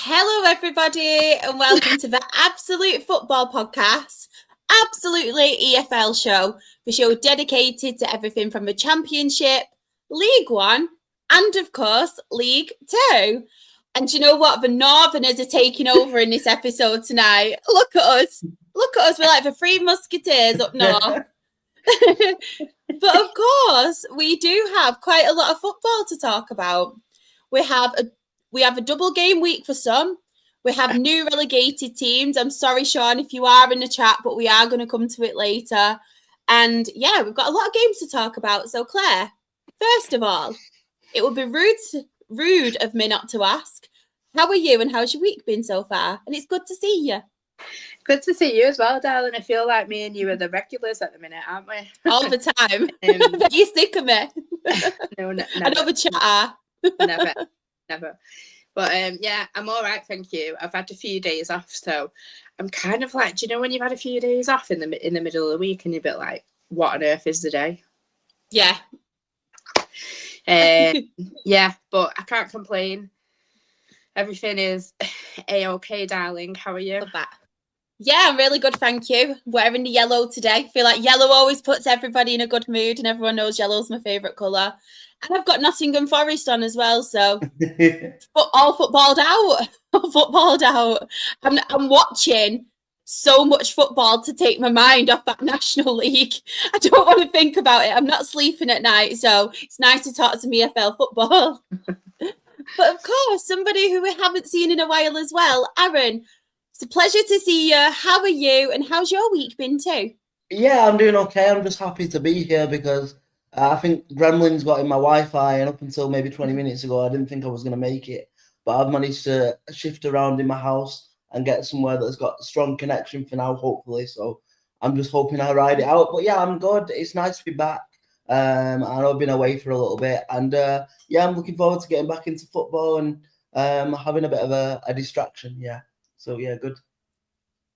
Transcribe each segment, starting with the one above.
Hello, everybody, and welcome to the Absolute Football Podcast, Absolutely EFL Show, the show dedicated to everything from the Championship, League One, and of course, League Two. And you know what? The Northerners are taking over in this episode tonight. Look at us. Look at us. We're like the Three Musketeers up north. But of course, we do have quite a lot of football to talk about. We have a double game week for some. We have new relegated teams. I'm sorry, Sean, if you are in the chat, but we are going to come to it later. And yeah, we've got a lot of games to talk about. So Claire, first of all, it would be rude of me not to ask, how are you and how's your week been so far? And it's good to see you. Good to see you as well, darling. I feel like me and you are the regulars at the minute, aren't we? All the time. Are you sick of me? No, never. I know the chat. Never. But yeah, I'm all right, thank you. I've had a few days off, so I'm kind of like, do you know when you've had a few days off in the middle of the week and you're a bit like, what on earth is the day? Yeah. Yeah, but I can't complain. Everything is A-OK, darling. How are you? Love that. Yeah, I'm really good, thank you. Wearing the yellow today. I feel like yellow always puts everybody in a good mood, and everyone knows yellow's my favourite colour. And I've got Nottingham Forest on as well, so all footballed out. Footballed out. I'm watching so much football to take my mind off that National League. I don't want to think about it. I'm not sleeping at night, so it's nice to talk some EFL football. But of course, somebody who we haven't seen in a while as well, Aaron. It's a pleasure to see you. How are you? And how's your week been too? Yeah, I'm doing okay. I'm just happy to be here because I think Gremlins got in my Wi-Fi, and up until maybe 20 minutes ago, I didn't think I was going to make it. But I've managed to shift around in my house and get somewhere that's got strong connection for now, hopefully. So I'm just hoping I ride it out. But yeah, I'm good. It's nice to be back. I know I've been away for a little bit. And yeah, I'm looking forward to getting back into football and having a bit of a distraction. Yeah. So yeah, good.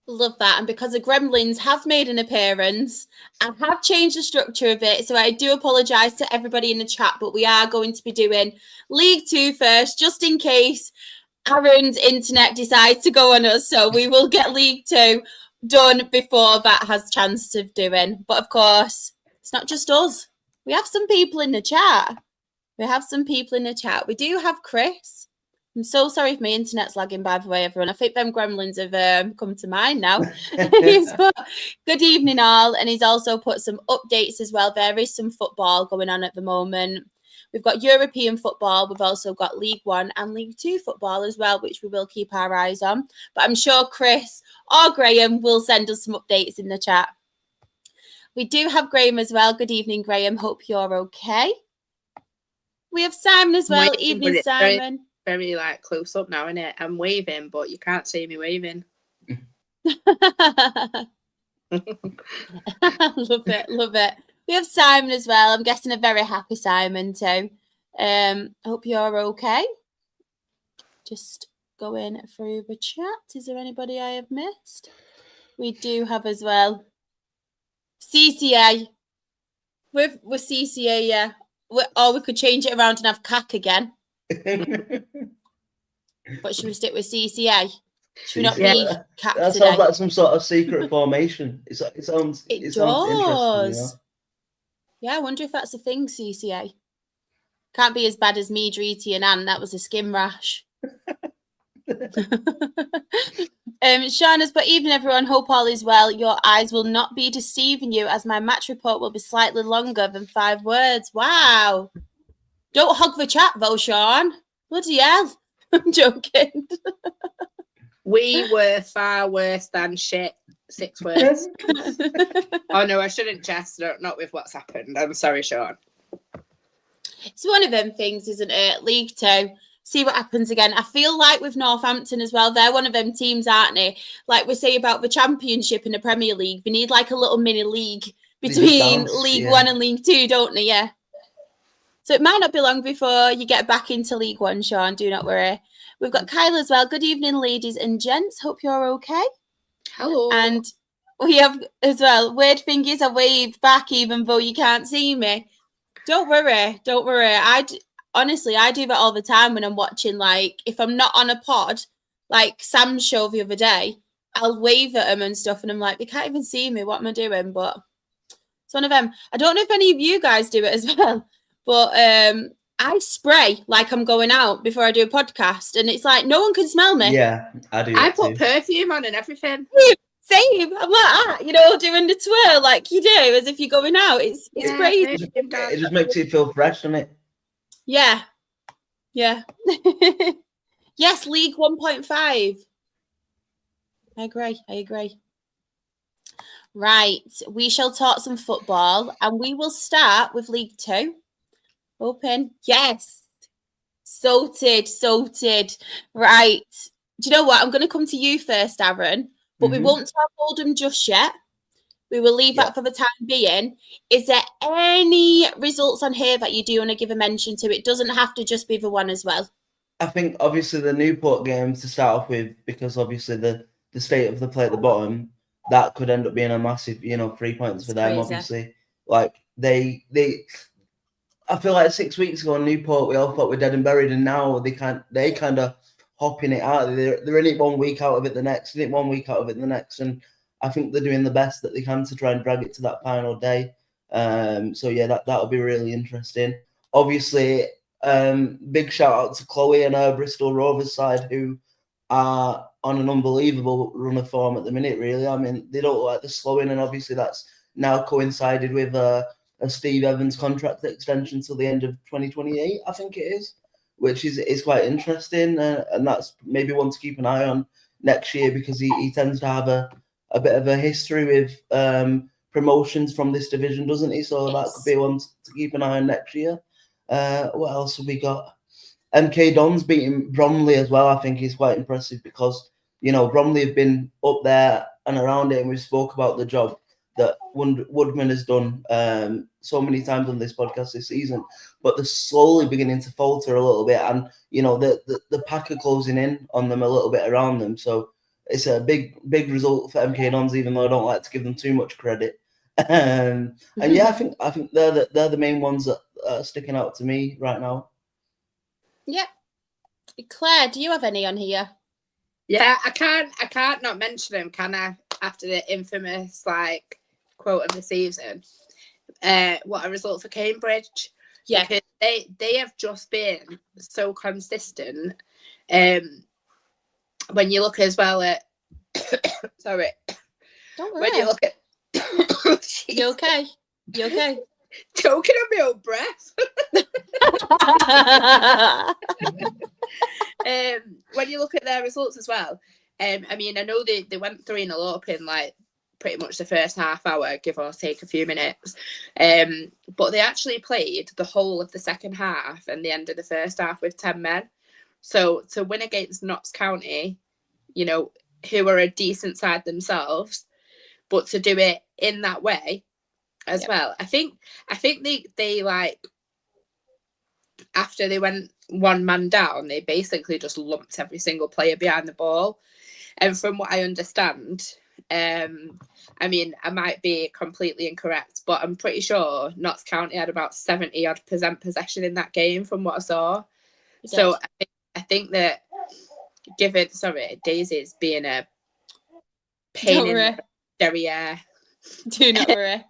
Love that. And because the Gremlins have made an appearance, I have changed the structure of it. So I do apologise to everybody in the chat, but we are going to be doing League Two first, just in case Aaron's internet decides to go on us. So we will get League Two done before that has a chance of doing. But of course, it's not just us. We have some people in the chat. We do have Chris. I'm so sorry if my internet's lagging, by the way, everyone. I think them Gremlins have come to mind now. He's put, good evening, all. And he's also put some updates as well. There is some football going on at the moment. We've got European football. We've also got League One and League Two football as well, which we will keep our eyes on. But I'm sure Chris or Graham will send us some updates in the chat. We do have Graham as well. Good evening, Graham. Hope you're okay. We have Simon as well. Evening, Simon. Very like close up now, innit? I'm waving, but you can't see me waving. Love it. We have Simon as well. I'm guessing a very happy Simon too. Hope you're okay. Just going through the chat. Is there anybody I have missed? We do have as well CCA. With CCA, yeah. Or we could change it around and have CAC again. But should we stick with CCA? Should we not be CAC that today? sounds like some sort of secret formation. It sounds interesting, you know? Yeah, I wonder if that's a thing, CCA. Can't be as bad as me, Dreety and Anne. That was a skin rash. Sean has put, evening everyone, hope all is well. Your eyes will not be deceiving you as my match report will be slightly longer than 5 words. Wow. Don't hog the chat though, Sean. Bloody hell. I'm joking. We were far worse than shit. 6 words. Oh no, I shouldn't jest. Not with what's happened. I'm sorry, Sean. It's one of them things, isn't it? League Two. See what happens again. I feel like with Northampton as well, they're one of them teams, aren't they? Like we say about the Championship and the Premier League, we need like a little mini league between League One and League Two, don't they? Yeah. So it might not be long before you get back into League One, Sean. Do not worry. We've got Kyle as well. Good evening, ladies and gents. Hope you're okay. Hello. And we have as well, weird fingers. I waved back even though you can't see me. Don't worry. Honestly, I do that all the time when I'm watching, like, if I'm not on a pod, like Sam's show the other day, I'll wave at them and stuff, and I'm like, they can't even see me. What am I doing? But it's one of them. I don't know if any of you guys do it as well, but I spray like I'm going out before I do a podcast, and it's like no one can smell me. Yeah, I do. I put perfume on and everything. Same. I'm like that, doing the twirl like you do, as if you're going out. It's crazy. It just makes you feel fresh, doesn't it? Yeah. Yes, League 1.5. I agree. Right, we shall talk some football, and we will start with League Two. Open. Yes. Sorted. Right. Do you know what? I'm going to come to you first, Aaron, but we won't talk Oldham just yet. We will leave that for the time being. Is there any results on here that you do want to give a mention to? It doesn't have to just be the one as well. I think obviously the Newport game to start off with, because obviously the state of the play at the bottom, that could end up being a massive, 3 points for them. Crazy. Obviously, like they. I feel like 6 weeks ago in Newport, we all thought we're dead and buried, and now they kind of hopping it out. They're in it 1 week, out of it the next, in it 1 week, out of it the next, and I think they're doing the best that they can to try and drag it to that final day. So yeah, that'll be really interesting. Obviously, big shout out to Chloe and her Bristol Rovers side, who are on an unbelievable run of form at the minute. Really, I mean, they don't look like they're slowing, and obviously that's now coincided with a Steve Evans contract extension till the end of 2028, I think it is, which is quite interesting, and that's maybe one to keep an eye on next year, because he tends to have a bit of a history with promotions from this division, doesn't he? So that could be one to keep an eye on next year. What else have we got? MK Dons beating Bromley as well, I think is quite impressive, because, Bromley have been up there and around it, and we spoke about the job that Woodman has done so many times on this podcast this season, but they're slowly beginning to falter a little bit, and, the pack are closing in on them a little bit around them. So it's a big result for MK Dons, even though I don't like to give them too much credit. And yeah, I think they're the main ones that are sticking out to me right now. Yeah. Claire, do you have any on here? Yeah, I can't not mention them, can I? After the infamous quote of the season, what a result for Cambridge. Yeah, because they have just been so consistent. When you look as well at sorry, don't worry. When you look at you okay? Choking on my own breath. When you look at their results as well, I mean, I know they went 3-0 up in pretty much the first half hour, give or take a few minutes. But they actually played the whole of the second half and the end of the first half with 10 men. So to win against Notts County, who are a decent side themselves, but to do it in that way as well. I think they after they went one man down, they basically just lumped every single player behind the ball. And from what I understand, I mean, I might be completely incorrect, but I'm pretty sure Notts County had about 70% possession in that game from what I saw. So I think that given, Daisy's being a pain in the derriere. Do not worry.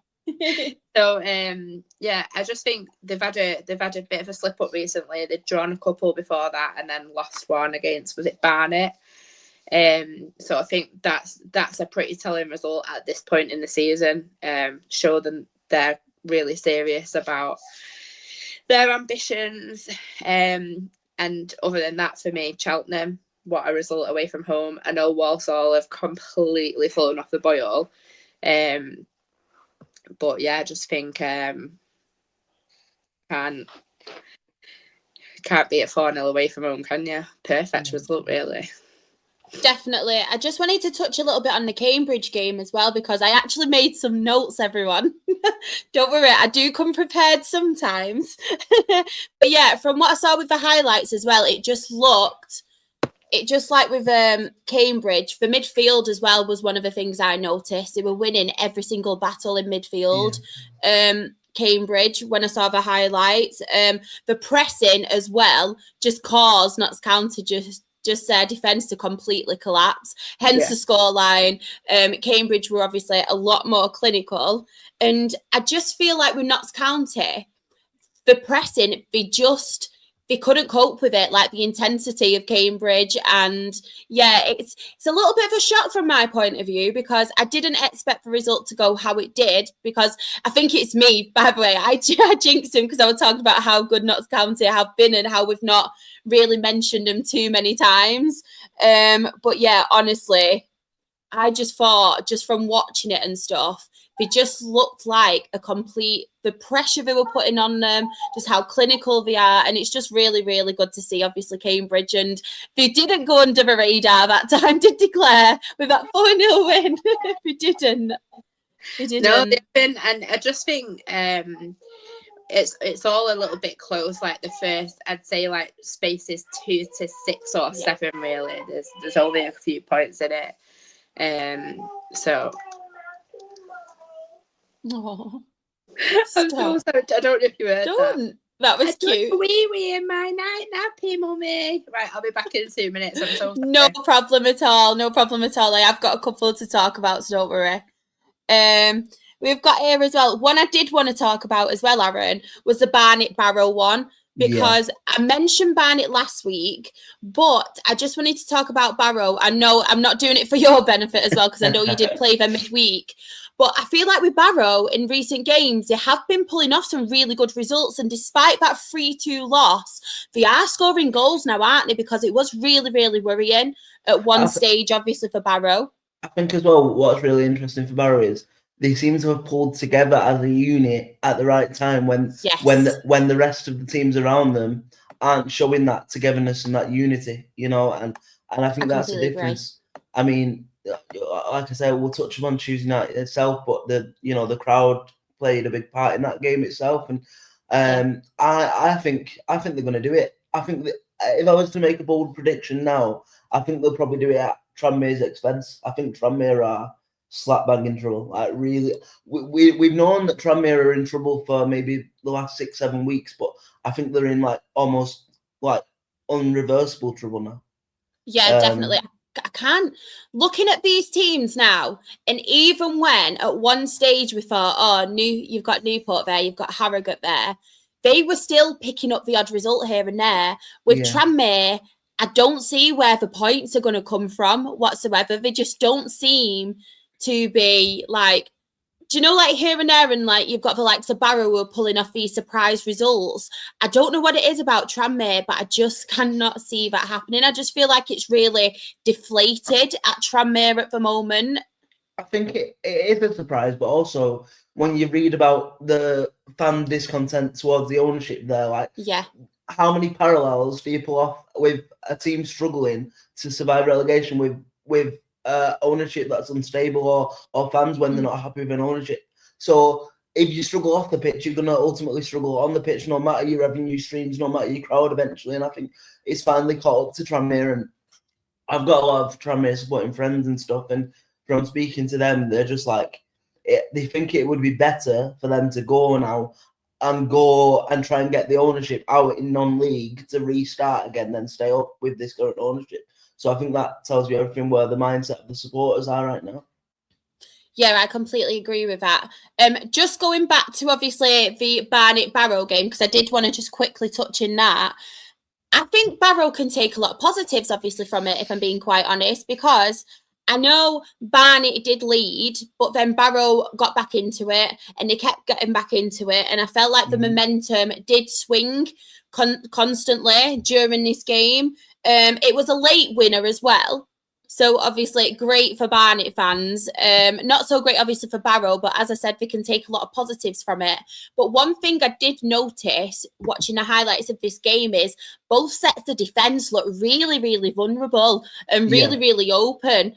So yeah, I just think they've had a bit of a slip up recently. They'd drawn a couple before that and then lost one against, was it Barnet? So I think that's a pretty telling result at this point in the season. Show them they're really serious about their ambitions. And other than that, for me, Cheltenham, what a result away from home. I know Walsall have completely fallen off the boil. But yeah, I just think can't be at 4-0 away from home, can you? Perfect result, really. Definitely. I just wanted to touch a little bit on the Cambridge game as well, because I actually made some notes, everyone. Don't worry, I do come prepared sometimes. But yeah, from what I saw with the highlights as well, it just like with Cambridge, the midfield as well was one of the things I noticed. They were winning every single battle in midfield. Yeah. Cambridge, when I saw the highlights, the pressing as well just caused Notts County just their defence to completely collapse. Hence the scoreline. Cambridge were obviously a lot more clinical, and I just feel like with Notts County, the pressing, they couldn't cope with it, like the intensity of Cambridge. And yeah, it's a little bit of a shock from my point of view, because I didn't expect the result to go how it did, because I think it's me, by the way. I jinxed him because I was talking about how good Notts County have been and how we've not really mentioned them too many times. But yeah, honestly, I just thought, just from watching it and stuff, they just looked like the pressure they were putting on them, just how clinical they are. And it's just really, really good to see, obviously, Cambridge. And they didn't go under the radar that time, did Claire, with that 4-0 win? They didn't. No, they didn't. And I just think it's all a little bit close. Like the first, I'd say, like spaces 2 to 6 or 7, really. There's only a few points in it. So... Oh, I'm so sorry. I don't know if you heard that. That was cute. Wee in my night nappy, mummy. Right, I'll be back in 2 minutes. I'm so sorry. No problem at all. No problem at all. I have got a couple to talk about, so don't worry. We've got here as well. One I did want to talk about as well, Aaron, was the Barnet-Barrow one, because I mentioned Barnet last week, but I just wanted to talk about Barrow. I know I'm not doing it for your benefit as well, because I know you did play them midweek. But I feel like with Barrow in recent games, they have been pulling off some really good results. And despite that 3-2 loss, they are scoring goals now, aren't they? Because it was really, really worrying at one stage, obviously, for Barrow. I think as well, what's really interesting for Barrow is they seem to have pulled together as a unit at the right time when the rest of the teams around them aren't showing that togetherness and that unity, you know. And I think that's the difference. Agree. I mean, like I said, we'll touch on Tuesday night itself, but the crowd played a big part in that game itself, and I think they're going to do it. I think that if I was to make a bold prediction now, I think they'll probably do it at Tranmere's expense. I think Tranmere are slap bang in trouble. Like really, we've known that Tranmere are in trouble for maybe the last 6-7 weeks, but I think they're in like almost like unreversible trouble now. Yeah, definitely. I can't, looking at these teams now, and even when at one stage we thought, you've got Newport there, you've got Harrogate there, they were still picking up the odd result here and there. With Tranmere, I don't see where the points are going to come from whatsoever. They just don't seem to be like, do you know, like here and there, and like you've got the likes of Barrow who are pulling off these surprise results. I don't know what it is about Tranmere, but I just cannot see that happening. I just feel like it's really deflated at Tranmere at the moment. I think it is a surprise, but also when you read about the fan discontent towards the ownership there, like how many parallels do you pull off with a team struggling to survive relegation with ownership that's unstable or fans when they're not happy with an ownership? So if you struggle off the pitch, you're going to ultimately struggle on the pitch, no matter your revenue streams, no matter your crowd eventually. And I think it's finally caught up to Tranmere, and I've got a lot of Tranmere supporting friends and stuff, and from speaking to them, they're just like, they think it would be better for them to go now and try and get the ownership out in non-league to restart again, then stay up with this current ownership. So I think that tells you everything where the mindset of the supporters are right now. Yeah, I completely agree with that. Just going back to obviously the Barnet-Barrow game, because I did want to just quickly touch in that. I think Barrow can take a lot of positives, obviously, from it, if I'm being quite honest, because I know Barnet did lead, but then Barrow got back into it and they kept getting back into it. And I felt like the momentum did swing constantly during this game. It was a late winner as well. So obviously great for Barnet fans. Not so great obviously for Barrow, but as I said, we can take a lot of positives from it. But one thing I did notice watching the highlights of this game is both sets of defence look really, really vulnerable and really, really open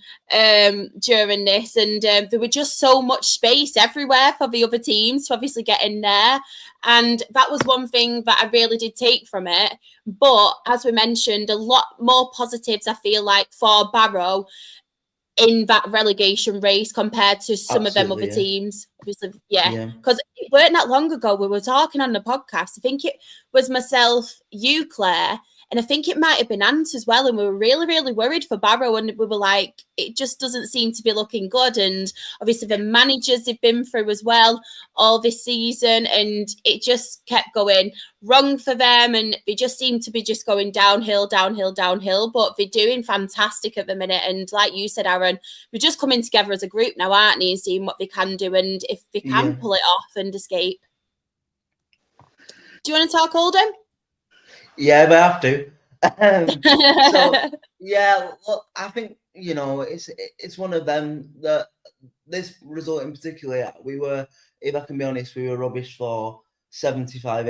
during this. And there were just so much space everywhere for the other teams to obviously get in there. And that was one thing that I really did take from it. But as we mentioned, a lot more positives, I feel like, for Barrow in that relegation race compared to some of them other teams. Obviously, because it weren't that long ago we were talking on the podcast. I think it was myself, you, Claire, and I think it might have been Ant as well. And we were really, really worried for Barrow. And we were like, it just doesn't seem to be looking good. And obviously the managers they've been through as well all this season. And it just kept going wrong for them. And they just seem to be just going downhill, downhill, downhill. But they're doing fantastic at the minute. And like you said, Aaron, we're just coming together as a group now, aren't they? And seeing what they can do. And if they can pull it off and escape. Do you want to talk, Oldham? Yeah, but I have to. Look, I think, it's one of them that this result in particular, we were, if I can be honest, we were rubbish for 75,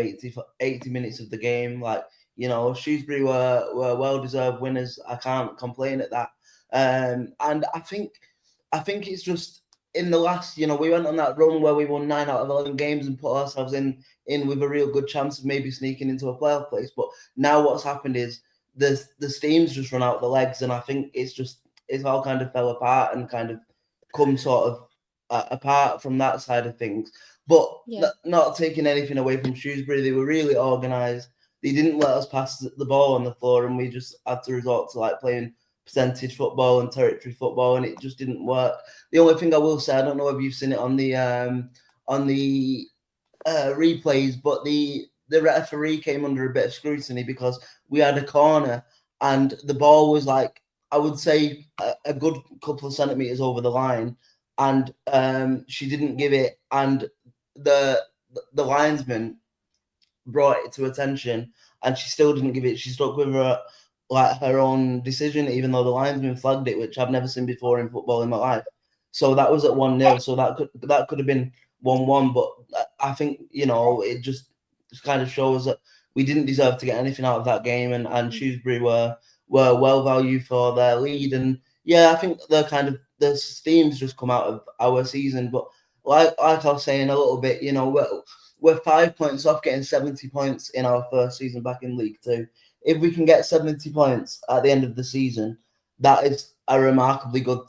80 minutes of the game. Like, Shrewsbury were well-deserved winners. I can't complain at that. And I think it's just in the last, we went on that run where we won 9 out of 11 games and put ourselves in with a real good chance of maybe sneaking into a playoff place. But now what's happened is the steam's just run out the legs, and I think it's all kind of fell apart and kind of come sort of apart from that side of things. But not taking anything away from Shrewsbury, they were really organised. They didn't let us pass the ball on the floor, and we just had to resort to like playing percentage football and territory football, and it just didn't work. The only thing I will say, I don't know if you've seen it on the replays, but the referee came under a bit of scrutiny because we had a corner and the ball was like, I would say a good couple of centimeters over the line, and she didn't give it, and the linesman brought it to attention and she still didn't give it. She stuck with her own decision, even though the linesman flagged it, which I've never seen before in football in my life. So that was at 1-0. So that could have been 1-1. But I think, it just kind of shows that we didn't deserve to get anything out of that game, and Shrewsbury were well valued for their lead. And I think the steam's just come out of our season. But like I was saying a little bit, we're 5 points off getting 70 points in our first season back in League Two. If we can get 70 points at the end of the season, that is a remarkably good,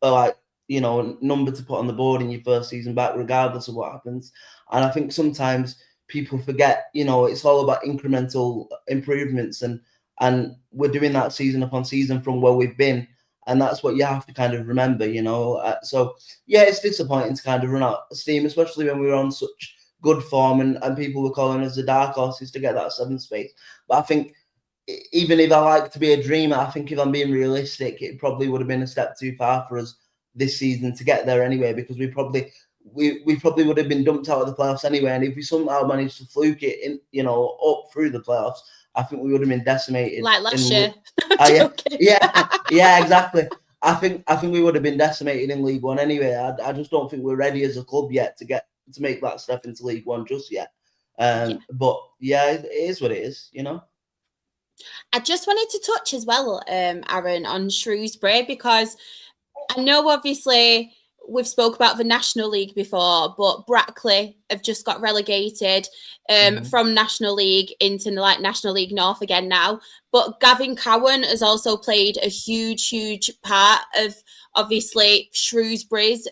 number to put on the board in your first season back, regardless of what happens. And I think sometimes people forget, it's all about incremental improvements, and we're doing that season upon season from where we've been. And that's what you have to kind of remember, it's disappointing to kind of run out of steam, especially when we were on such good form and people were calling us the dark horses to get that 7th space. But I think, even if I like to be a dreamer, I think if I'm being realistic, it probably would have been a step too far for us this season to get there anyway, because we probably would have been dumped out of the playoffs anyway. And if we somehow managed to fluke it in, up through the playoffs, I think we would have been decimated. Like last year. Exactly. I think we would have been decimated in League One anyway. I just don't think we're ready as a club yet to make that step into League One just yet. But it is what it is, I just wanted to touch as well, Aaron, on Shrewsbury, because I know obviously we've spoke about the National League before, but Brackley have just got relegated from National League into National League North again now. But Gavin Cowan has also played a huge, huge part of obviously Shrewsbury's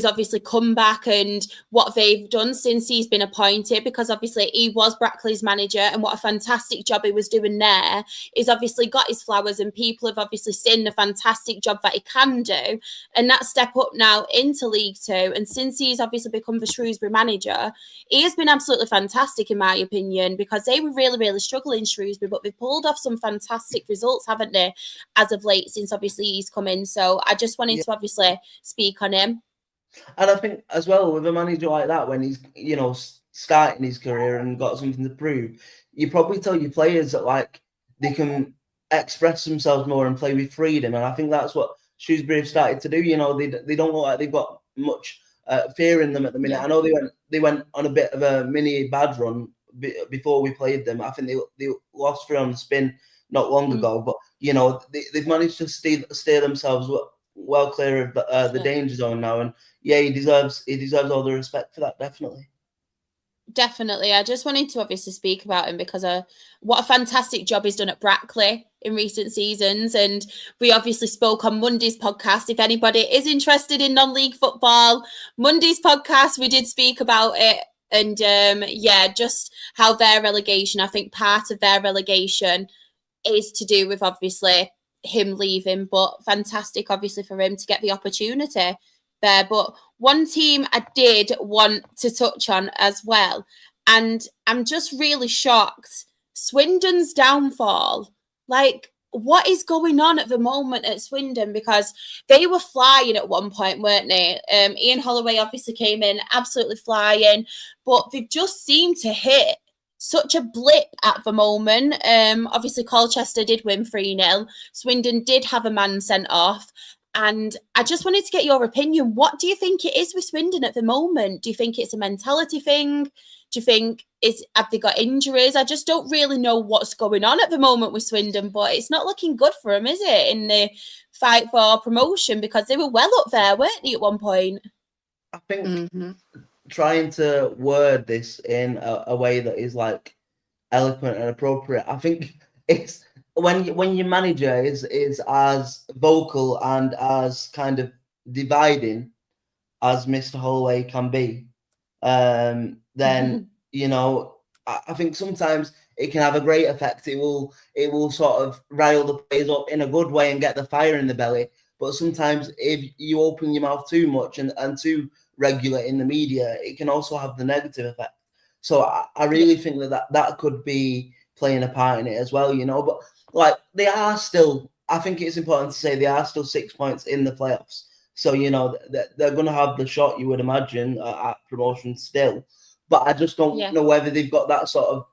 obviously come back and what they've done since he's been appointed, because obviously he was Brackley's manager, and what a fantastic job he was doing there. He's obviously got his flowers, and people have obviously seen the fantastic job that he can do, and that step up now into League Two. And since he's obviously become the Shrewsbury manager, he has been absolutely fantastic in my opinion, because they were really, really struggling, Shrewsbury, but they've pulled off some fantastic results, haven't they, as of late, since obviously he's come in. So I just wanted to obviously speak on him. And I think as well, with a manager like that, when he's, starting his career and got something to prove, you probably tell your players that they can express themselves more and play with freedom. And I think that's what Shrewsbury have started to do. You know, they don't look like they've got much fear in them at the minute. Yeah. I know they went on a bit of a mini bad run before we played them. I think they lost 3 on the spin not long ago, but you know they've managed to steer themselves well clear of the danger zone now. And yeah, he deserves all the respect for that, definitely. Definitely. I just wanted to obviously speak about him because what a fantastic job he's done at Brackley in recent seasons. And we obviously spoke on Monday's podcast. If anybody is interested in non-league football, Monday's podcast, we did speak about it. And just how their relegation, I think part of their relegation is to do with obviously him leaving, but fantastic obviously for him to get the opportunity there. But one team I did want to touch on as well, and I'm just really shocked, Swindon's downfall. Like, what is going on at the moment at Swindon? Because they were flying at one point, weren't they? Ian Holloway obviously came in absolutely flying, but they've just seemed to hit such a blip at the moment. Obviously Colchester did win 3-0. Swindon did have a man sent off. And I just wanted to get your opinion. What do you think it is with Swindon at the moment? Do you think it's a mentality thing? Do you think have they got injuries? I just don't really know what's going on at the moment with Swindon, but it's not looking good for them, is it, in the fight for promotion? Because they were well up there, weren't they, at one point? I think trying to word this in a way that is like eloquent and appropriate, I think it's when your manager is as vocal and as kind of dividing as Mr. Holloway can be, then you know, I think sometimes it can have a great effect. It will sort of rile the players up in a good way and get the fire in the belly. But sometimes if you open your mouth too much and too regular in the media, it can also have the negative effect. So I really think that could be playing a part in it as well, you know. But like, they are still, I think it's important to say they are still 6 points in the playoffs. So, you know, they're going to have the shot, you would imagine, at promotion still. But I just don't know whether they've got that sort of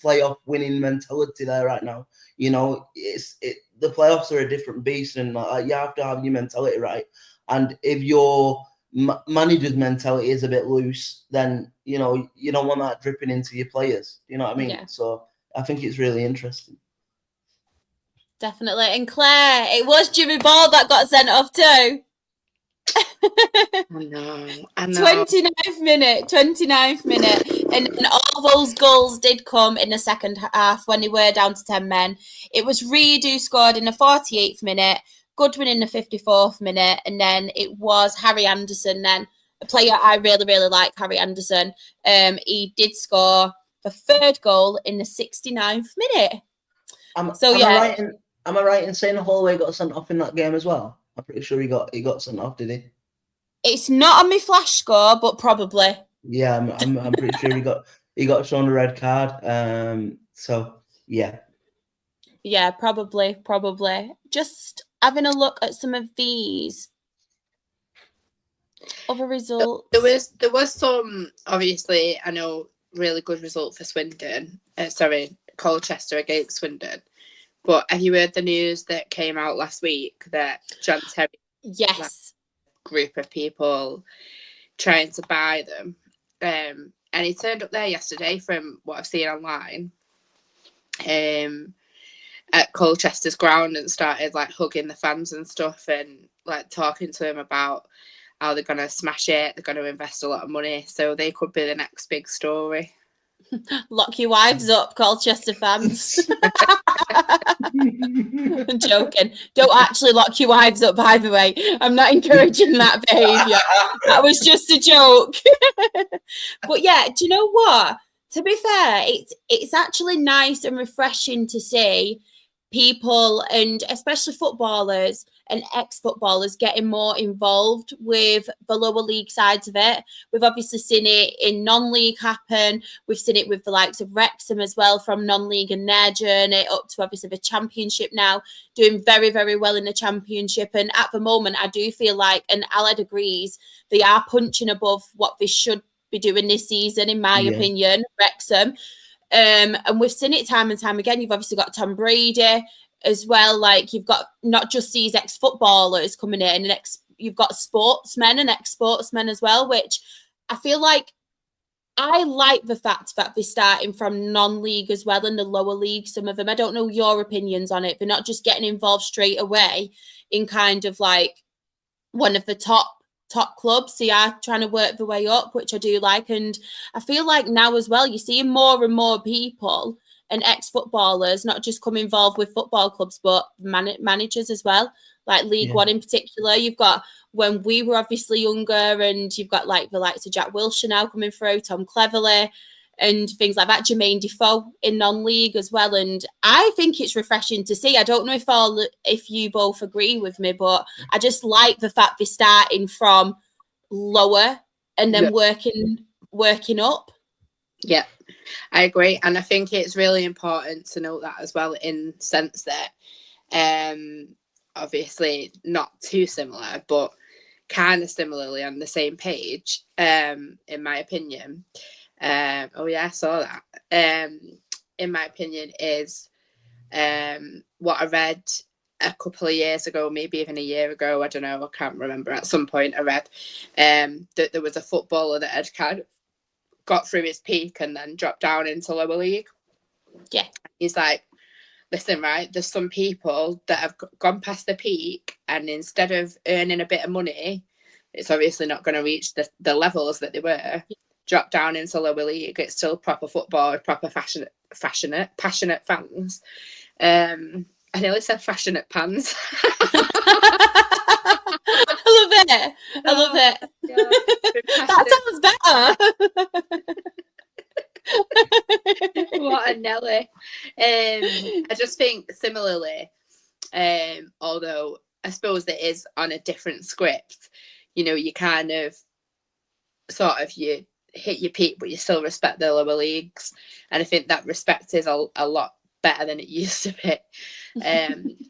playoff winning mentality there right now. You know, the playoffs are a different beast, and you have to have your mentality right. And if your manager's mentality is a bit loose, then, you know, you don't want that dripping into your players. You know what I mean? Yeah. So I think it's really interesting. Definitely. And Claire, it was Jimmy Ball that got sent off too. I know. 29th minute. And all those goals did come in the second half when they were down to 10 men. It was Reed who scored in the 48th minute, Goodwin in the 54th minute, and then it was Harry Anderson then, a player I really, really like, Harry Anderson. He did score the third goal in the 69th minute. Am I right in saying Holloway got sent off in that game as well? I'm pretty sure he got sent off, did he? It's not on my flash score, but probably. Yeah, I'm pretty sure he got shown a red card. So yeah. Yeah, probably. Just having a look at some of these other results. There was some, obviously, I know, really good result for Swindon. Colchester against Swindon. But have you heard the news that came out last week that John Terry, group of people trying to buy them, and he turned up there yesterday, from what I've seen online, at Colchester's ground, and started like hugging the fans and stuff, and like talking to them about how they're going to smash it, they're going to invest a lot of money, so they could be the next big story. Lock your wives up, Colchester fans. I'm joking. Don't actually lock your wives up, by the way. I'm not encouraging that behaviour. That was just a joke. But yeah, do you know what? To be fair, it's actually nice and refreshing to see people, and especially footballers and ex-footballers, getting more involved with the lower league sides of it. We've obviously seen it in non-league happen. We've seen it with the likes of Wrexham as well, from non-league and their journey up to obviously the Championship now, doing very, very well in the Championship. And at the moment, I do feel like, and Aled agrees, they are punching above what they should be doing this season, in my opinion, Wrexham. And we've seen it time and time again. You've obviously got Tom Brady as well. Like, you've got not just these ex-footballers coming in, and you've got sportsmen and ex-sportsmen as well, which I feel like I like the fact that they're starting from non-league as well, in the lower league, some of them. I don't know your opinions on it. They're not just getting involved straight away in kind of like one of the top clubs. They are trying to work their way up, which I do like. And I feel like now as well, you're seeing more and more people and ex-footballers not just come involved with football clubs, but managers as well, like League One in particular. You've got, when we were obviously younger, and you've got like the likes of Jack Wilshere now coming through, Tom Cleverley, and things like that, Jermaine Defoe in non-league as well. And I think it's refreshing to see. I don't know if you both agree with me, but I just like the fact they're starting from lower and then working up. Yeah, I agree. And I think it's really important to note that as well, in the sense that obviously not too similar, but kind of similarly on the same page, in my opinion. Oh yeah, I saw that. In my opinion, is what I read a couple of years ago, maybe even a year ago. I don't know. I can't remember. At some point, I read that there was a footballer that had kind of got through his peak and then dropped down into lower league. Yeah, he's like, listen, right, there's some people that have gone past the peak, and instead of earning a bit of money, it's obviously not going to reach the levels that they were. Drop down into lower league. It's still proper football, proper passionate fans. I nearly said fashionate pans. I love it. Yeah, that sounds better. What a Nelly. I just think similarly, although I suppose it is on a different script, you know, you kind of sort of, you hit your peak, but you still respect the lower leagues. And I think that respect is a lot better than it used to be.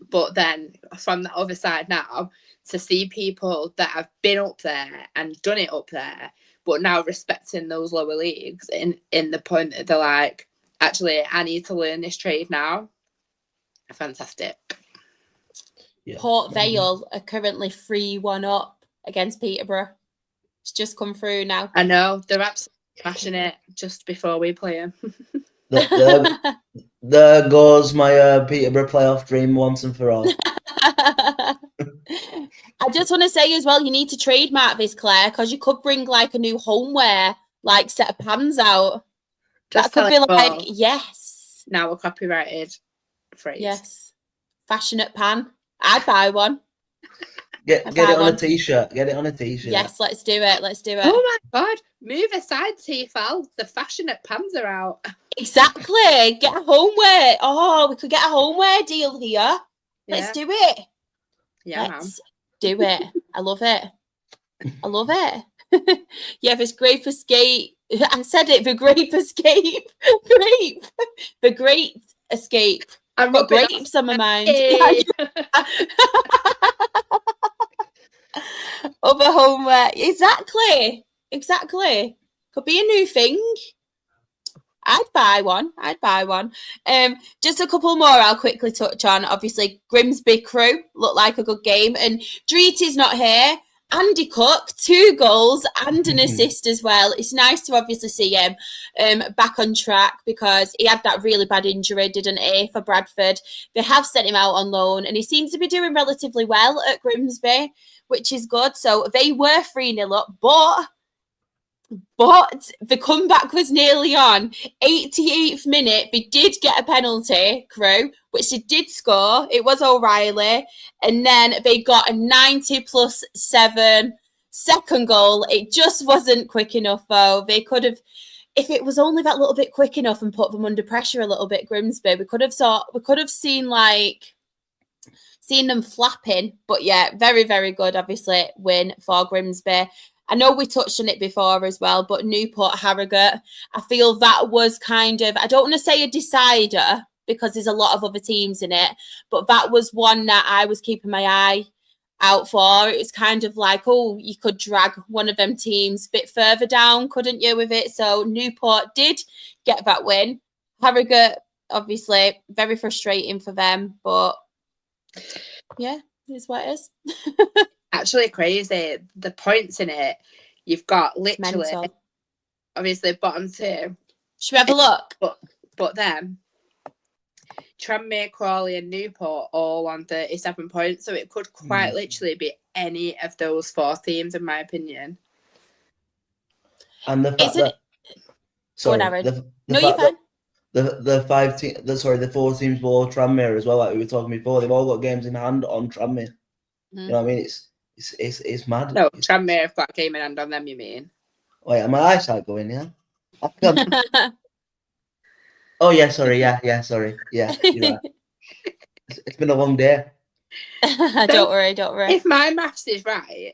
But then from the other side now, to see people that have been up there and done it up there, but now respecting those lower leagues in the point that they're like, actually, I need to learn this trade now. Fantastic. Yeah. Port Vale are currently 3-1 up against Peterborough. It's just come through now. I know, they're absolutely passionate just before we play them. There goes my Peterborough playoff dream once and for all. I just want to say as well, you need to trademark this, Claire, because you could bring like a new homeware, like set of pans out. Just that could be like, yes. Now a copyrighted phrase. Yes. Fashionate pan. I'd buy one. Get it on a t-shirt. Get it on a t-shirt. Yes, let's do it. Let's do it. Oh my God. Move aside, TFL. The fashionate pans are out. Exactly. Get a homeware. Oh, we could get a homeware deal here. Let's do it. Yeah, let's do it. I love it. I love it. Yeah, this grape escape. I said it. The grape escape. Grape. The great escape. I've got grapes on my mind. Hey. Other homeware. Exactly. Could be a new thing. I'd buy one. Just a couple more I'll quickly touch on. Obviously, Grimsby Crew looked like a good game. And Dreety's not here. Andy Cook, 2 goals and an assist as well. It's nice to obviously see him back on track, because he had that really bad injury, didn't he, for Bradford. They have sent him out on loan, and he seems to be doing relatively well at Grimsby, which is good. So they were 3-0 up, but the comeback was nearly on. 88th minute, they did get a penalty, Crew, which they did score. It was O'Reilly. And then they got a 90+7 second goal. It just wasn't quick enough, though. They could have, if it was only that little bit quick enough and put them under pressure a little bit, Grimsby, we could have seen them flapping. But yeah, very, very good, obviously, win for Grimsby. I know we touched on it before as well, but Newport Harrogate, I feel that was kind of, I don't want to say a decider, because there's a lot of other teams in it, but that was one that I was keeping my eye out for. It was kind of like, oh, you could drag one of them teams a bit further down, couldn't you, with it? So Newport did get that win. Harrogate, obviously, very frustrating for them, but yeah, it's what it is. Actually crazy. The points in it, you've got literally, obviously, bottom two. Should we have a look? But then, Tranmere, Crawley and Newport all on 37 points, so it could quite literally be any of those 4 teams, in my opinion. And the fact that... Sorry, you're fine. The 4 teams below Tranmere as well, like we were talking before, they've all got games in hand on Tranmere. You know what I mean? It's mad. No, Tranmere have got a game in hand on them, you mean? Wait, am my eyesight going, yeah? Oh, yeah, sorry, sorry. Yeah, you're right. It's been a long day. Don't worry. If my maths is right,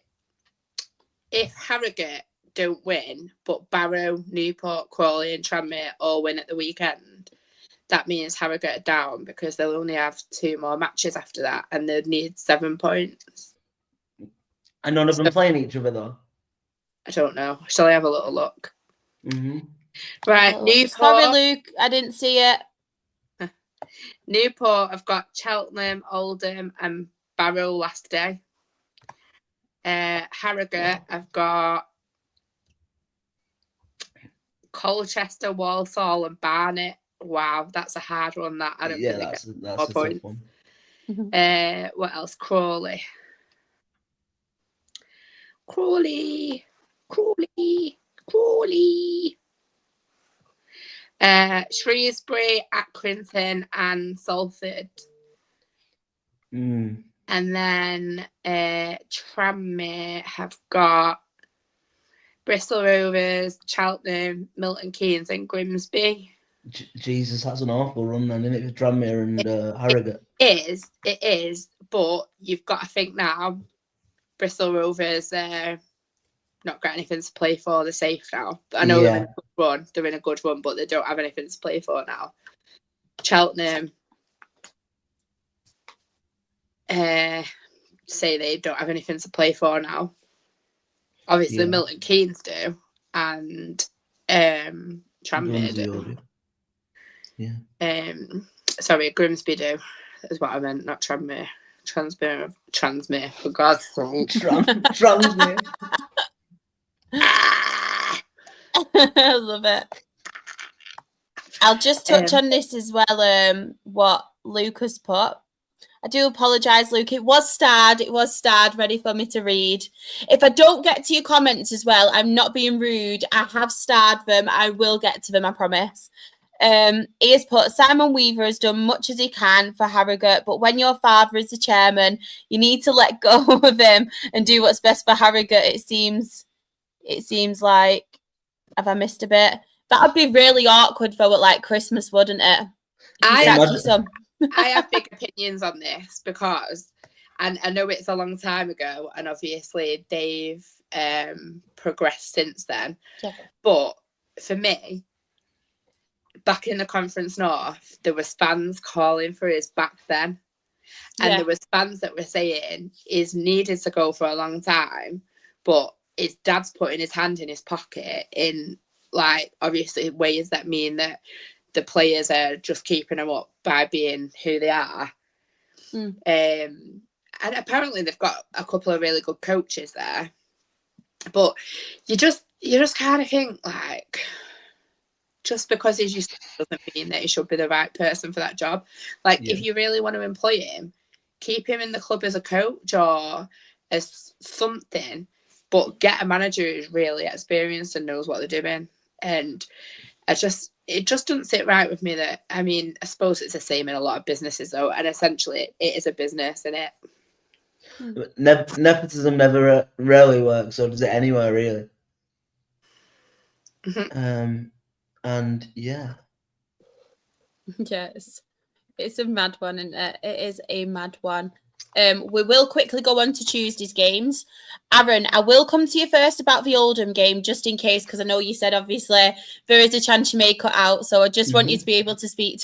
if Harrogate don't win, but Barrow, Newport, Crawley and Tranmere all win at the weekend, that means Harrogate are down because they'll only have 2 more matches after that and they'll need 7 points. And none of them playing each other, though? I don't know. Shall I have a little look? Mm-hmm. Right, Newport. Sorry, Luke, I didn't see it. Newport have got Cheltenham, Oldham and Barrow last day. Harrogate have got Colchester, Walsall and Barnet. Wow, that's a hard one. That I don't think that's a tough one. What else? Crawley. Shrewsbury, Accrington and Salford. And then Tranmere have got Bristol Rovers, Cheltenham, Milton Keynes and Grimsby. Jesus, that's an awful run then, isn't it? Tranmere and Harrogate. It is, but you've got to think now, Bristol Rovers not got anything to play for. They're safe now. I know they're in a good run. They're in a good run, but they don't have anything to play for now. Cheltenham say they don't have anything to play for now. Obviously, Milton Keynes do, and Tranmere do. Sorry, Grimsby do. Is what I meant, not Tranmere. Transmere, for God's sake. Transmere. I love it. I'll just touch on this as well, what Lucas put. I do apologise, Luke. It was starred, ready for me to read. If I don't get to your comments as well, I'm not being rude. I have starred them. I will get to them, I promise. He has put, Simon Weaver has done much as he can for Harrogate, but when your father is the chairman, you need to let go of him and do what's best for Harrogate. It seems like, have I missed a bit? That would be really awkward for like Christmas, wouldn't it? I have big opinions on this because, and I know it's a long time ago, and obviously they've progressed since then. Yeah. But for me, back in the Conference North, there was fans calling for his back then. And there was fans that were saying he's needed to go for a long time, but his dad's putting his hand in his pocket in, like, obviously ways that mean that the players are just keeping him up by being who they are. And apparently they've got a couple of really good coaches there. But you just kind of think, like, just because he's used to doesn't mean that he should be the right person for that job. Like, if you really want to employ him, keep him in the club as a coach or as something, but get a manager who's really experienced and knows what they're doing. And it just doesn't sit right with me that, I mean, I suppose it's the same in a lot of businesses though, and essentially it is a business, isn't it? Nepotism never rarely works, or does it anywhere really? And yes, it's a mad one, isn't it? It is a mad one. We will quickly go on to Tuesday's games. Aaron, I will come to you first about the Oldham game, just in case, because I know you said obviously there is a chance you may cut out. So I just want you to be able to speak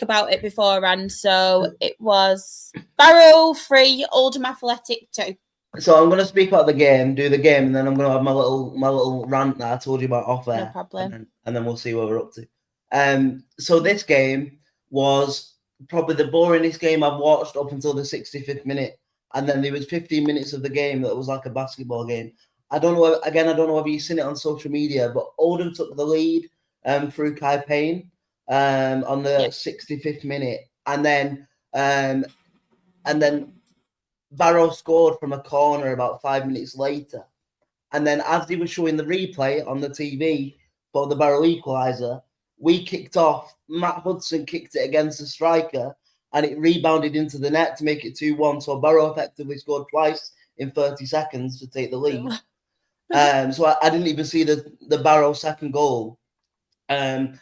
about it beforehand. So it was Barrow 3, Oldham Athletic 2. So I'm going to speak about the game, do the game, and then I'm going to have my little rant that I told you about off there. No problem. And then we'll see what we're up to. So this game was probably the boringest game I've watched up until the 65th minute. And then there was 15 minutes of the game that was like a basketball game. I don't know whether you've seen it on social media, but Oldham took the lead through Kai Payne on the 65th minute. And then Barrow scored from a corner about 5 minutes later. And then as they were showing the replay on the TV for the Barrow equaliser, we kicked off. Matt Hudson kicked it against the striker, and it rebounded into the net to make it 2-1. So Barrow effectively scored twice in 30 seconds to take the lead. So I didn't even see the Barrow second goal. And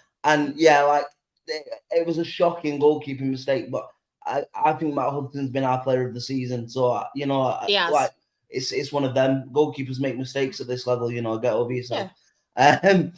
yeah, like it was a shocking goalkeeping mistake, but I think Matt Hudson's been our player of the season. So like it's one of them. Goalkeepers make mistakes at this level, get over yourself. Yeah.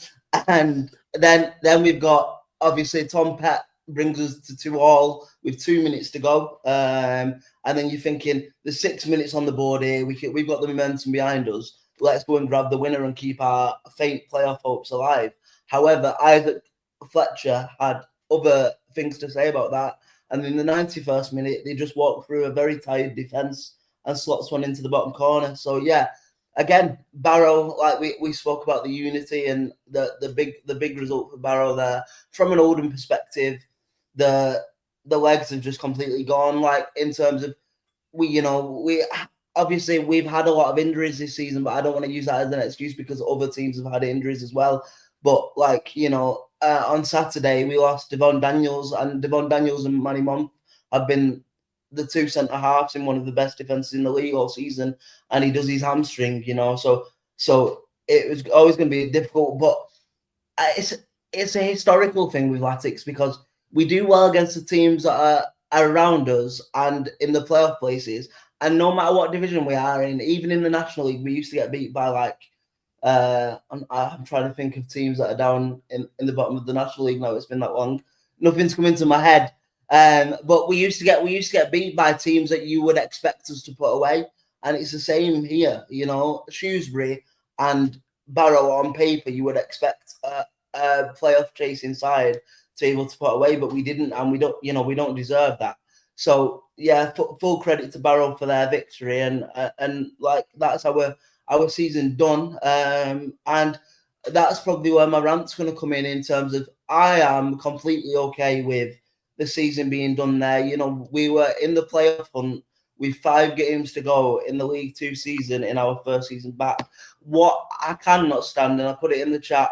And then we've got obviously Tom Pett brings us to 2-2 with 2 minutes to go. And then you're thinking there's 6 minutes on the board here. We've got the momentum behind us. Let's go and grab the winner and keep our faint playoff hopes alive. However, Isaac Fletcher had other things to say about that. And in the 91st minute, they just walked through a very tired defence and slots one into the bottom corner. So yeah, again, Barrow, like we spoke about the unity and the big result for Barrow there. From an Oldham perspective, the legs have just completely gone. Like in terms of we obviously we've had a lot of injuries this season, but I don't want to use that as an excuse because other teams have had injuries as well. But on Saturday we lost Devon Daniels, and Devon Daniels and Manny Month have been the two centre halves in one of the best defences in the league all season, and he does his hamstring, so it was always going to be difficult. But it's a historical thing with Latics because we do well against the teams that are around us and in the playoff places, and no matter what division we are in, even in the National League, we used to get beat by I'm trying to think of teams that are down in the bottom of the National League now. It's been that long. Nothing's come into my head. But we used to get beat by teams that you would expect us to put away, and it's the same here. Shrewsbury and Barrow on paper, you would expect a playoff chasing side to be able to put away, but we didn't, and we don't deserve that. So yeah, full credit to Barrow for their victory, and like that's our season done. And that's probably where my rant's going to come in terms of I am completely okay with the season being done there. We were in the playoff hunt with 5 games to go in the League Two season in our first season back. What I cannot stand, and I put it in the chat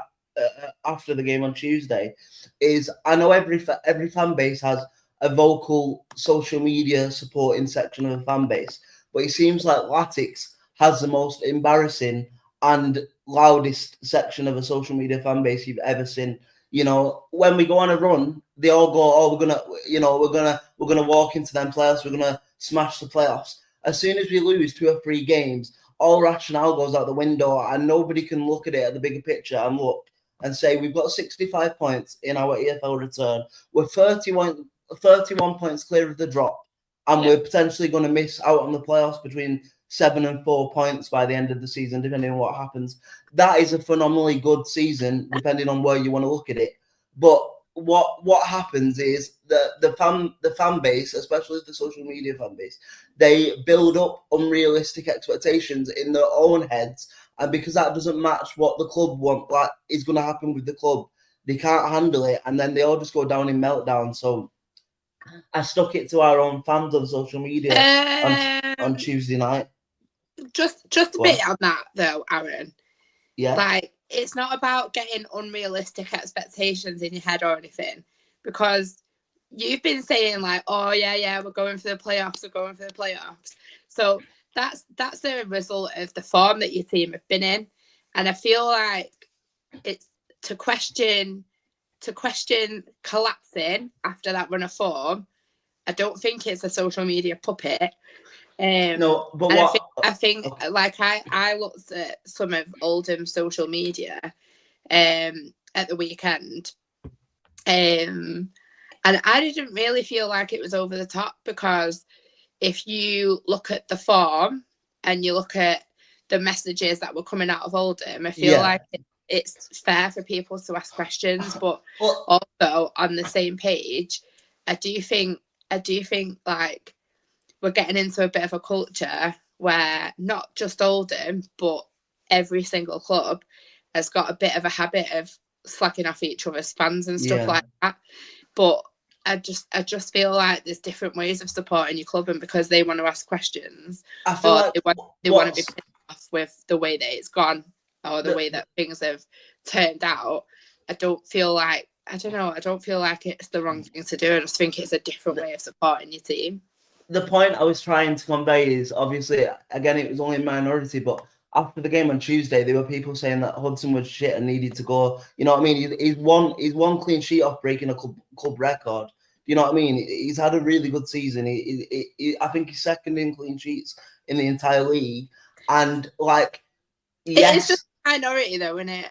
after the game on Tuesday, is I know every fan base has a vocal social media supporting section of the fan base, but it seems like Latics has the most embarrassing and loudest section of a social media fan base you've ever seen. When we go on a run, they all go, "Oh, we're gonna walk into them playoffs. We're gonna smash the playoffs." As soon as we lose 2 or 3 games, all rationale goes out the window, and nobody can look at it at the bigger picture and look and say we've got 65 points in our EFL return. We're 31 points clear of the drop, and we're potentially going to miss out on the playoffs between 7 and 4 points by the end of the season, depending on what happens. That is a phenomenally good season, depending on where you want to look at it. But what happens is the fan base, especially the social media fan base, they build up unrealistic expectations in their own heads, and because that doesn't match what the club want, like is going to happen with the club, they can't handle it, and then they all just go down in meltdown. So I stuck it to our own fans on social media on Tuesday night. Just a bit on that though, Aaron. Yeah. Like, it's not about getting unrealistic expectations in your head or anything, because you've been saying like, "Oh yeah, we're going for the playoffs." So that's a result of the form that your team have been in, and I feel like it's to question collapsing after that run of form. I don't think it's a social media puppet. No, but what I think like I looked at some of Oldham's social media at the weekend, and I didn't really feel like it was over the top, because if you look at the form and you look at the messages that were coming out of Oldham, I feel like it's fair for people to ask questions, but also on the same page, I do think like we're getting into a bit of a culture where not just Oldham, but every single club has got a bit of a habit of slacking off each other's fans and stuff like that. But I just feel like there's different ways of supporting your club, and because they want to ask questions, I feel like they want to be pissed off with the way that it's gone or the way that things have turned out. I don't feel like it's the wrong thing to do. I just think it's a different way of supporting your team. The point I was trying to convey is, obviously, again, it was only a minority, but after the game on Tuesday, there were people saying that Hudson was shit and needed to go. You know what I mean? He's one clean sheet off breaking a club record. You know what I mean? He's had a really good season. I think he's second in clean sheets in the entire league. And, like, yes. It's just a minority, though, isn't it?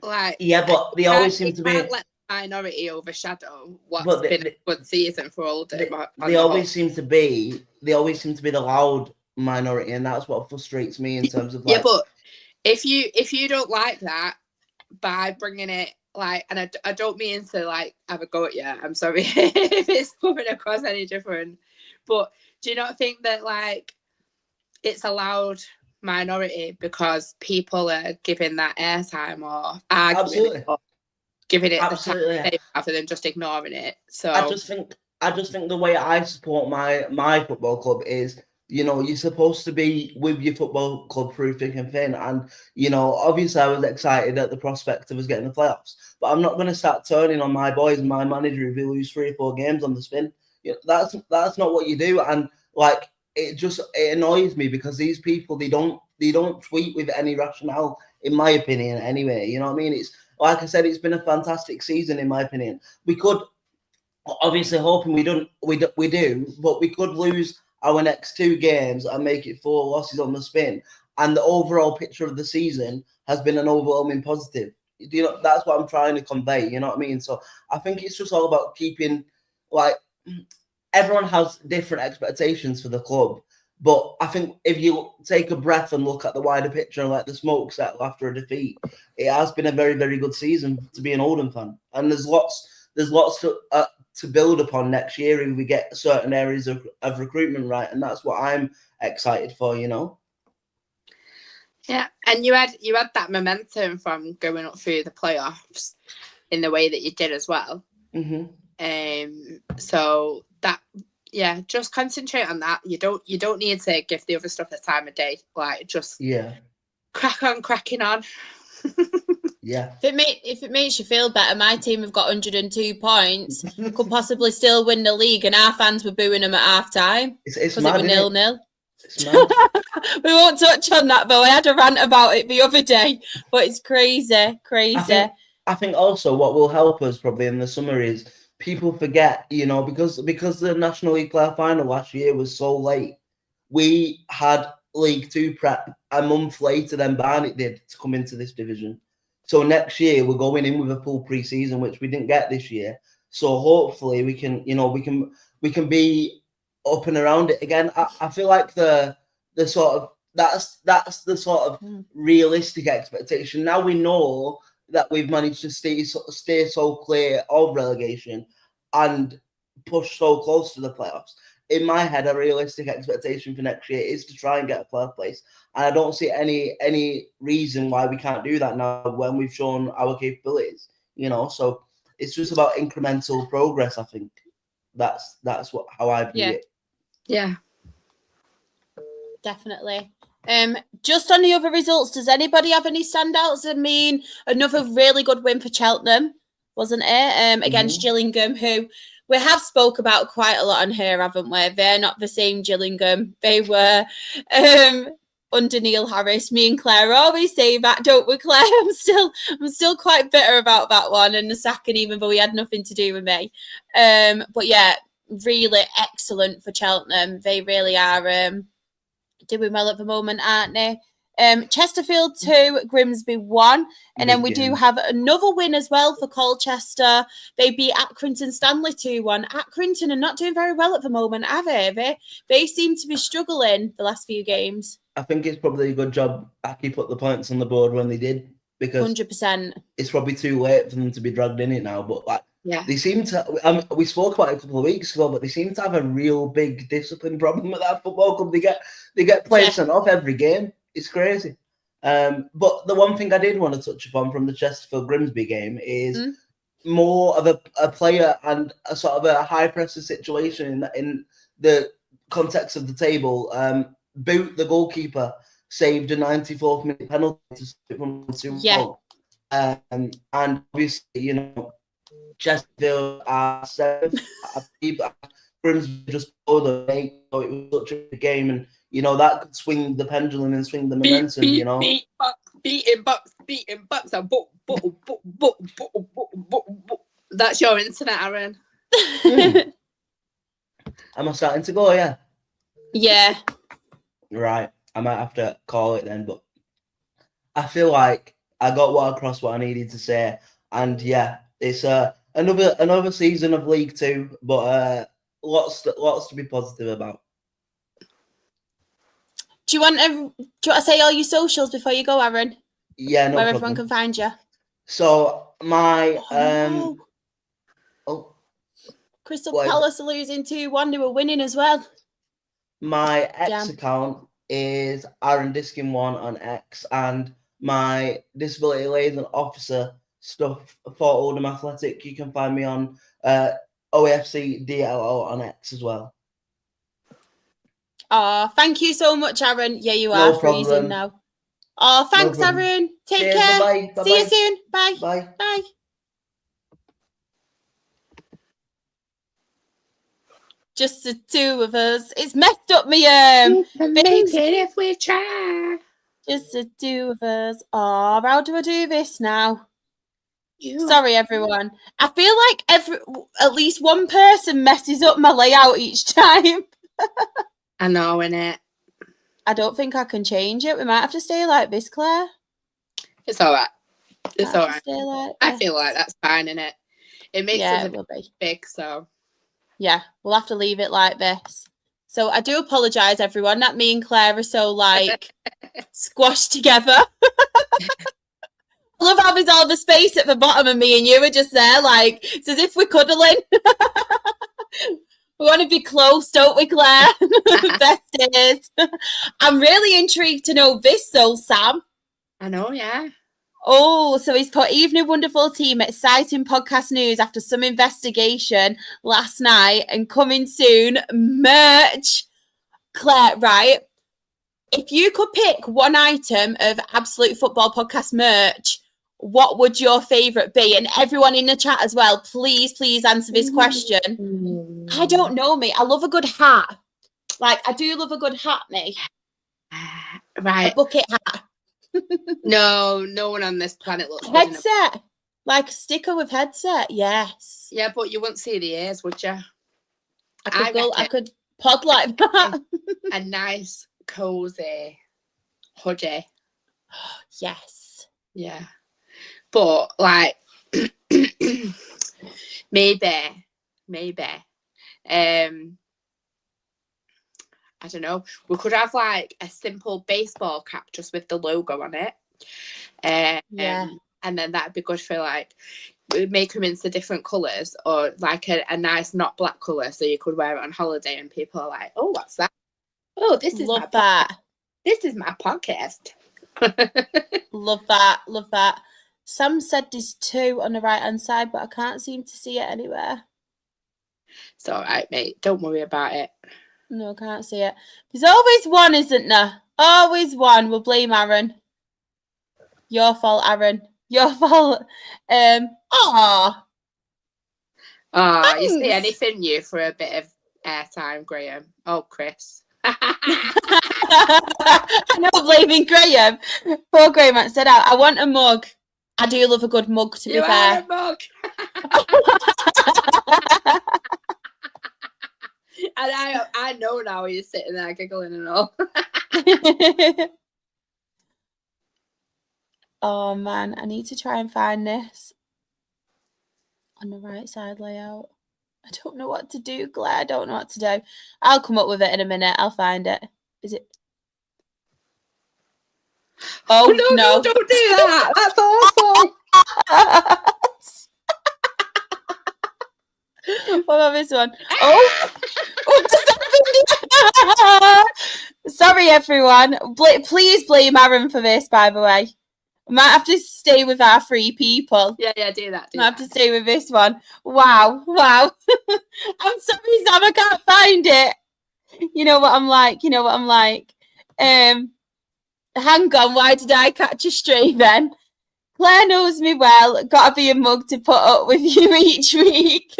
Like, yeah, but they always seem to be... Let the minority overshadow what's been a good season for Oldham. They always seem to be the loud minority, and that's what frustrates me in terms of, like... Yeah, but if you don't like that, by bringing it, like, and I don't mean to, like, have a go at you, I'm sorry if it's coming across any different, but do you not think that, like, it's a loud minority because people are giving that airtime or arguing or giving it the time rather than just ignoring it? So I just think the way I support my football club is, you know, you're supposed to be with your football club through thick and thin. And, you know, obviously I was excited at the prospect of us getting the playoffs, but I'm not going to start turning on my boys and my manager if we lose 3 or 4 games on the spin. You know, that's not what you do. And, like, it annoys me because these people, they don't tweet with any rationale, in my opinion, anyway. You know what I mean? It's, like I said, it's been a fantastic season, in my opinion. We could, obviously, hoping we do, but we could lose our next 2 games and make it 4 losses on the spin. And the overall picture of the season has been an overwhelming positive. You know, that's what I'm trying to convey. You know what I mean? So I think it's just all about keeping, like, everyone has different expectations for the club. But I think if you take a breath and look at the wider picture and let the smoke settle after a defeat, it has been a very, very good season to be an Oldham fan. And there's lots to build upon next year if we get certain areas of recruitment right, and that's what I'm excited for, you know. Yeah, and you had that momentum from going up through the playoffs in the way that you did as well. So that, yeah, just concentrate on that. You don't need to give the other stuff the time of day. Like, just cracking on. Yeah. If it makes you feel better, my team have got 102 points. Could possibly still win the league, and our fans were booing them at half time because it was 0-0. We won't touch on that, though. I had a rant about it the other day, but it's crazy. I think also what will help us probably in the summer is people forget, you know, because the National League playoff final last year was so late. We had League Two prep a month later than Barnet did to come into this division. So next year we're going in with a full pre-season, which we didn't get this year. So hopefully we can be up and around it again. I feel like the sort of that's the sort of realistic expectation. Now we know that we've managed to stay so clear of relegation and push so close to the playoffs. In my head, a realistic expectation for next year is to try and get a playoff place. And I don't see any reason why we can't do that now when we've shown our capabilities, you know. So it's just about incremental progress, I think. That's how I view it. Yeah. Definitely. Just on the other results, does anybody have any standouts? I mean, another really good win for Cheltenham, wasn't it? Against Gillingham, who we have spoke about quite a lot on here, haven't we? They're not the same Gillingham. They were under Neil Harris. Me and Claire always say that, don't we, Claire? I'm still quite bitter about that one and the sacking, even though he had nothing to do with me. But yeah, really excellent for Cheltenham. They really are doing well at the moment, aren't they? Chesterfield 2, Grimsby 1. And then we do have another win as well for Colchester. They beat Accrington Stanley 2-1. Accrington are not doing very well at the moment, are they? They seem to be struggling the last few games. I think it's probably a good job Aki put the points on the board when they did, because 100%. it's probably too late for them to be dragged in it now. But like, Yeah. they seem to. We spoke about it a couple of weeks ago, but they seem to have a real big discipline problem with that football club. They get players sent off every game. It's crazy. But the one thing I did want to touch upon from the Chesterfield Grimsby game is more of a player and a sort of a high pressure situation in the context of the table. Boot, the goalkeeper, saved a 94th minute penalty to save from 2-1. And obviously, you know, Chesterfield are 7th. I believe Grimsby just pulled the 8, so it was such a good game, and you know that could swing the pendulum and swing the momentum. You know, beating bucks, and that's your internet, Aaron. Am I starting to go? Yeah. Yeah. Right. I might have to call it then, but I feel like I got across what I needed to say, and yeah, it's another season of League Two, but lots to be positive about. Do you want to say all your socials before you go, Aaron? Yeah, no Where problem. everyone can find you. So my Crystal Palace are losing 2-1. They were winning as well. My X account is Aaron Diskin 1 on X, and my disability liaison officer stuff for Oldham Athletic, you can find me on OFC DLO on X as well. Oh, thank you so much, Aaron. Yeah, you are freezing now. Oh, thanks, Aaron. Take care. Bye-bye. See you soon. Bye. Bye. Bye. Just the two of us. It's messed up me. Make it if we try. Just the two of us. Oh, how do I do this now? Sorry, everyone. I feel like at least one person messes up my layout each time. I know, innit? I don't think I can change it. We might have to stay like this, Claire. It's all right. It's all right. Like I feel like that's fine, innit? It makes us a bit big, so. Yeah, we'll have to leave it like this. So I do apologise, everyone, that me and Claire are so, like, squashed together. I love how there's all the space at the bottom and me and you are just there, like, it's as if we're cuddling. We want to be close, don't we, Claire? Best days. I'm really intrigued to know this, though, Sam. I know, yeah. Oh, so he's put evening wonderful team, exciting podcast news after some investigation last night and coming soon, merch. Claire, right? If you could pick one item of Absolute Football Podcast merch, what would your favourite be? And everyone in the chat as well, please answer this question. I don't know, me. I love a good hat. Like, I do love a good hat, me. Right. A bucket hat. No one on this planet looks good headset, like a sticker with headset. Yes. Yeah, but you wouldn't see the ears, would you? I could pod like that. A nice cozy hoodie. Yes. Yeah, but like maybe. I don't know. We could have like a simple baseball cap just with the logo on it. Yeah. And then that'd be good for like, we'd make them into different colours, or like a nice not black colour so you could wear it on holiday and people are like, oh, what's that? Oh, this is love that. This is my podcast. Love that. Sam said there's 2 on the right hand side, but I can't seem to see it anywhere. It's all right, mate. Don't worry about it. No, I can't see it. There's always one, isn't there? Always one. We'll blame Aaron. Your fault, Aaron. Your fault. You say anything new for a bit of airtime, Graham. Oh, Chris. I know, blaming Graham. Poor Graham said, I want a mug. I do love a good mug, to be fair. A mug. And I know now you're sitting there giggling and all. Oh man, I need to try and find this on the right side layout. I don't know what to do, Claire. I don't know what to do. I'll come up with it in a minute. I'll find it. Is it? Oh, no, don't do that. That's awful. What about this one? Oh, sorry, everyone. Please blame Aaron for this, by the way. I might have to stay with our 3 people. Yeah, do that. I have to stay with this one. Wow. I'm sorry, Sam, I can't find it. You know what I'm like. Hang on, why did I catch a stray then? Claire knows me well. Gotta be a mug to put up with you each week.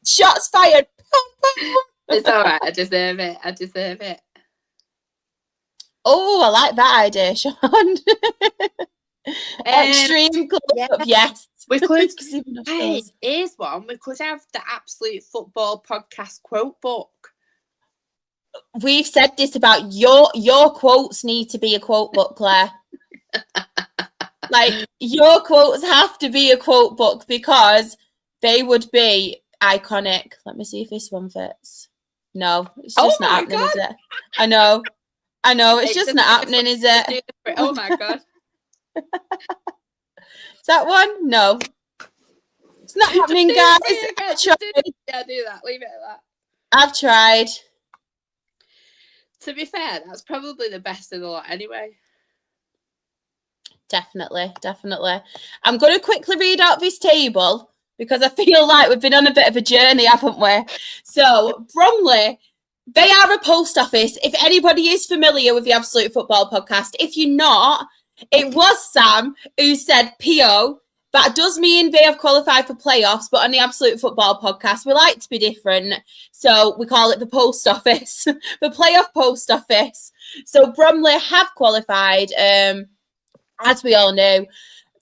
Shots fired. It's all right. I deserve it. Oh, I like that idea, Sean. Extreme close-up, yes. We could. Hey, here's one. We could have the Absolute Football Podcast quote book. We've said this about your quotes need to be a quote book, Claire. Like, your quotes have to be a quote book because they would be iconic. Let me see if this one fits. No, it's just not happening, is it? I know. It's just not happening, is it? Oh my God. Is that one? No. It's not happening, guys. Yeah, do that. Leave it at that. I've tried. To be fair, that's probably the best of the lot anyway. Definitely. I'm going to quickly read out this table because I feel like we've been on a bit of a journey, haven't we? So, Bromley, they are a post office. If anybody is familiar with the Absolute Football Podcast, if you're not, it was Sam who said PO. That does mean they have qualified for playoffs, but on the Absolute Football Podcast, we like to be different. So we call it the post office, the playoff post office. So Bromley have qualified, as we all know.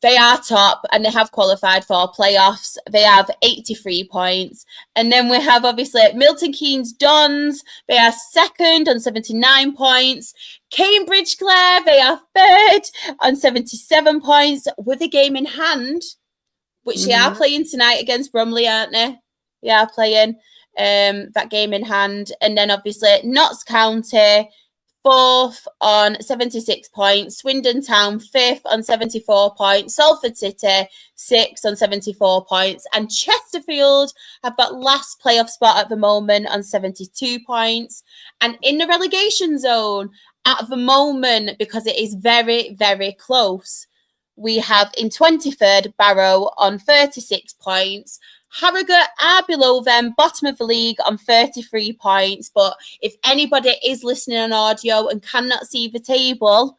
They are top and they have qualified for playoffs. They have 83 points. And then we have, obviously, Milton Keynes Dons. They are second on 79 points. Cambridge, Clare, they are third on 77 points with a game in hand, which they are playing tonight against Bromley, aren't they? They are playing that game in hand. And then, obviously, Notts County, 4th on 76 points, Swindon Town 5th on 74 points, Salford City 6th on 74 points, and Chesterfield have got last playoff spot at the moment on 72 points. And in the relegation zone at the moment, because it is very, very close, we have in 23rd Barrow on 36 points. Harrogate are below them, bottom of the league on 33 points. But if anybody is listening on audio and cannot see the table,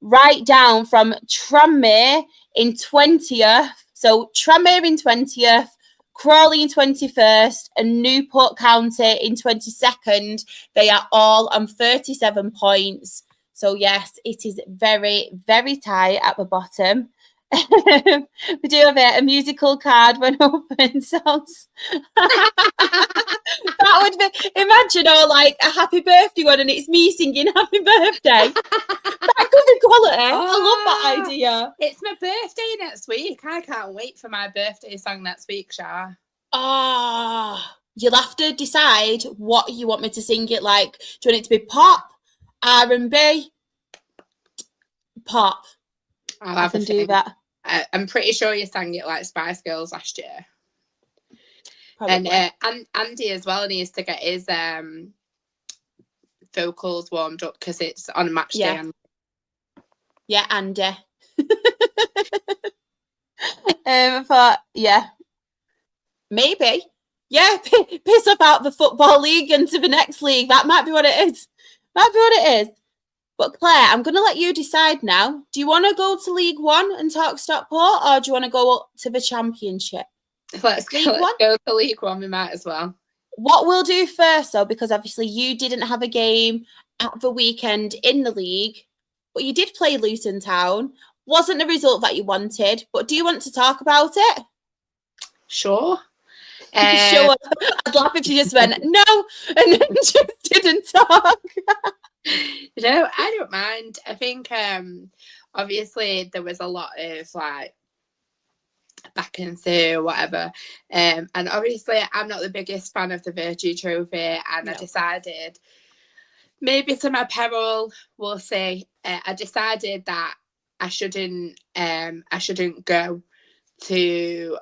write down from Tranmere in 20th. So Tranmere in 20th, Crawley in 21st, and Newport County in 22nd. They are all on 37 points. So yes, it is very, very tight at the bottom. We do have a musical card when open sounds. That would be, imagine, like a happy birthday one and it's me singing happy birthday. That could be quality. I love that idea. It's my birthday next week. I can't wait for my birthday song next week, Shah. You'll have to decide what you want me to sing it like. Do you want it to be pop, R&B, pop? I can do that. I'm pretty sure you sang it like Spice Girls last year. Probably. And Andy as well needs to get his vocals warmed up because it's on a match day. Yeah, Andy. I thought, maybe. Yeah, piss up out the Football League into the next league. That might be what it is. But Claire, I'm going to let you decide now. Do you want to go to League One and talk Stockport, or do you want to go up to the Championship? Let's go to League One. We might as well. What we'll do first, though, because obviously you didn't have a game at the weekend in the league, but you did play Luton Town. Wasn't the result that you wanted, but do you want to talk about it? Sure. Sure. I'd laugh if you just went, no, and then just didn't talk. No, I don't mind. I think obviously there was a lot of like back and through whatever, and obviously I'm not the biggest fan of the Virtue Trophy, and I decided maybe to my peril, we'll say, I decided that I shouldn't go to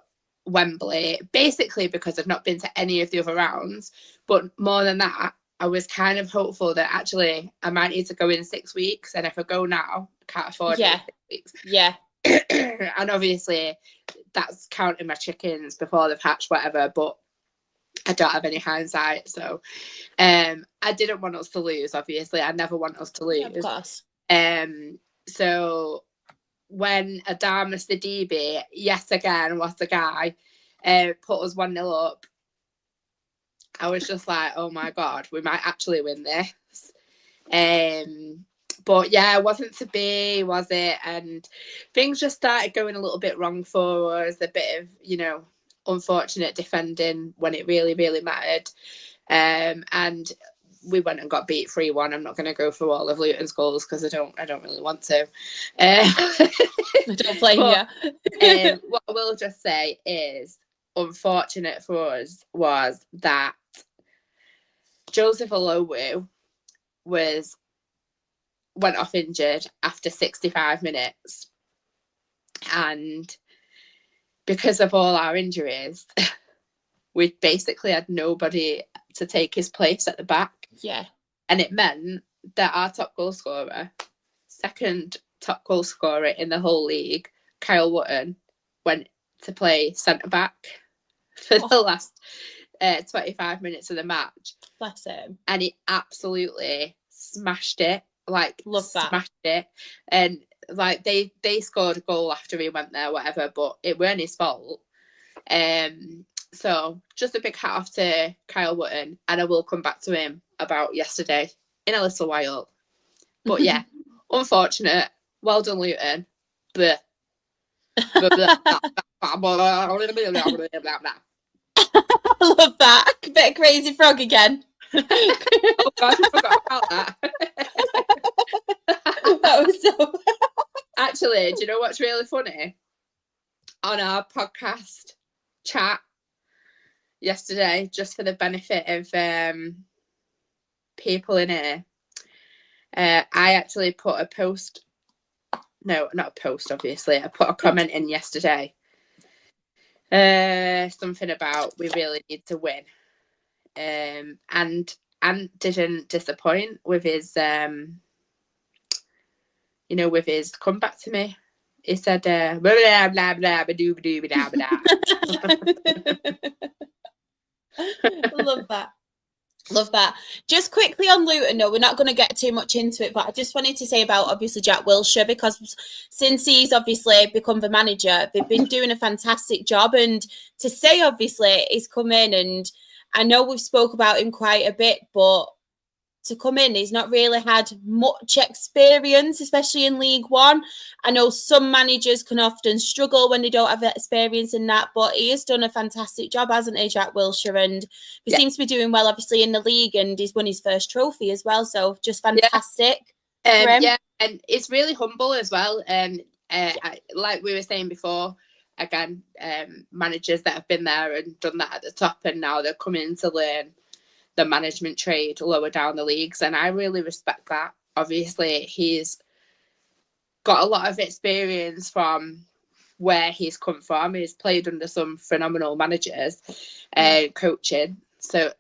Wembley, basically because I've not been to any of the other rounds. But more than that, I was kind of hopeful that actually I might need to go in 6 weeks, and if I go now, I can't afford it in 6 weeks. Yeah. And obviously that's counting my chickens before they've hatched, whatever, but I don't have any hindsight. So I didn't want us to lose, obviously. I never want us to lose. Yeah, of course. So when Adamus Sidibe, yes again, was the guy, put us 1-0 up, I was just like, oh my God, we might actually win this. But yeah, it wasn't to be, was it? And things just started going a little bit wrong for us, a bit of, you know, unfortunate defending when it really, really mattered. And we went and got beat 3-1. I'm not going to go through all of Luton's goals because I don't really want to. I don't blame you. What I will just say is, unfortunate for us was that Joseph Olowu went off injured after 65 minutes. And because of all our injuries, we basically had nobody to take his place at the back. Yeah. And it meant that our top goal scorer, second top goal scorer in the whole league, Kyle Wootton, went to play centre-back for the last 25 minutes of the match. Bless him. And he absolutely smashed it. Like, love that. Smashed it. And like they scored a goal after he went there, whatever, but it weren't his fault. So just a big hat off to Kyle Wootton, and I will come back to him about yesterday in a little while. But yeah, unfortunate. Well done, Luton. Bleh. I love that. Bit of Crazy Frog again. Oh God, I forgot about that. That was so... Actually, do you know what's really funny? On our podcast chat yesterday, just for the benefit of people in here, I actually put a post. No, not a post, obviously. I put a comment in yesterday. Something about we really need to win. And didn't disappoint with his with his comeback to me. He said blah blah blah blah blah blah blah. Love that. Just quickly on Luton, no, we're not going to get too much into it, but I just wanted to say about obviously Jack Wilshere, because since he's obviously become the manager, they've been doing a fantastic job. And to say obviously he's come in, and I know we've spoke about him quite a bit, but to come in, he's not really had much experience, especially in League One. I know some managers can often struggle when they don't have experience in that, but he has done a fantastic job, hasn't he, Jack Wilshere? And he seems to be doing well, obviously, in the league, and he's won his first trophy as well. So just fantastic. Yeah, and it's really humble as well. And like we were saying before, again, managers that have been there and done that at the top, and now they're coming to learn the management trade lower down the leagues, and I really respect that. Obviously, he's got a lot of experience from where he's come from. He's played under some phenomenal managers, coaches. So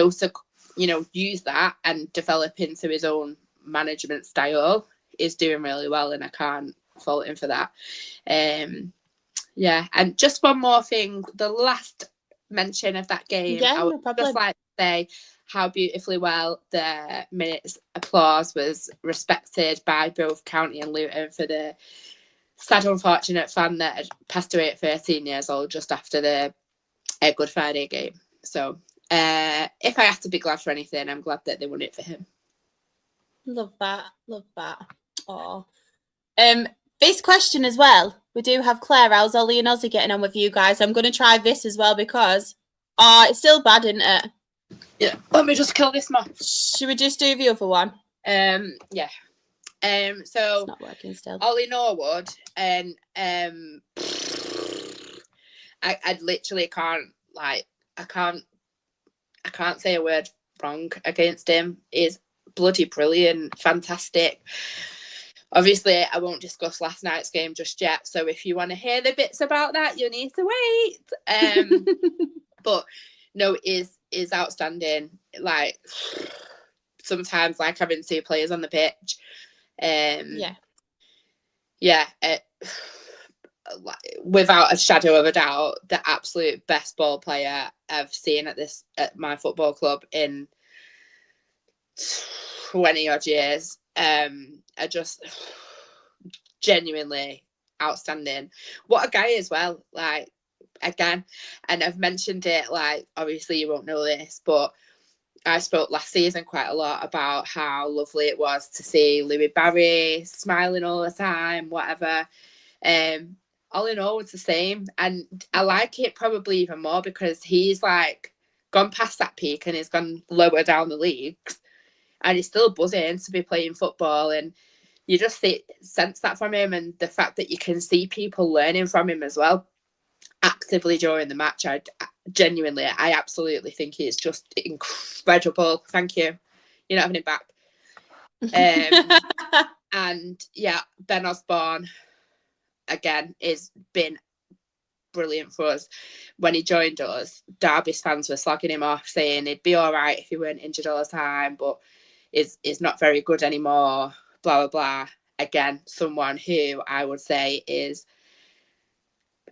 to use that and develop into his own management style is doing really well, and I can't fault him for that. And just one more thing, the last mention of that game, I would just like to say how beautifully well the minute's applause was respected by both County and Luton for the sad, unfortunate fan that had passed away at 13 years old just after the Good Friday game. So if I have to be glad for anything, I'm glad that they won it for him. Love that. Oh, this question as well. We do have Claire. How's Ollie and Ozzy getting on with you guys? I'm going to try this as well because it's still bad, isn't it? Yeah. Let me just kill this moth. Should we just do the other one? Yeah. So it's not working still. Ollie Norwood, and I literally can't I can't say a word wrong against him. He's bloody brilliant, fantastic. Obviously, I won't discuss last night's game just yet. So if you want to hear the bits about that, you need to wait. But no, is outstanding. Like sometimes, like having two players on the pitch. Without a shadow of a doubt, the absolute best ball player I've seen at my football club in 20 odd years. Are just genuinely outstanding. What a guy as well. Like, again, and I've mentioned it, like, obviously you won't know this, but I spoke last season quite a lot about how lovely it was to see Louis Barry smiling all the time, whatever. All in all, it's the same. And I like it probably even more because he's like gone past that peak and he's gone lower down the leagues. And he's still buzzing to be playing football, and you just sense that from him, and the fact that you can see people learning from him as well, actively during the match. I absolutely think he's just incredible. Thank you. You're not having him back. And yeah, Ben Osborne again has been brilliant for us. When he joined us, Derby's fans were slagging him off, saying he'd be all right if he weren't injured all the time, but is not very good anymore, blah, blah, blah. Again, someone who I would say is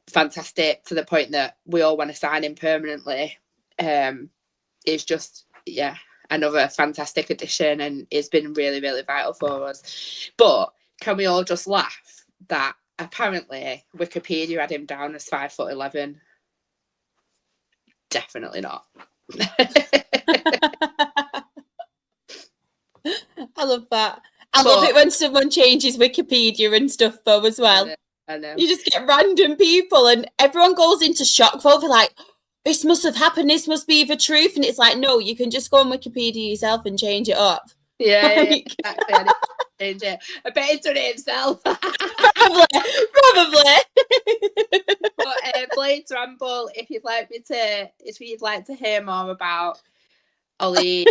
fantastic to the point that we all want to sign him permanently. Is just, another fantastic addition, and it's been really, really vital for us. But can we all just laugh that apparently Wikipedia had him down as 5'11"? Definitely not. I love that. I love it when someone changes Wikipedia and stuff though as well. I know. You just get random people and everyone goes into shock. They're like, this must have happened. This must be the truth. And it's like, no, you can just go on Wikipedia yourself and change it up. Yeah, exactly. I didn't change it. I bet he's done it himself. Probably. But Blades Ramble, if you'd like to hear more about Ollie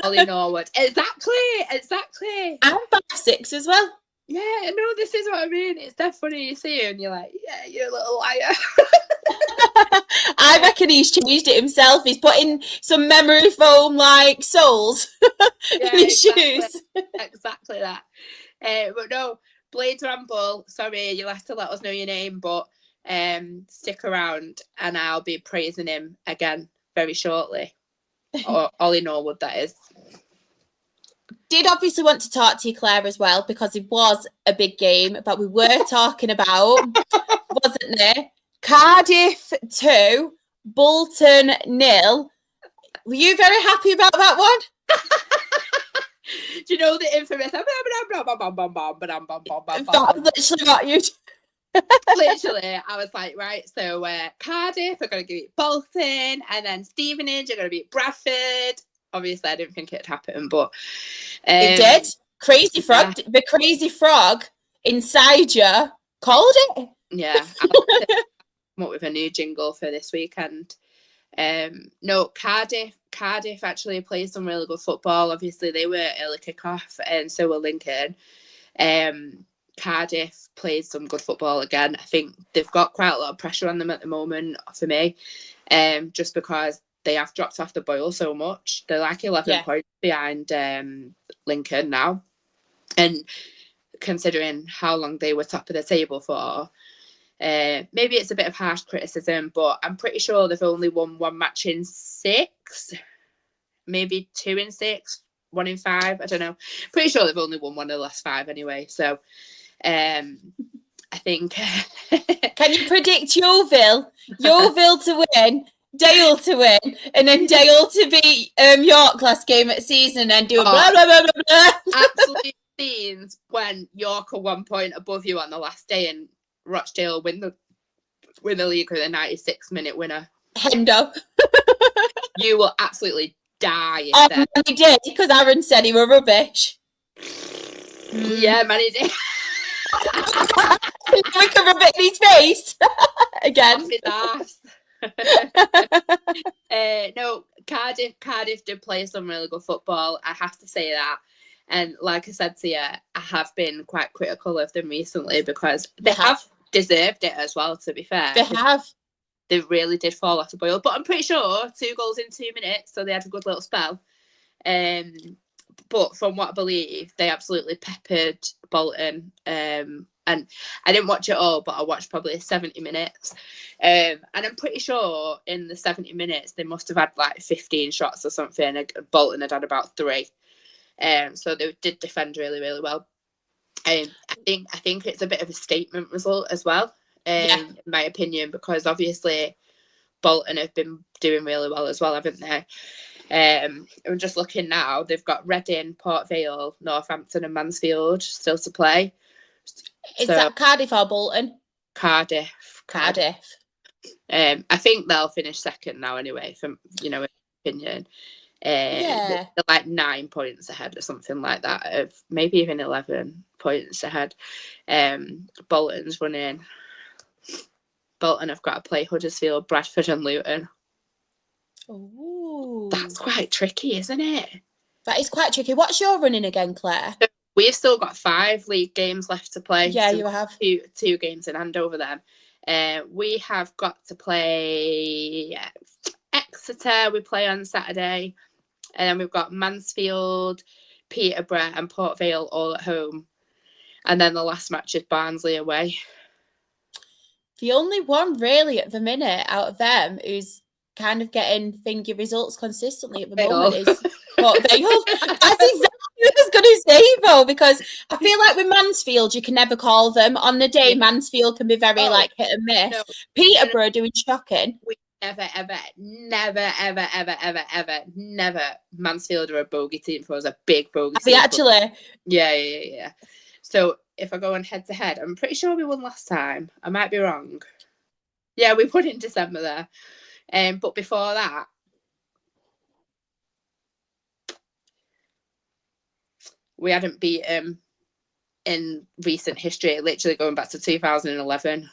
Norwood. Exactly. I'm 5'6" as well. Yeah, no, this is what I mean. It's definitely you see him and you're like, yeah, you're a little liar. I reckon he's changed it himself. He's put in some memory foam like soles in his shoes. Exactly that. But no, Blades Ramble, sorry, you'll have to let us know your name, but stick around and I'll be praising him again very shortly. Or Ollie Norwood, that is. Did obviously want to talk to you, Claire, as well, because it was a big game that we were talking about, wasn't there? Cardiff 2, Bolton 0. Were you very happy about that one? Do you know the infamous? That was literally what you. Literally, I was like, right, so Cardiff are going to beat Bolton, and then Stevenage are going to beat Bradford. Obviously, I didn't think it'd happen, but it did. Crazy Frog, the Crazy Frog inside you called it. Yeah, I'll come up with a new jingle for this weekend. No, Cardiff actually plays some really good football. Obviously, they were early kickoff, and so were Lincoln. Cardiff plays some good football again. I think they've got quite a lot of pressure on them at the moment for me, just because they have dropped off the boil so much. They're like 11 points behind Lincoln now. And considering how long they were top of the table for, maybe it's a bit of harsh criticism, but I'm pretty sure they've only won one match in 6, maybe 2 in 6, 1 in 5. I don't know. Pretty sure they've only won one of the last 5 anyway. So I think... Can you predict Yeovil to win, Dale to win, and then Dale to beat York last game at season and do a blah, blah, blah, blah, blah. Absolute scenes when York are 1 point above you on the last day and Rochdale win the league with a 96-minute winner. Hendo. You will absolutely die. He did, because Aaron said he were rubbish. Yeah, man, he did. We can rub it in his face again. Off his ass. No, Cardiff did play some really good football. I have to say that. And like I said to you, I have been quite critical of them recently because they have deserved it as well, to be fair. They have. They really did fall off the boil. But I'm pretty sure 2 goals in 2 minutes, so they had a good little spell. But from what I believe, they absolutely peppered Bolton. And I didn't watch it all, but I watched probably 70 minutes. And I'm pretty sure in the 70 minutes, they must have had like 15 shots or something. And Bolton had about 3. So they did defend really, really well. I think it's a bit of a statement result as well, in my opinion, because obviously Bolton have been doing really well as well, haven't they? I'm just looking now. They've got Reading, Port Vale, Northampton and Mansfield still to play. Is that Cardiff or Bolton? Cardiff. Cardiff. I think they'll finish second now anyway, from in my opinion. They're like 9 points ahead or something like that, of maybe even 11 points ahead. Bolton's running. Bolton have got to play Huddersfield, Bradford and Luton. Ooh. That's quite tricky, isn't it? That is quite tricky. What's your running again, Claire? We've still got 5 league games left to play. Yeah, so you have. 2 games in hand over them. We have got to play Exeter. We play on Saturday. And then we've got Mansfield, Peterborough and Port Vale all at home. And then the last match is Barnsley away. The only one really at the minute out of them who's kind of getting thingy results consistently at the moment is Port Vale. That's exactly what I was going to say, though, because I feel like with Mansfield, you can never call them. On the day, Mansfield can be very hit and miss. No, Peterborough doing shocking. Never. Mansfield are a bogey team for us, a big bogey team. Actually? Yeah. So if I go on head to head, I'm pretty sure we won last time. I might be wrong. Yeah, we won in December there. But before that, we hadn't beat them in recent history, literally going back to 2011.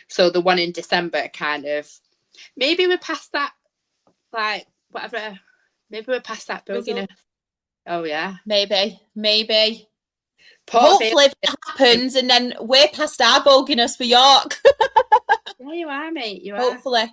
So the one in December kind of, maybe we're past that, like, whatever. Maybe we're past that boginess. Oh, yeah. Maybe. Hopefully it happens and then we're past our boginess for York. Yeah, you are, mate. You are. Hopefully.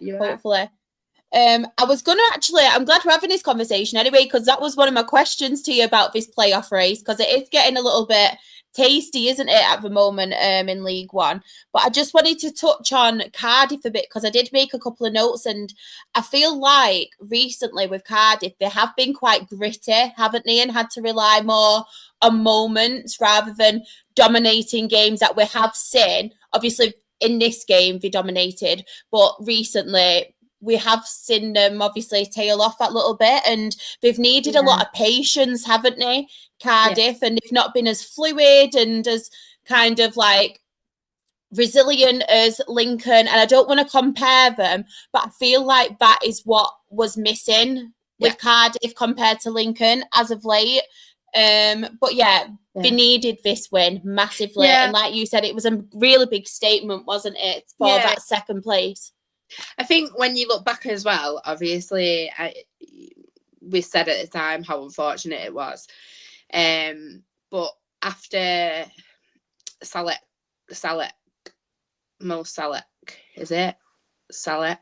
I'm glad we're having this conversation anyway, because that was one of my questions to you about this playoff race, because it is getting a little bit tasty, isn't it, at the moment in League One. But I just wanted to touch on Cardiff a bit, because I did make a couple of notes, and I feel like recently with Cardiff, they have been quite gritty, haven't they, and had to rely more on moments rather than dominating games that we have seen. Obviously, in this game, they dominated, but recently we have seen them obviously tail off that little bit, and they've needed a lot of patience, haven't they, Cardiff? And they've not been as fluid and as kind of like resilient as Lincoln. And I don't want to compare them, but I feel like that is what was missing with Cardiff compared to Lincoln as of late. But they needed this win massively. And like you said, it was a really big statement, wasn't it, for that second place? I think when you look back as well, obviously, we said at the time how unfortunate it was. But after Mo Salek, is it? Salesh?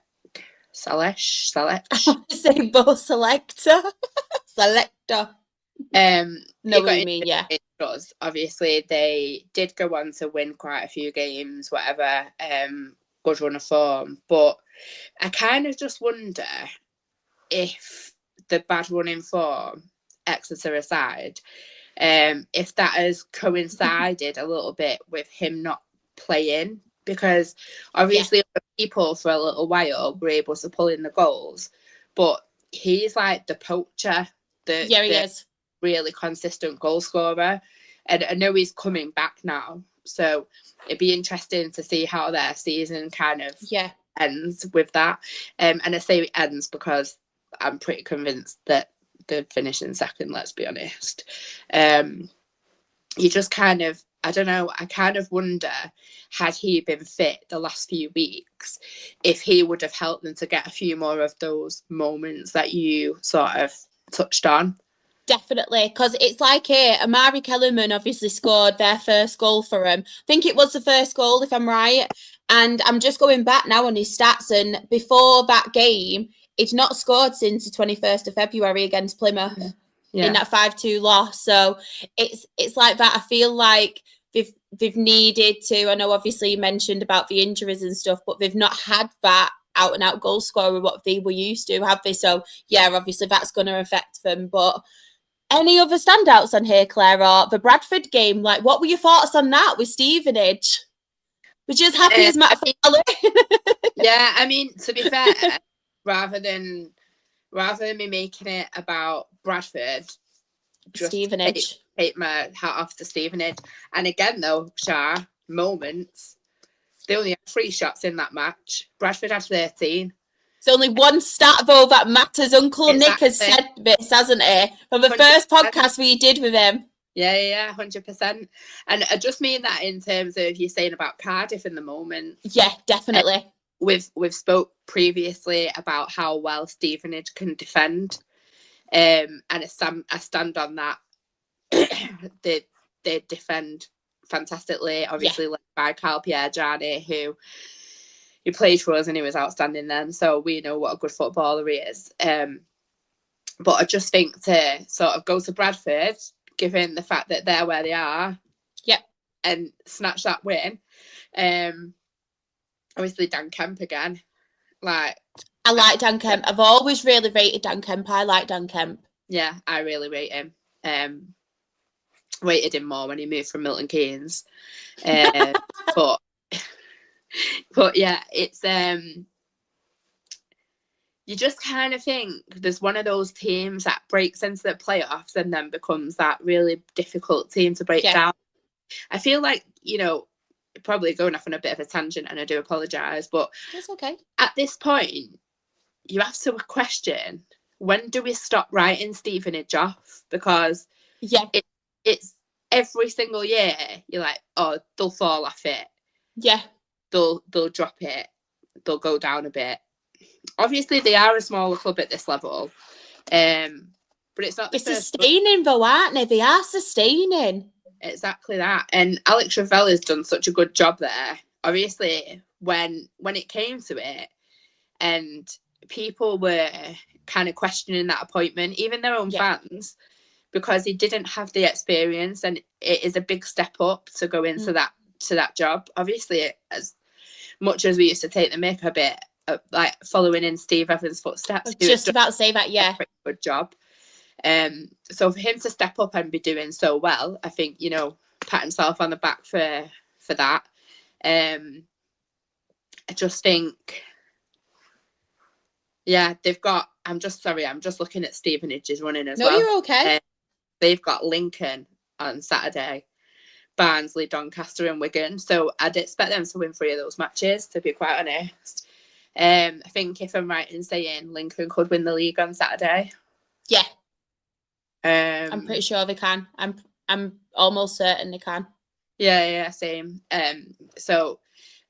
Say Bo Selector. Selector. No, what you mean, it does. Obviously, they did go on to win quite a few games, whatever. Good run of form, but I kind of just wonder if the bad run in form, Exeter aside, if that has coincided a little bit with him not playing, because obviously people for a little while were able to pull in the goals, but he's like the poacher, he is really consistent goal scorer, and I know he's coming back now. So it'd be interesting to see how their season kind of ends with that. And I say it ends because I'm pretty convinced that they're finishing second, let's be honest. You just kind of I don't know, I kind of wonder, had he been fit the last few weeks, if he would have helped them to get a few more of those moments that you sort of touched on. Definitely, because it's like Amari Kellerman obviously scored their first goal for him. I think it was the first goal, if I'm right. And I'm just going back now on his stats. And before that game, he'd not scored since the 21st of February against Plymouth in that 5-2 loss. So it's like that. I feel like they've needed to. I know obviously you mentioned about the injuries and stuff, but they've not had that out and out goal scorer what they were used to, have they? So yeah, obviously that's going to affect them. But any other standouts on here, Claire, or the Bradford game? Like, what were your thoughts on that with Stevenage? Were you as happy as Matt Farley? Yeah, I mean, to be fair, rather than me making it about Bradford, just Stevenage. take my hat off to Stevenage. And again, though, Shah, moments. They only had 3 shots in that match. Bradford had 13. There's only one stat, though, that matters. Uncle Nick has said this, hasn't he? From the 100%. First podcast we did with him. Yeah, 100%. And I just mean that in terms of you saying about Cardiff in the moment. Yeah, definitely. We've spoke previously about how well Stevenage can defend. And I stand on that. they defend fantastically, obviously led by Carl Pierre-Gianni, who he played for us and he was outstanding then, so we know what a good footballer he is. But I just think to sort of go to Bradford, given the fact that they're where they are, and snatch that win. Obviously Dan Kemp again. I like Dan Kemp. I've always really rated Dan Kemp. I like Dan Kemp. Yeah, I really rate him. Rated him more when he moved from Milton Keynes. But yeah, it's you just kind of think there's one of those teams that breaks into the playoffs and then becomes that really difficult team to break down. I feel like, probably going off on a bit of a tangent, and I do apologise, but it's okay. At this point, you have to question, when do we stop writing Stevenage off? Because it's every single year you're like, oh, they'll fall off it. Yeah. They'll drop it. They'll go down a bit. Obviously, they are a smaller club at this level. But it's not. They're sustaining though, aren't they? They are sustaining. Exactly that. And Alex Ravella's done such a good job there. Obviously, when it came to it, and people were kind of questioning that appointment, even their own fans, because he didn't have the experience, and it is a big step up to go into that job. Obviously, as much as we used to take the mick a bit, like following in Steve Evans' footsteps. Just about to say that, yeah. Good job. So for him to step up and be doing so well, I think, pat himself on the back for that. I just think, they've got, I'm just looking at Stevenage's running as well. No, you're okay. They've got Lincoln on Saturday, Barnsley, Doncaster and Wigan. So I'd expect them to win 3 of those matches, to be quite honest. I think if I'm right in saying Lincoln could win the league on Saturday. Yeah. I'm pretty sure they can. I'm almost certain they can. Yeah, same. So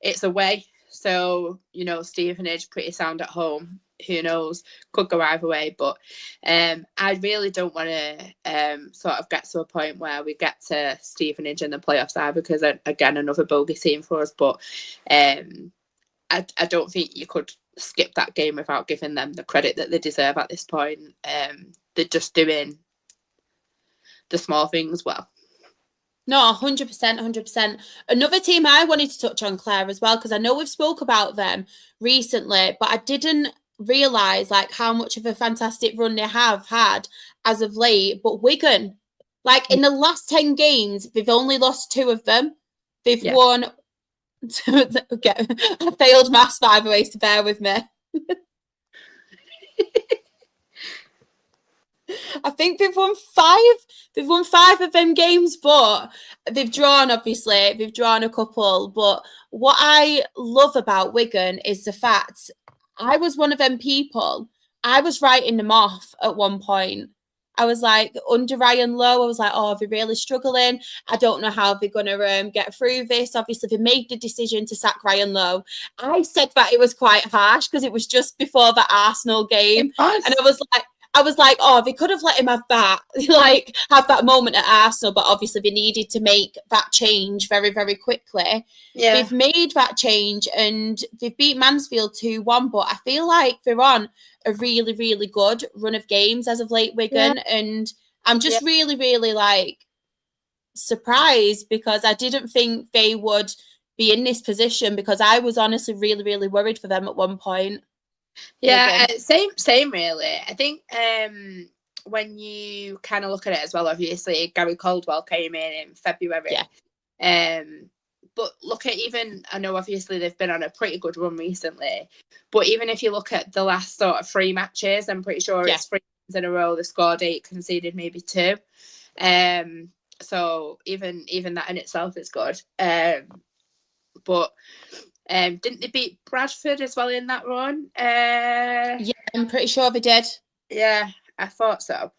it's away. So, Stevenage pretty sound at home. Who knows? Could go either way. But I really don't want to sort of get to a point where we get to Stevenage in the playoffs there, because, again, another bogey team for us. But I don't think you could skip that game without giving them the credit that they deserve at this point. They're just doing the small things well. No, 100%. Another team I wanted to touch on, Claire, as well, because I know we've spoke about them recently, but I didn't realise how much of a fantastic run they have had as of late. But Wigan, in the last 10 games, they've only lost 2 of them. They've won. Okay, I failed maths, by the way, so bear with me. I think they've won 5. They've won 5 of them games, but they've drawn, obviously. They've drawn a couple. But what I love about Wigan is the fact I was one of them people. I was writing them off at one point. I was like, under Ryan Lowe, I was like, oh, they're really struggling. I don't know how they're going to get through this. Obviously, they made the decision to sack Ryan Lowe. I said that it was quite harsh because it was just before the Arsenal game. And I was like, oh, they could have let him have that, like have that moment at Arsenal, but obviously they needed to make that change very, very quickly. Yeah. They've made that change and they've beat Mansfield 2-1, but I feel like they're on a really, really good run of games as of late, Wigan. Yeah. And I'm just really, really like surprised because I didn't think they would be in this position because I was honestly really, really worried for them at one point. Yeah, same really. I think when you kind of look at it as well, obviously Gary Caldwell came in February. Yeah. But look at even, I know obviously they've been on a pretty good run recently, but even if you look at the last sort of 3 matches, I'm pretty sure it's 3 games in a row, they scored 8, conceded maybe 2. So even that in itself is good. But didn't they beat Bradford as well in that run? Yeah, I'm pretty sure they did. Yeah, I thought so.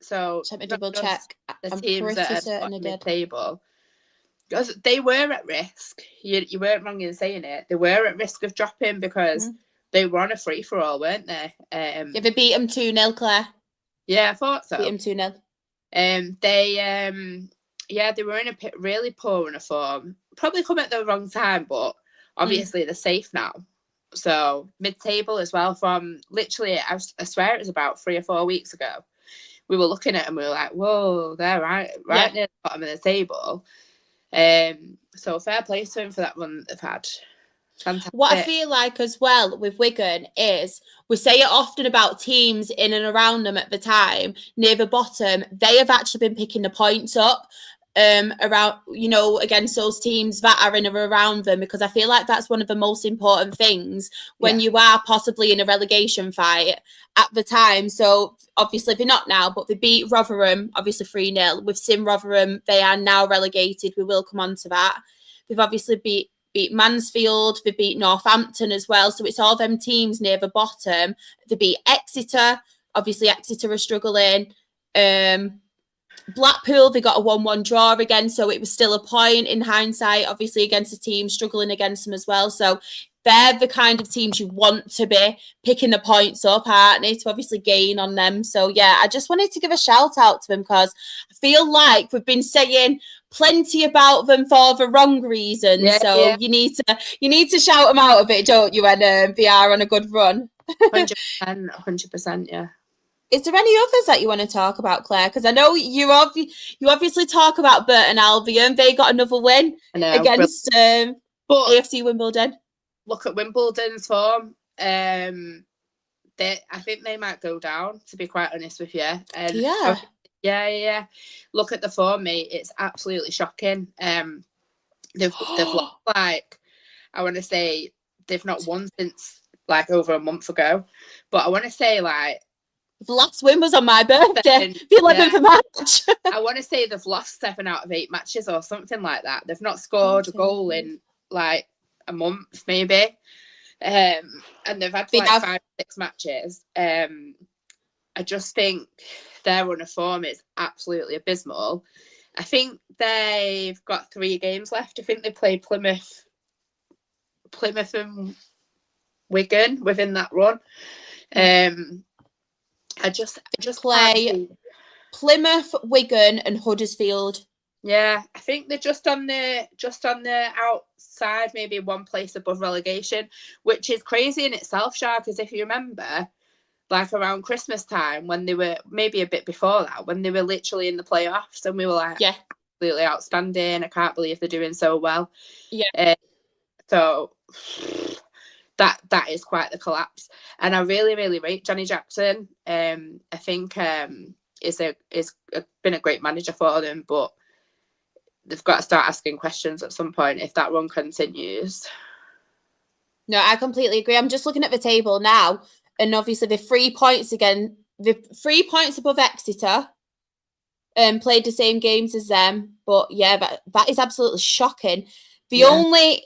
So let me double check. The teams that are mid-table, because they were at risk. You weren't wrong in saying it. They were at risk of dropping because they were on a free-for-all, weren't they? Yeah, they beat them 2-0, Claire. Yeah, I thought so. Beat them 2-0. They were in a really poor run of form. Probably come at the wrong time, but obviously they're safe now. So mid-table as well from literally, I swear it was about 3 or 4 weeks ago. We were looking at them, we were like, whoa, they're right near the bottom of the table. So fair play to him for that run that they've had. Fantastic. What I feel like as well with Wigan is we say it often about teams in and around them at the time, near the bottom, they have actually been picking the points up around, against those teams that are in and around them, because I feel like that's one of the most important things when you are possibly in a relegation fight at the time. So obviously they're not now, but they beat Rotherham, obviously 3-0. With Sim Rotherham, they are now relegated. We will come on to that. They've obviously beat Mansfield, they beat Northampton as well. So it's all them teams near the bottom. They beat Exeter. Obviously Exeter are struggling. Blackpool, they got a 1-1 draw again, so it was still a point in hindsight, obviously against a team struggling against them as well. So they're the kind of teams you want to be picking the points up, aren't they, to obviously gain on them. So yeah, I just wanted to give a shout out to them because I feel like we've been saying plenty about them for the wrong reasons. You need to shout them out a bit, don't you, when they are on a good run. 100%, yeah. Is there any others that you want to talk about, Claire? Because I know you obviously talk about Burton Albion. They got another win against AFC Wimbledon. Look at Wimbledon's form. I think they might go down, to be quite honest with you. And yeah. Look at the form, mate. It's absolutely shocking. They've lost, like, I want to say they've not won since like over a month ago. But I want to say like the last win was on my birthday, the 11th of March. I want to say they've lost 7 out of 8 matches or something like that. They've not scored a goal in like a month, maybe. And they've had 5 or 6 matches. I just think their run of form is absolutely abysmal. I think they've got 3 games left. I think they play Plymouth and Wigan within that run. I just play Plymouth, Wigan, and Huddersfield. Yeah, I think they're just on the outside, maybe one place above relegation, which is crazy in itself, Shah, because if you remember, like around Christmas time, when they were, maybe a bit before that, when they were literally in the playoffs, and we were like, absolutely outstanding. I can't believe they're doing so well. Yeah. So that is quite the collapse, and I really, really rate Johnny Jackson. I think is been a great manager for them, but they've got to start asking questions at some point if that run continues. No, I completely agree. I'm just looking at the table now, and obviously the 3 points again. The 3 points above Exeter, played the same games as them. But yeah, that is absolutely shocking. The only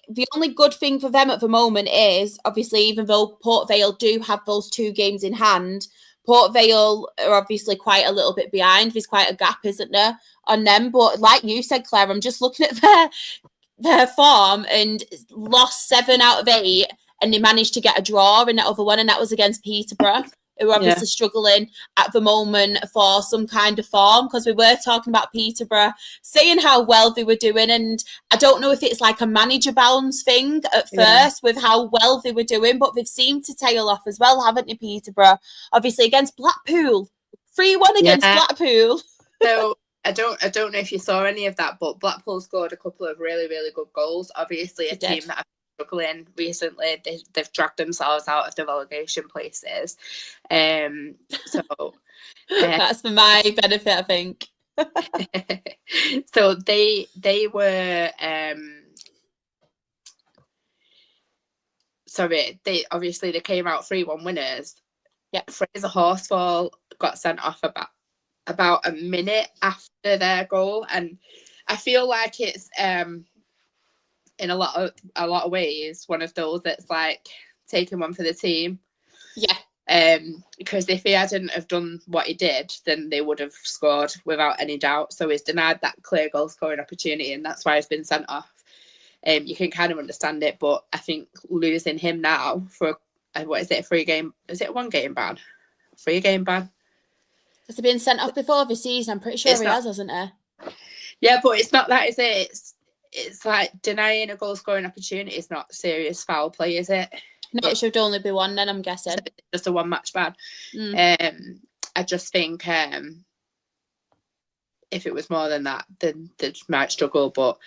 good thing for them at the moment is, obviously, even though Port Vale do have those 2 games in hand, Port Vale are obviously quite a little bit behind. There's quite a gap, isn't there, on them? But like you said, Claire, I'm just looking at their form and lost 7 out of 8, and they managed to get a draw in that other one, and that was against Peterborough, who are obviously struggling at the moment for some kind of form, because we were talking about Peterborough, saying how well they were doing, and I don't know if it's like a manager bounce thing at first with how well they were doing, but they've seemed to tail off as well, haven't they, Peterborough? Obviously against Blackpool, 3-1 against Blackpool. So I don't know if you saw any of that, but Blackpool scored a couple of really, really good goals. Obviously, a team that have been struggling recently. They've dragged themselves out of the relegation places. So that's for my benefit, I think. So they were they came out 3-1 winners. Yeah, Fraser Horsfall got sent off about a minute after their goal, and I feel like it's in a lot of ways one of those that's like taking one for the team. Because if he hadn't have done what he did, then they would have scored without any doubt. So he's denied that clear goal scoring opportunity, and that's why he's been sent off. You can kind of understand it, but I think losing him now for a 3 game? Is it a 1 game ban? 3 game ban? Has he been sent off before this season? I'm pretty sure he has, hasn't he? Yeah, but it's not that, is it? It's like denying a goal scoring opportunity is not serious foul play, is it? No, it should only be 1 then, I'm guessing. Just a 1 match ban. I just think if it was more than that, then they might struggle. But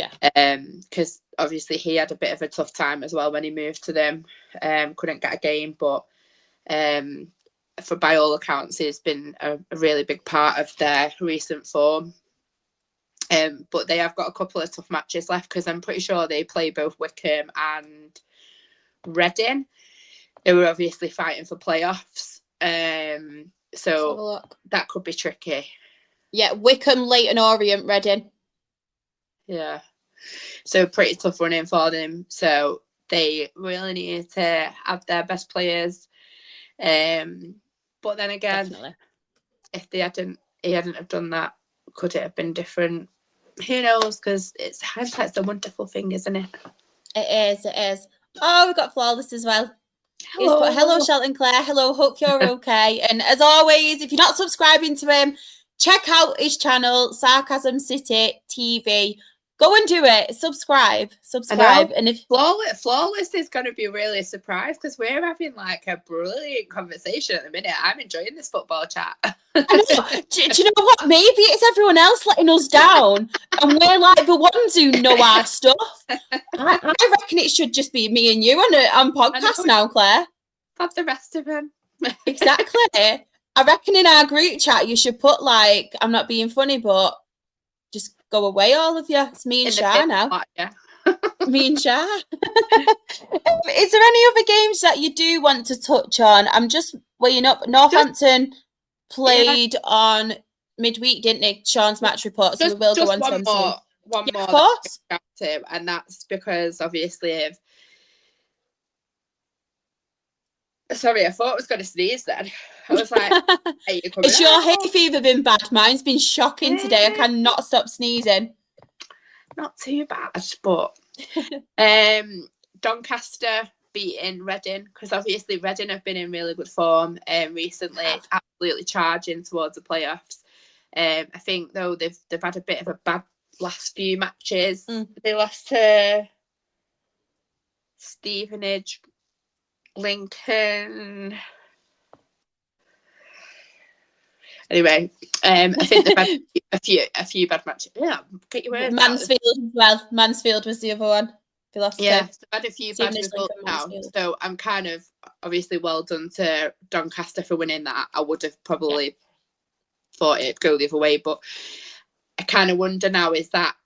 because obviously he had a bit of a tough time as well when he moved to them. Couldn't get a game, but by all accounts, he's been a really big part of their recent form. But they have got a couple of tough matches left, because I'm pretty sure they play both Wycombe and Reading, who were obviously fighting for playoffs. So that could be tricky. Yeah, Wycombe, Leyton Orient, Reading. Yeah. So pretty tough running for them. So they really need to have their best players. But then again, definitely, if he hadn't have done that, could it have been different? Who knows? Because hindsight's a wonderful thing, isn't it? It is. Oh, we've got Flawless as well. Hello, Shelton Claire. Hello, hope you're okay. And as always, if you're not subscribing to him, check out his channel, Sarcasm City TV. Go and do it. Subscribe. And if Flawless is going to be really surprised, because we're having like a brilliant conversation at the minute. I'm enjoying this football chat. I know. Do you know what? Maybe it's everyone else letting us down, and we're like the ones who know our stuff. I reckon it should just be me and you on podcast now, Claire. Have the rest of them. Exactly. I reckon in our group chat you should put like, I'm not being funny, but just go away, all of you. It's me and Shah now. Part, yeah. Me and Shah. Is there any other games that you do want to touch on? I'm just weighing up. Northampton played on midweek, didn't they? Sean's match report. So we will go on to them soon. One more. Of course. And that's because obviously sorry, I thought I was going to sneeze then. I was like, has your hay fever been bad? Mine's been shocking today. I cannot stop sneezing. Not too bad, but Doncaster beating Reading, because obviously Reading have been in really good form recently, absolutely charging towards the playoffs. I think though they've had a bit of a bad last few matches. They lost to Stevenage, Lincoln. Anyway, I think they've had a few bad matches. Yeah, get your words Mansfield as well. Mansfield was the other one. They lost so I've had a few bad results now. So I'm kind of obviously well done to Doncaster for winning that. I would have probably thought it'd go the other way, but I kind of wonder now, is that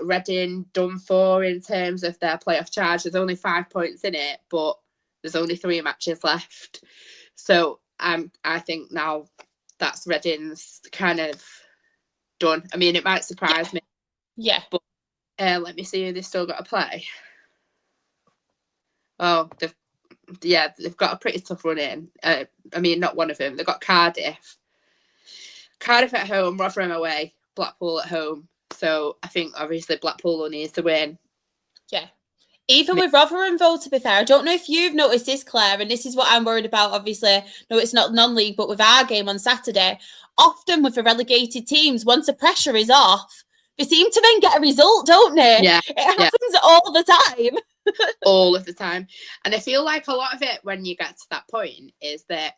Reading done for in terms of their playoff charge? There's only 5 points in it, but there's only 3 matches left. So I think now that's Reading's kind of done. I mean, it might surprise me. Yeah. But let me see who they've still got to play. Oh, yeah, they've got a pretty tough run in. I mean, not one of them. They've got Cardiff at home, Rotherham away, Blackpool at home. So I think obviously Blackpool will need to win. Yeah. Even with Rotherham, though, to be fair, I don't know if you've noticed this, Claire, and this is what I'm worried about, obviously. No, it's not non-league, but with our game on Saturday, often with the relegated teams, once the pressure is off, they seem to then get a result, don't they? Yeah. It happens all the time. All of the time. And I feel like a lot of it, when you get to that point, is that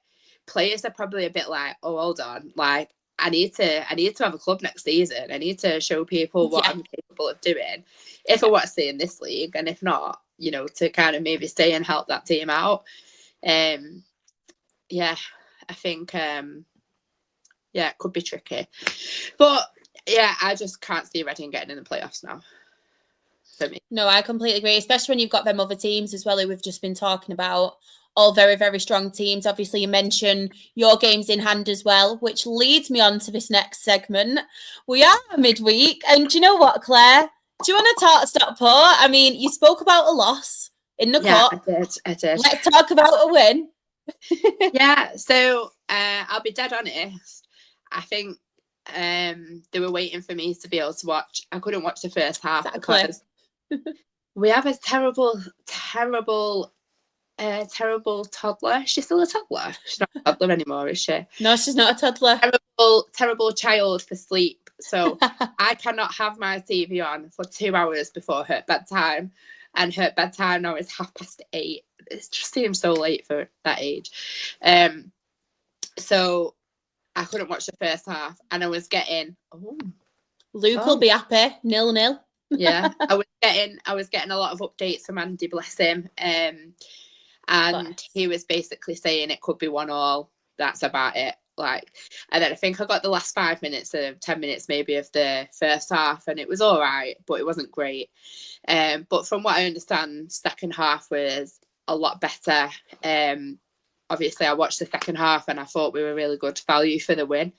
players are probably a bit like, oh, hold on, like, I need to have a club next season. I need to show people what I'm capable of doing if I want to stay in this league, and if not, you know, to kind of maybe stay and help that team out. I think it could be tricky, but yeah, I just can't see Reading getting in the playoffs now. For me. No, I completely agree, especially when you've got them other teams as well who we've just been talking about. All very, very strong teams. Obviously, you mentioned your games in hand as well, which leads me on to this next segment. We are midweek, and do you know what, Claire? Do you want to talk Stockport? I mean, you spoke about a loss in the cup. I did. Let's talk about a win. So I'll be dead honest. I think they were waiting for me to be able to watch. I couldn't watch the first half because we have a terrible toddler. She's still a toddler. She's not a toddler anymore, is she? No, she's not a toddler. Terrible child for sleep. So I cannot have my TV on for 2 hours before her bedtime. And her bedtime now is 8:30. It just seems so late for that age. So I couldn't watch the first half, and I was getting Luke will be happy. 0-0. Yeah, I was getting a lot of updates from Andy, bless him. And he was basically saying it could be 1-1. That's about it. Like, and then I think I got the last 5 minutes or 10 minutes maybe of the first half, and it was all right, but it wasn't great. But from what I understand, second half was a lot better. Obviously, I watched the second half and I thought we were really good value for the win.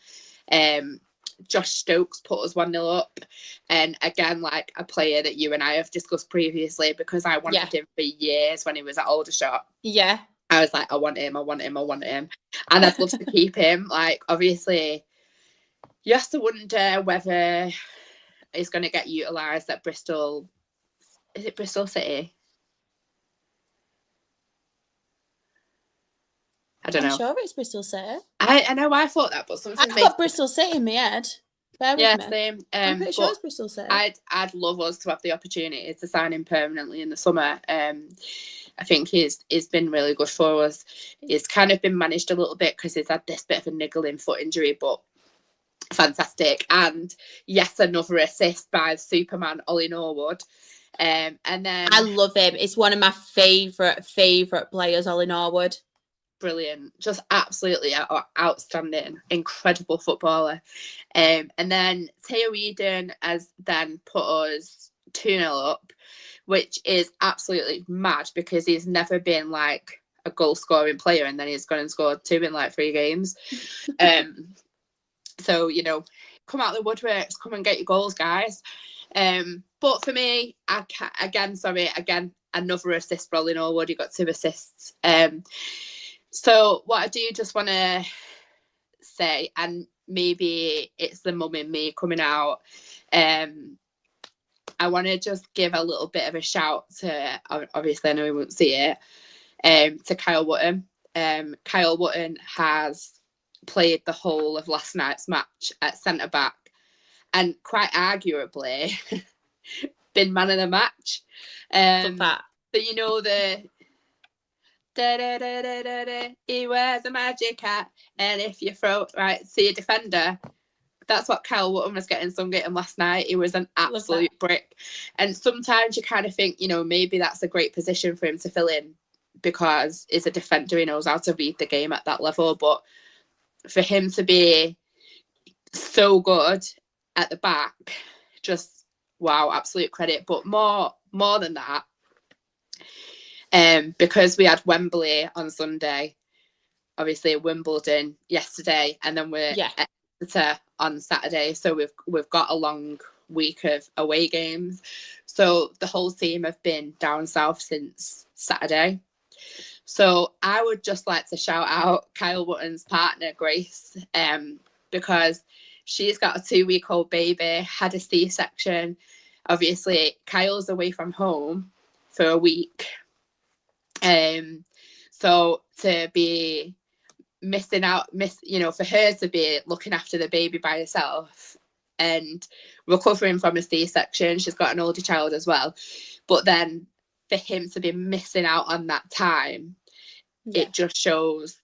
Josh Stokes put us 1-0 up, and again, like a player that you and I have discussed previously, because I wanted him for years when he was at Aldershot. Yeah, I was like, I want him, and I'd love to keep him. Like, obviously, you have to wonder whether he's going to get utilised at Bristol. Is it Bristol City? I don't know. I'm sure it's Bristol City. I know I thought that, but something. I've got Bristol City in my head. Same. I'm pretty sure it's Bristol City. I'd love us to have the opportunity to sign him permanently in the summer. I think he's been really good for us. He's kind of been managed a little bit because he's had this bit of a niggling foot injury, but fantastic. And yes, another assist by Superman Ollie Norwood. And then I love him. It's one of my favourite players, Ollie Norwood. Brilliant, just absolutely outstanding, incredible footballer. And then Theo Eden has then put us 2-0 up, which is absolutely mad because he's never been like a goal scoring player, and then he's gone and scored 2 in like 3 games. So, you know, come out of the woodworks, come and get your goals, guys. But for me, again, another assist for Ollie Norwood. He got 2 assists. So what I do just want to say, and maybe it's the mum in me coming out, I want to just give a little bit of a shout to, obviously I know he won't see it, to Kyle Wootton. Kyle Wootton has played the whole of last night's match at centre-back and quite arguably been man of the match. So you know the... He wears a magic hat, and if you throw right to your defender, that's what Kyle Wootton was getting sung at him last night. He was an absolute brick. And sometimes you kind of think, you know, maybe that's a great position for him to fill in because he's a defender, he knows how to read the game at that level. But for him to be so good at the back, just wow, absolute credit. But more than that, because we had Wembley on Sunday, obviously Wimbledon yesterday, and then we're at Exeter on Saturday. So we've got a long week of away games. So the whole team have been down south since Saturday. So I would just like to shout out Kyle Button's partner, Grace, because she's got a 2-week-old baby, had a C-section. Obviously, Kyle's away from home for a week. So to be missing out, for her to be looking after the baby by herself and recovering from a C-section, she's got an older child as well. But then for him to be missing out on that time, it just shows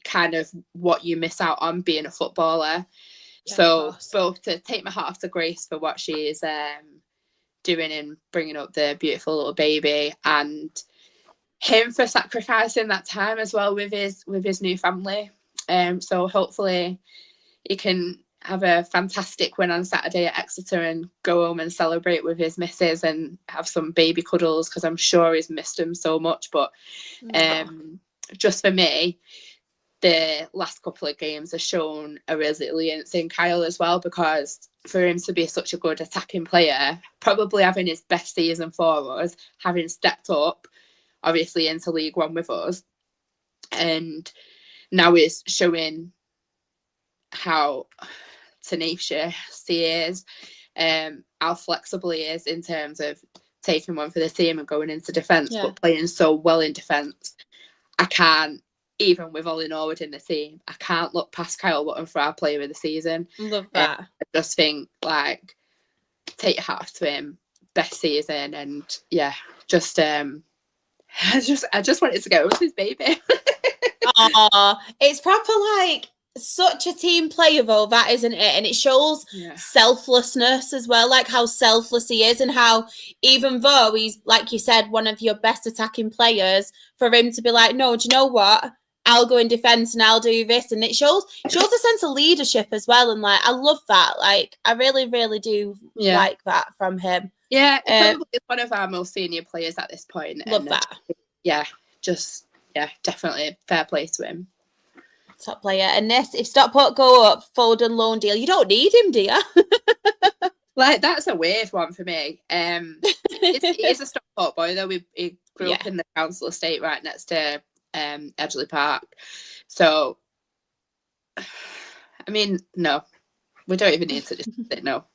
kind of what you miss out on being a footballer. Yeah, so both to take my hat off to Grace for what she's doing and bringing up the beautiful little baby, and him for sacrificing that time as well with his new family. So hopefully he can have a fantastic win on Saturday at Exeter and go home and celebrate with his missus and have some baby cuddles, because I'm sure he's missed him so much. But just for me, the last couple of games have shown a resilience in Kyle as well, because for him to be such a good attacking player, probably having his best season for us, having stepped up obviously into League One with us, and now he's showing how tenacious he is, how flexible he is in terms of taking one for the team and going into defence, but playing so well in defence. I can't, even with Ollie Norwood in the team, I can't look past Kyle Button for our player of the season. Love that. I just think, like, take your hat off to him, best season, and just I just wanted to go with his baby. It's proper like such a team player though, that, isn't it? And it shows selflessness as well, like how selfless he is, and how even though he's, like you said, one of your best attacking players, for him to be like, no, do you know what? I'll go in defence and I'll do this. And it shows a sense of leadership as well. And like, I love that. Like, I really, really do like that from him. Yeah, probably one of our most senior players at this point. Love that. Definitely fair play to him. Top player. And this, if Stockport go up, Foden loan deal, you don't need him, do you? Like, that's a weird one for me. He is a Stockport boy, though. He grew up in the council estate right next to Edgeley Park. So, I mean, no. We don't even need to discuss it. No.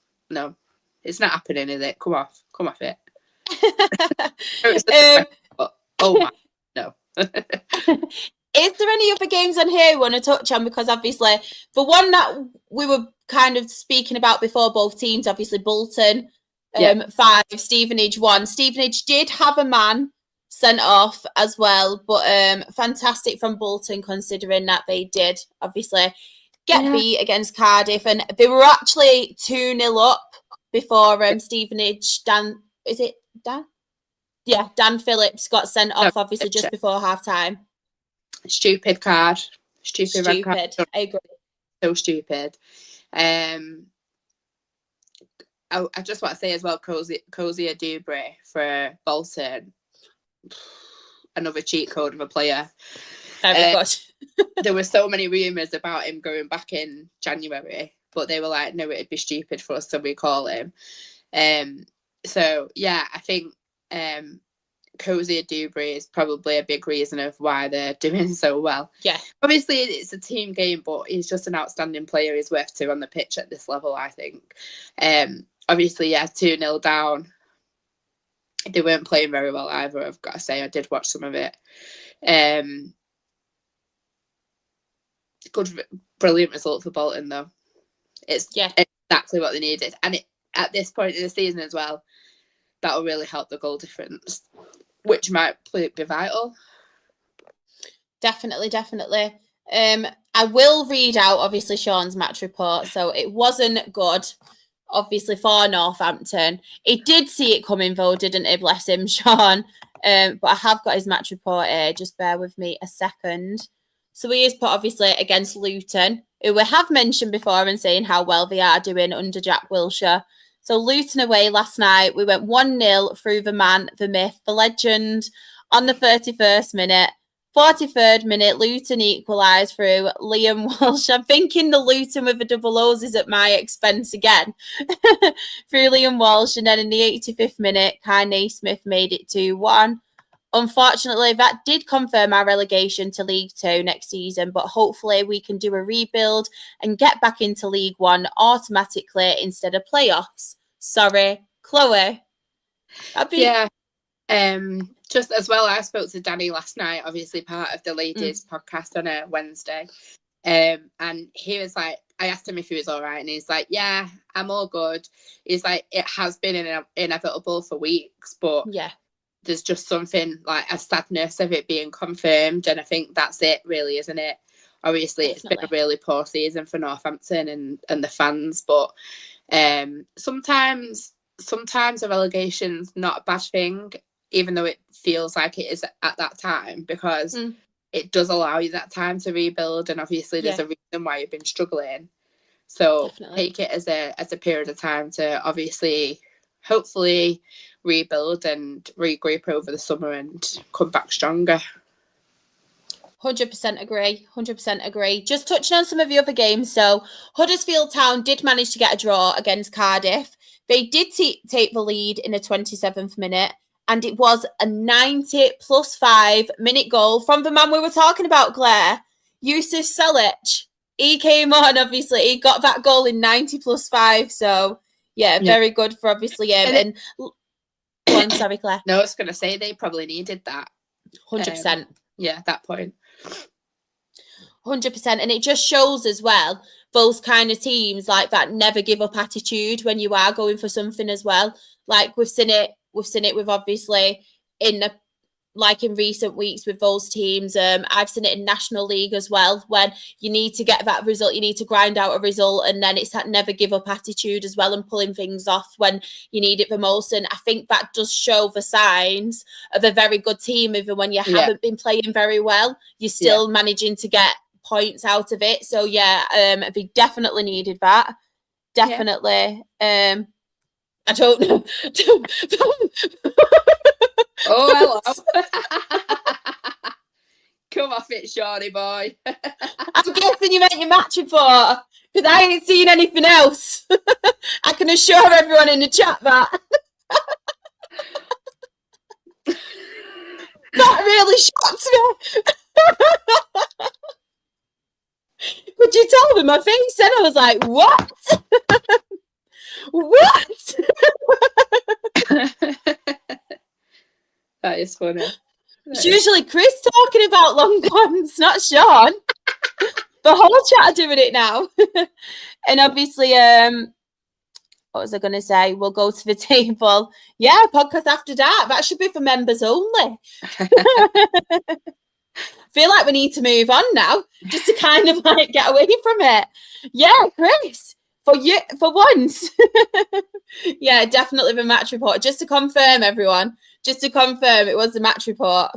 It's not happening, is it? Come off it. No. Is there any other games on here you want to touch on? Because obviously, the one that we were kind of speaking about before, both teams, obviously Bolton 5, Stevenage 1. Stevenage did have a man sent off as well, but fantastic from Bolton, considering that they did obviously get beat against Cardiff, and they were actually 2-0 up before Stevenage. Dan Phillips got sent off, obviously just before half time. Stupid card. Stupid red card. I agree. So stupid. I just want to say as well, Cozy Dubry for Bolton. Another cheat code of a player. Very good. There were so many rumours about him going back in January, but they were like, no, it'd be stupid for us to recall him. So yeah, I think Cozy Dubry is probably a big reason of why they're doing so well. Yeah. Obviously, it's a team game, but he's just an outstanding player. He's worth 2 on the pitch at this level, I think. Obviously, 2-0 down. They weren't playing very well either, I've got to say. I did watch some of it. Brilliant result for Bolton, though. It's exactly what they needed. And at this point in the season as well, that'll really help the goal difference, which might be vital. Definitely. I will read out, obviously, Sean's match report. So it wasn't good, obviously, for Northampton. He did see it coming, though, didn't he? Bless him, Sean. But I have got his match report here. Just bear with me a second. So he is put, obviously, against Luton, who we have mentioned before and saying how well they are doing under Jack Wilshere. So Luton away last night, we went 1-0 through the man, the myth, the legend on the 31st minute. 43rd minute, Luton equalised through Liam Walsh. I'm thinking the Luton with the double O's is at my expense again. Through Liam Walsh. And then in the 85th minute, Kai Naismith made it 2-1. unfortunately, that did confirm our relegation to League Two next season, but hopefully we can do a rebuild and get back into League One automatically instead of playoffs. Sorry, Chloe. Yeah. Just as well, I spoke to Danny last night, obviously part of the ladies podcast on a Wednesday. And he was like, I asked him if he was all right, and he's like, yeah, I'm all good. He's like, it has been inevitable for weeks, but yeah, there's just something like a sadness of it being confirmed, and I think that's it, really, isn't it? Obviously, Definitely. It's been a really poor season for Northampton and the fans, but sometimes a relegation's not a bad thing, even though it feels like it is at that time, because it does allow you that time to rebuild, and obviously there's a reason why you've been struggling. So take it as a period of time to obviously, hopefully, rebuild and regroup over the summer and come back stronger. 100% agree. 100% agree. Just touching on some of the other games. So Huddersfield Town did manage to get a draw against Cardiff. They did take the lead in the 27th minute, and it was a 90 plus 5 minute goal from the man we were talking about, Claire, Yusuf Selic. He came on, obviously. He got that goal in 90 plus 5. So, yeah, very good for obviously him. Go on, sorry, Claire. No, I was going to say they probably needed that. 100%. Yeah, at that point. 100%. And it just shows as well, those kind of teams like that never give up attitude when you are going for something as well. Like we've seen it with obviously in recent weeks with those teams. I've seen it in National League as well, when you need to get that result, you need to grind out a result, and then it's that never give up attitude as well, and pulling things off when you need it the most. And I think that does show the signs of a very good team, even when you haven't been playing very well, you're still managing to get points out of it. So they definitely needed that. Definitely. I don't know. Oh, hello. Come off it, Shawnee boy. I'm guessing you meant your match report, because I ain't seen anything else. I can assure everyone in the chat that. That really shocked me. Could you tell with my face? And I was like, what? What? That is funny. It's usually Chris talking about long ones, not Sean. The whole chat are doing it now. And obviously, what was I going to say? We'll go to the table. Yeah, podcast after dark. That should be for members only. Feel like we need to move on now, just to kind of like get away from it. Yeah, Chris, for once. Yeah, definitely the match report. Just to confirm, everyone. Just to confirm, it was the match report.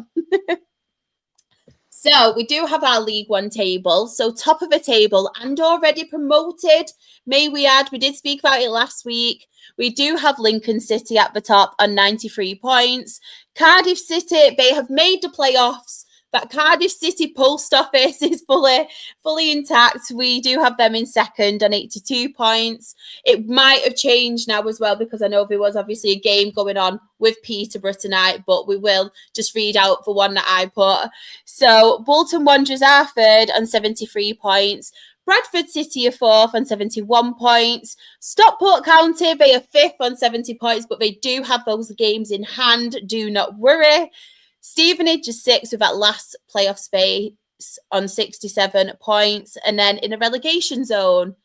So we do have our League One table. So top of the table and already promoted, may we add, we did speak about it last week. We do have Lincoln City at the top on 93 points. Cardiff City, they have made the playoffs. That Cardiff City post office is fully intact. We do have them in second on 82 points. It might have changed now as well, because I know there was obviously a game going on with Peterborough tonight, but we will just read out the one that I put. So Bolton Wanderers are third on 73 points. Bradford City are fourth on 71 points. Stockport County, they are fifth on 70 points, but they do have those games in hand. Do not worry. Stevenage is sixth with that last playoff space on 67 points. And then in the relegation zone,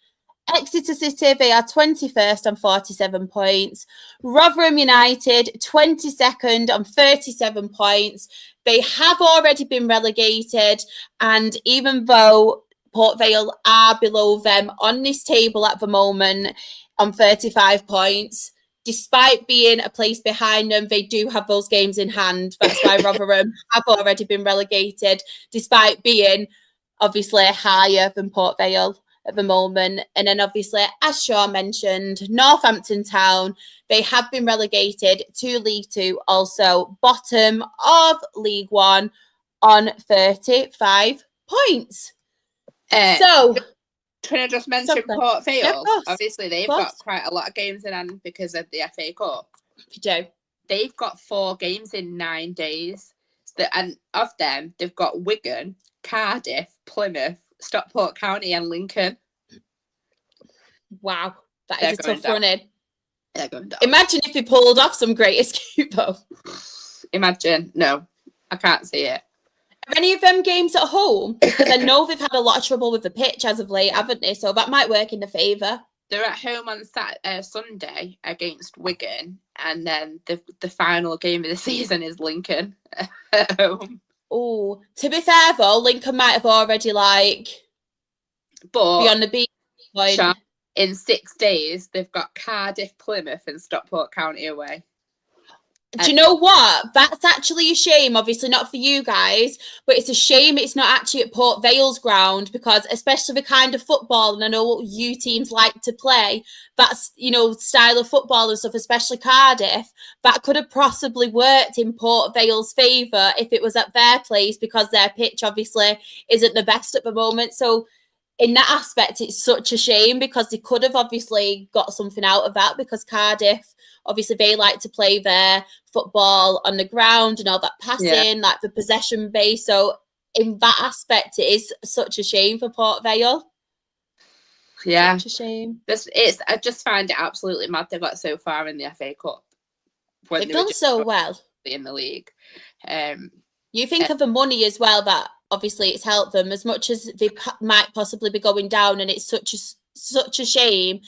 Exeter City, they are 21st on 47 points. Rotherham United, 22nd on 37 points. They have already been relegated. And even though Port Vale are below them on this table at the moment on 35 points, despite being a place behind them, they do have those games in hand. That's why Rotherham have already been relegated, despite being obviously higher than Port Vale at the moment. And then obviously, as Sean mentioned, Northampton Town, they have been relegated to League Two, also bottom of League One on 35 points. Can I just mention Port Vale? Yeah, obviously, they've got quite a lot of games in hand because of the FA Cup. You do. They've got 4 games in 9 days. And of them, they've got Wigan, Cardiff, Plymouth, Stockport County, and Lincoln. Wow, that is a tough down. run-in. They're going down. Imagine if he pulled off some great escape, though. Imagine. No, I can't see it. Are any of them games at home? Because I know they've had a lot of trouble with the pitch as of late, haven't they? So that might work in their favour. They're at home on Sunday against Wigan, and then the final game of the season is Lincoln at home. Oh, to be fair though, Lincoln might have already but be on the beat point. In 6 days, they've got Cardiff, Plymouth, and Stockport County away. Do you know what? That's actually a shame. Obviously, not for you guys, but it's a shame it's not actually at Port Vale's ground, because especially the kind of football, and I know what you teams like to play, that's, style of football and stuff, especially Cardiff, that could have possibly worked in Port Vale's favour if it was at their place, because their pitch obviously isn't the best at the moment. So in that aspect, it's such a shame, because they could have obviously got something out of that, because Cardiff, obviously, they like to play their football on the ground and all that passing, like the possession base. So in that aspect, it is such a shame for Port Vale. Yeah. Such a shame. I just find it absolutely mad they got so far in the FA Cup. They've done so well in the league. You think of the money as well, that obviously it's helped them as much as they might possibly be going down, and it's such a shame.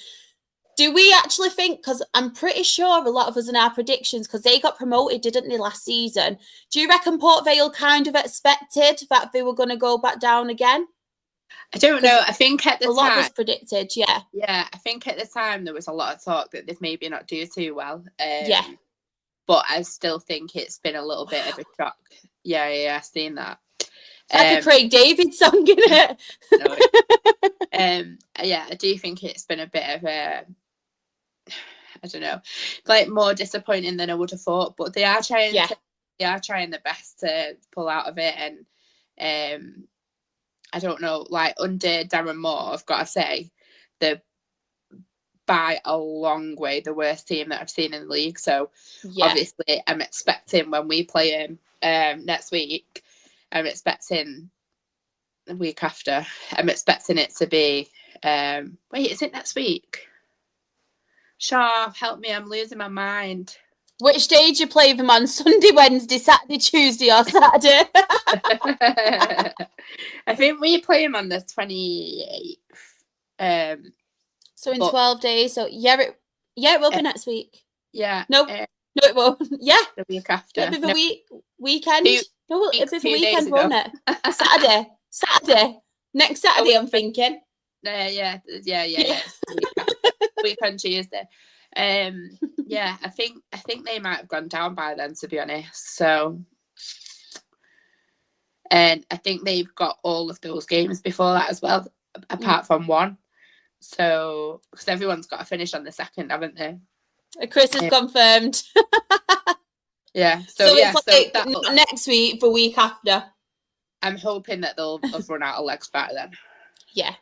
Do we actually think, because I'm pretty sure a lot of us in our predictions, because they got promoted, didn't they, last season? Do you reckon Port Vale kind of expected that they were going to go back down again? I don't know. I think at the time, a lot of us predicted, yeah. Yeah, I think at the time there was a lot of talk that they'd maybe not do too well. Yeah. But I still think it's been a little bit of a shock. Yeah, I've seen that. It's like a Craig David song, isn't it? Yeah, I do think it's been a bit of a, I don't know, like more disappointing than I would have thought. But they are trying. They are trying their best to pull out of it, and I don't know, like under Darren Moore, I've got to say, they're by a long way the worst team that I've seen in the league. So obviously, I'm expecting when we play him next week, I'm expecting the week after, I'm expecting it to be. Wait, is it next week? Shaw, help me, I'm losing my mind. Which day do you play them on? Sunday, Wednesday, Saturday, Tuesday, or Saturday? I think we play them on the 28th. So in 12 days. So it will be next week. Yeah. No, it won't. Yeah. The week after. It'll be the weekend. It'll be the weekend, won't it? Saturday. Next Saturday, I'm thinking. Yeah. Weekend Tuesday. Yeah, I think they might have gone down by then, to be honest. So, and I think they've got all of those games before that as well, apart from one. So, because everyone's got to finish on the 2nd, haven't they? Chris has confirmed. Yeah. So it's like not next week, the week after. I'm hoping that they'll have run out of legs by then. Yeah.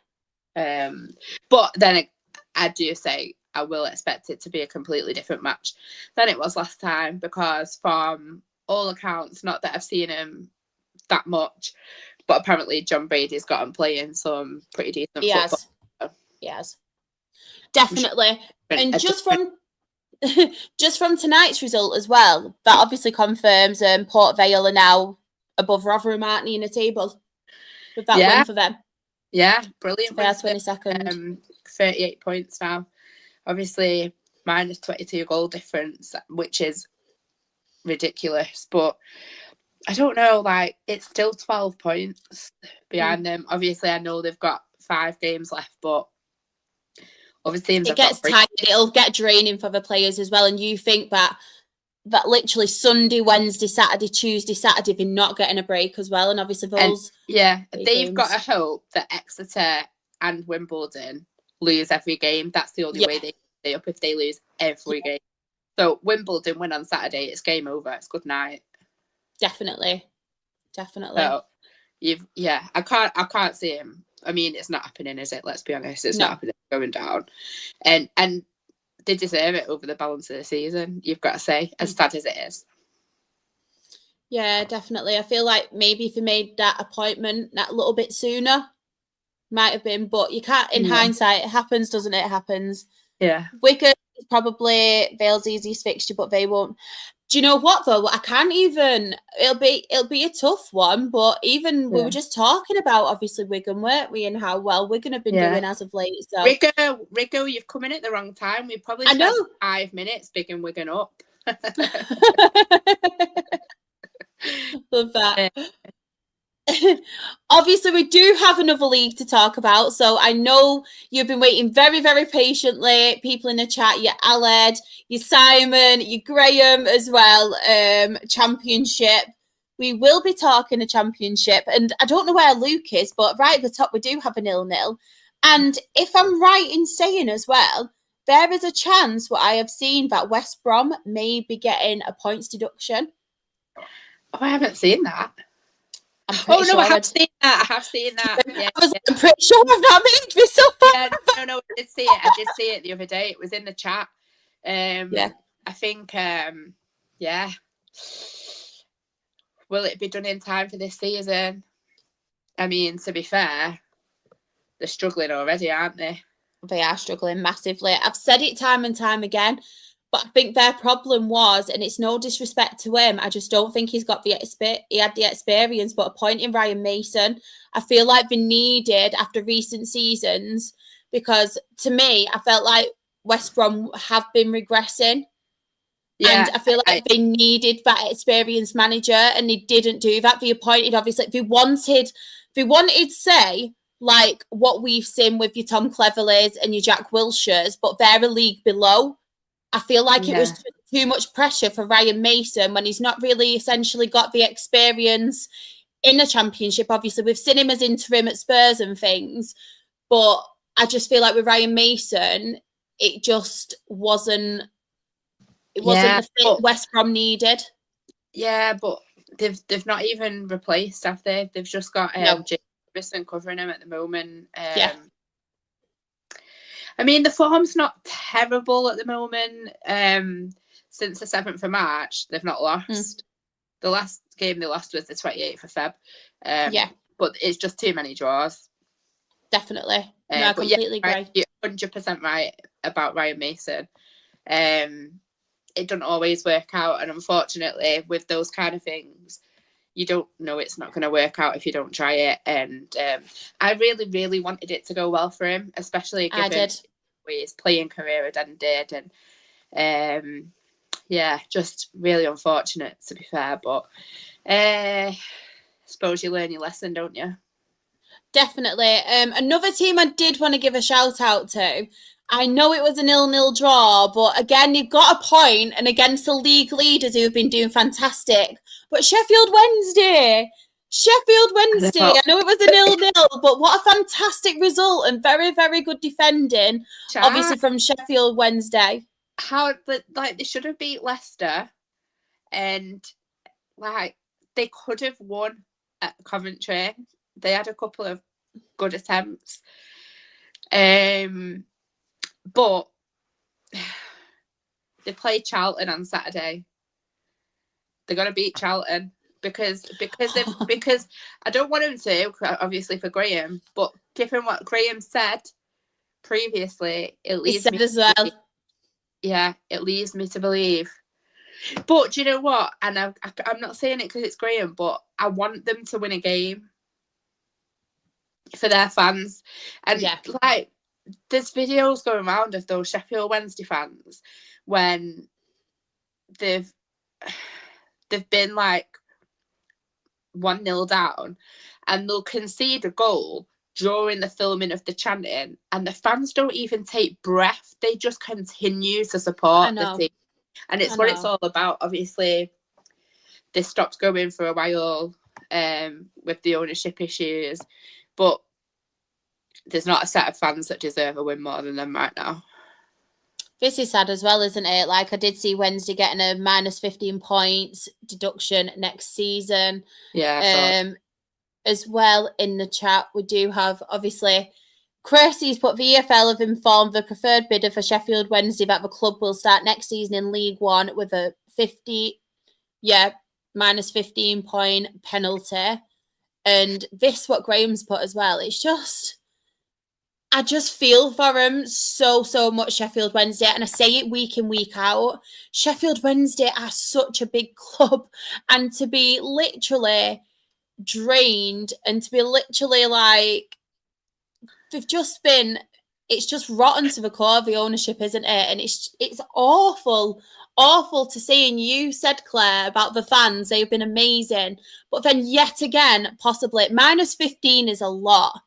But then I do say I will expect it to be a completely different match than it was last time, because from all accounts, not that I've seen him that much, but apparently John Brady's got him playing some pretty decent football. He has. Definitely. And just from tonight's result as well, that obviously confirms Port Vale are now above Rotherham, aren't they, in the table with that win for them. Yeah, brilliant. They are 22nd. 38 points now. Obviously, minus 22 goal difference, which is ridiculous. But I don't know, like, it's still 12 points behind them. Obviously, I know they've got 5 games left, but other teams it gets tired. It'll get draining for the players as well. And you think that literally Sunday, Wednesday, Saturday, Tuesday, Saturday, they're not getting a break as well. And obviously those... they've got to hope that Exeter and Wimbledon lose every game. That's the only way they stay up, if they lose every game. So Wimbledon win on Saturday, it's game over. It's good night. Definitely. So I can't see him. I mean, it's not happening, is it? Let's be honest. It's not happening, going down. And they deserve it over the balance of the season, you've got to say, as sad as it is. Yeah, definitely. I feel like maybe if he made that appointment that little bit sooner, might have been, but you can't, in hindsight, it happens, doesn't it? It happens. Yeah. Wigan is probably Vale's easiest fixture, but they won't. Do you know what though? I can't even. It'll be a tough one. But even we were just talking about obviously Wigan, weren't we, and how well Wigan have been doing as of late. So Rigo, you've come in at the wrong time. We probably spent 5 minutes bigging Wigan up. Love that. Obviously, we do have another league to talk about. So I know you've been waiting very, very patiently. People in the chat, you Aled, you Simon, you Graham as well. Championship. We will be talking a championship. And I don't know where Luke is, but right at the top, we do have a 0-0. And if I'm right in saying as well, there is a chance what I have seen that West Brom may be getting a points deduction. Oh, I haven't seen that. I have seen that. I have seen that. Yeah, I'm pretty sure I've not made this up. Yeah, no, I did see it. I did see it the other day. It was in the chat. I think, will it be done in time for this season? I mean, to be fair, they're struggling already, aren't they? They are struggling massively. I've said it time and time again. But I think their problem was, and it's no disrespect to him, I just don't think he had the experience, but appointing Ryan Mason, I feel like they needed after recent seasons, because to me, I felt like West Brom have been regressing. Yeah, and I feel like they needed that experienced manager, and they didn't do that. They appointed, obviously, they wanted, say, like what we've seen with your Tom Cleverleys and your Jack Wilshires, but they're a league below. I feel like it was too much pressure for Ryan Mason when he's not really essentially got the experience in the Championship. Obviously, we've seen him as interim at Spurs and things, but I just feel like with Ryan Mason, it just wasn't. It wasn't the fit West Brom needed. Yeah, but they've not even replaced, have they? They've just got Jameson covering him at the moment. I mean, the form's not terrible at the moment. Since the 7th of March, they've not lost. The last game they lost was the 28th of Feb. But it's just too many draws. Definitely. No, I completely agree. You're 100% right about Ryan Mason. It doesn't always work out. And unfortunately, with those kind of things, you don't know it's not going to work out if you don't try it. And I really, really wanted it to go well for him, especially given his playing career had ended. And just really unfortunate, to be fair. But I suppose you learn your lesson, don't you? Definitely. Another team I did want to give a shout out to. I know it was a 0-0 draw, but again, you've got a point, and against the league leaders who have been doing fantastic. But Sheffield Wednesday, I know it was a 0-0, but what a fantastic result and very, very good defending, obviously from Sheffield Wednesday. They should have beat Leicester, and they could have won at Coventry. They had a couple of good attempts. But they played Charlton on Saturday. They're gonna beat Charlton because I don't want them to, obviously for Graham, but given what Graham said previously, it leaves me as well. It leaves me to believe. But do you know what? And I'm not saying it because it's Graham, but I want them to win a game for their fans. And there's videos going around of those Sheffield Wednesday fans when they've been 1-0 down, and they'll concede a goal during the filming of the chanting, and the fans don't even take breath. They just continue to support the team. And it's what it's all about. Obviously, this stopped going for a while with the ownership issues, but there's not a set of fans that deserve a win more than them right now. This is sad as well, isn't it? I did see Wednesday getting a minus 15 points deduction next season. Yeah. As well in the chat, we do have, obviously, Cressy's put the EFL have informed the preferred bidder for Sheffield Wednesday that the club will start next season in League One with a minus 15-point penalty. And this, what Graham's put as well, it's just, I just feel for him so much, Sheffield Wednesday. And I say it week in, week out. Sheffield Wednesday are such a big club. And to be literally drained and to be literally like, they've just been, it's just rotten to the core of the ownership, isn't it? And it's awful to see. And you said, Claire, about the fans, they've been amazing. But then yet again, possibly, minus 15 is a lot.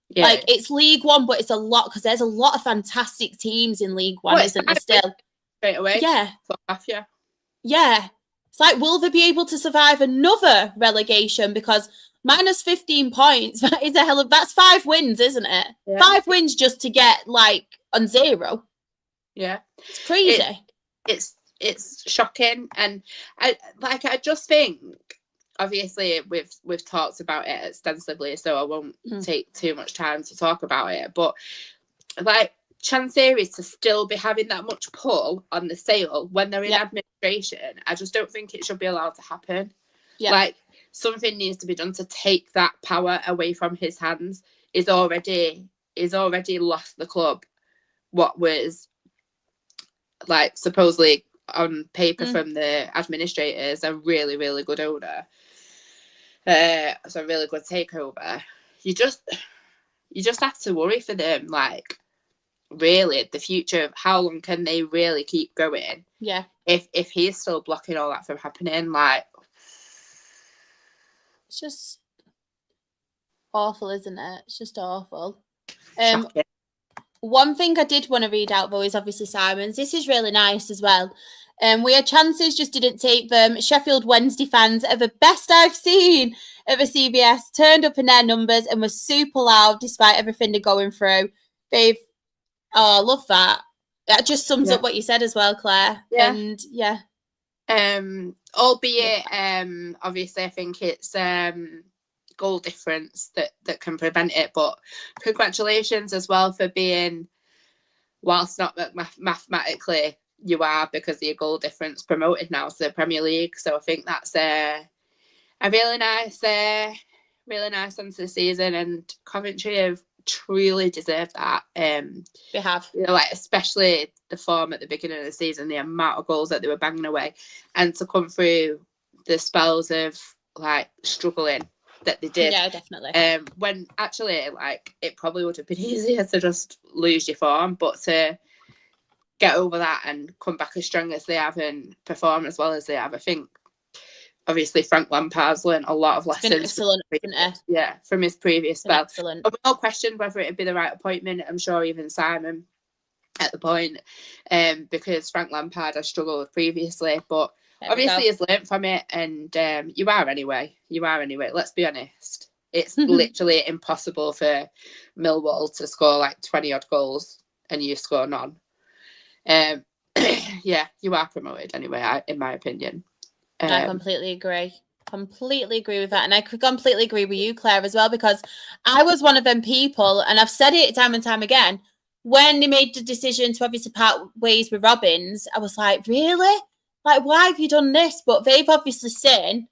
Yeah. Like, it's League One, but it's a lot because there's a lot of fantastic teams in League One, isn't there still? Straight away. Yeah. Yeah. Yeah. It's like, will they be able to survive another relegation? Because minus 15 points, is a hell of, that's 5 wins, isn't it? Yeah. 5 wins just to get, like, on 0. Yeah. It's crazy. It's shocking. And I just think, obviously we've talked about it extensively, so I won't take too much time to talk about it. But like, chance series to still be having that much pull on the sale when they're in administration, I just don't think it should be allowed to happen. Yeah. Like, something needs to be done to take that power away from his hands. He's already lost the club what was, like, supposedly on paper from the administrators, a really, really good owner. It's a really good takeover. You just have to worry for them, like, really, the future of how long can they really keep going? Yeah. If he's still blocking all that from happening, like, it's just awful, isn't it? It's just awful. One thing I did want to read out, though, is obviously Simon's. This is really nice as well. We had chances, just didn't take them. Sheffield Wednesday fans are the best I've seen at the CBS. Turned up in their numbers and was super loud despite everything they're going through. I love that. That just sums up what you said as well, Claire. Yeah. And albeit, obviously, I think it's goal difference that can prevent it. But congratulations as well for being, whilst not mathematically you are, because of your goal difference, promoted now to the Premier League. So I think that's a really nice end to the season, and Coventry have truly deserved that. They have, like, especially the form at the beginning of the season, the amount of goals that they were banging away, and to come through the spells of, like, struggling that they did. Yeah, definitely. When actually, like, it probably would have been easier to just lose your form, but to get over that and come back as strong as they have and perform as well as they have, I think obviously Frank Lampard's learned a lot of lessons. Excellent, from his previous spell. Excellent. And we all questioned whether it would be the right appointment. I'm sure even Simon at the point, because Frank Lampard has struggled previously, but obviously he's learned from it, and you are anyway. Let's be honest. It's literally impossible for Millwall to score like 20 odd goals and you score none. You are promoted anyway, in my opinion. I completely agree. Completely agree with that. And I could completely agree with you, Claire, as well, because I was one of them people, and I've said it time and time again, when they made the decision to obviously part ways with Robbins, I was like, really? Like, why have you done this? But they've obviously seen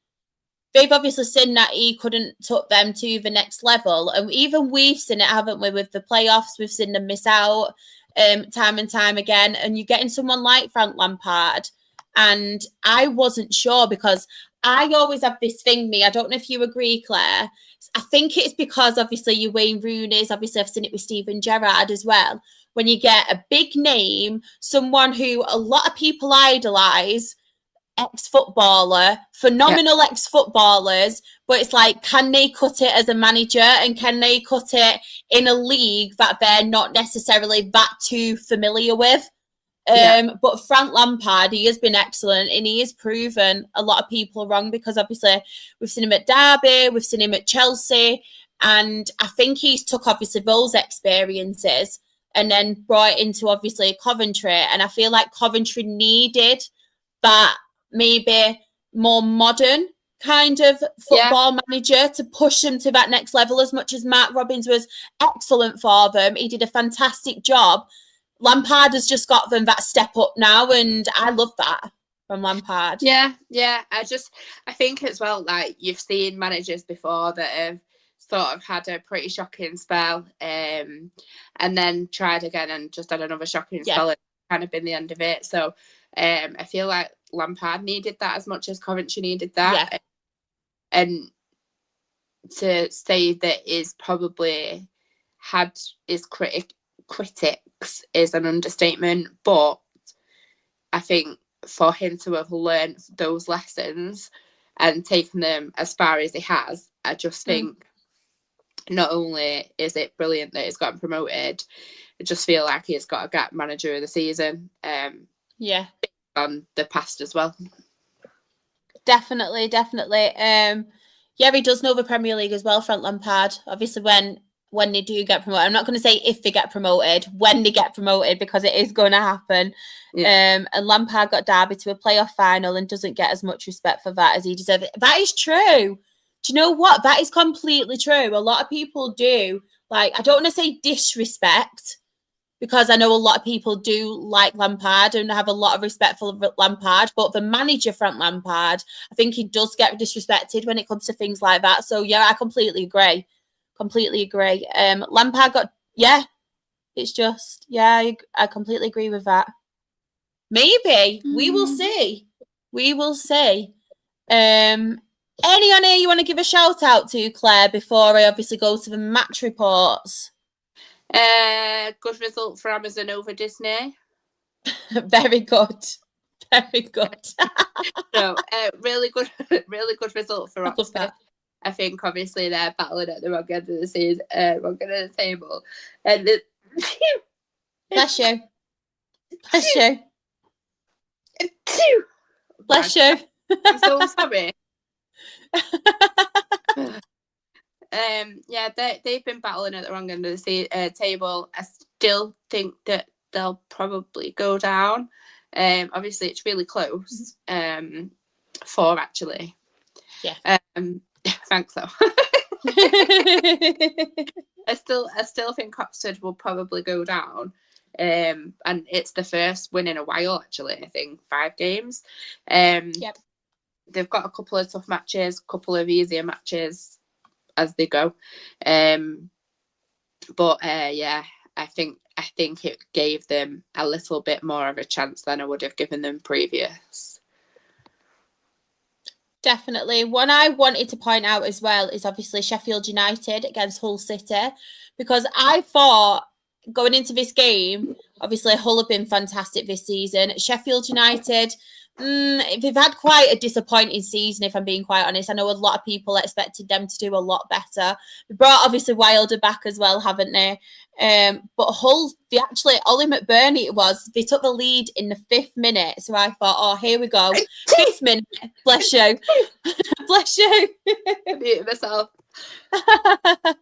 that he couldn't take them to the next level. And even we've seen it, haven't we, with the playoffs? We've seen them miss out time and time again. And you're getting someone like Frank Lampard. And I wasn't sure, because I always have this thing, I don't know if you agree, Claire. I think it's because obviously you Wayne Rooney's, obviously I've seen it with Steven Gerrard as well. When you get a big name, someone who a lot of people idolise, ex-footballer, phenomenal ex-footballers, but it's like, can they cut it as a manager, and can they cut it in a league that they're not necessarily that too familiar with? But Frank Lampard, he has been excellent, and he has proven a lot of people wrong, because obviously we've seen him at Derby, we've seen him at Chelsea, and I think he's took obviously those experiences and then brought it into obviously Coventry, and I feel like Coventry needed that maybe more modern kind of football manager to push them to that next level. As much as Mark Robbins was excellent for them, he did a fantastic job. Lampard has just got them that step up now, and I love that. from Lampard. Yeah. I think as well, like you've seen managers before that have sort of had a pretty shocking spell, and then tried again and just had another shocking spell, and kind of been the end of it. So I feel like Lampard needed that as much as Coventry needed that. Yeah. And to say that is probably had his critics is an understatement, but I think for him to have learned those lessons and taken them as far as he has, I just think not only is it brilliant that he's gotten promoted, I just feel like he's got to get manager of the season. On the past as well. Definitely. Yeah, he does know the Premier League as well, Frank Lampard. Obviously, when they do get promoted, I'm not going to say if they get promoted, when they get promoted, because it is going to happen. And Lampard got Derby to a playoff final and doesn't get as much respect for that as he deserves. That is true. Do you know what? That is completely true. A lot of people do. Like, I don't want to say disrespect, because I know a lot of people do like Lampard and have a lot of respect for Lampard, but the manager, Frank Lampard, I think he does get disrespected when it comes to things like that. So, yeah, I completely agree. Lampard got, it's just, I completely agree with that. Maybe. We will see. Any on here you want to give a shout out to, Claire, before I obviously go to the match reports? Good result for Amazon over Disney. Very good. No, really good result for Oxford. I think obviously they're battling at the wrong end of the season, wrong end of the table. And Bless you. Bless you. I'm so sorry. They've been battling at the wrong end of the table. I still think that they'll probably go down. Obviously, it's really close. 4 actually. Yeah. Thanks though. I still think Oxford will probably go down. And it's the first win in a while, actually. I think 5 games. Yep. They've got a couple of tough matches, a couple of easier matches as they go. But I think it gave them a little bit more of a chance than I would have given them previous. Definitely. One I wanted to point out as well is obviously Sheffield United against Hull City, because I thought going into this game, obviously Hull have been fantastic this season. Sheffield United, they've had quite a disappointing season, if I'm being quite honest. I know a lot of people expected them to do a lot better. They brought obviously Wilder back as well, haven't they? But Hull, Ollie McBurney they took the lead in the 5th minute. So I thought, oh, here we go. 5th minute. Bless you. Bless you. I muted myself. I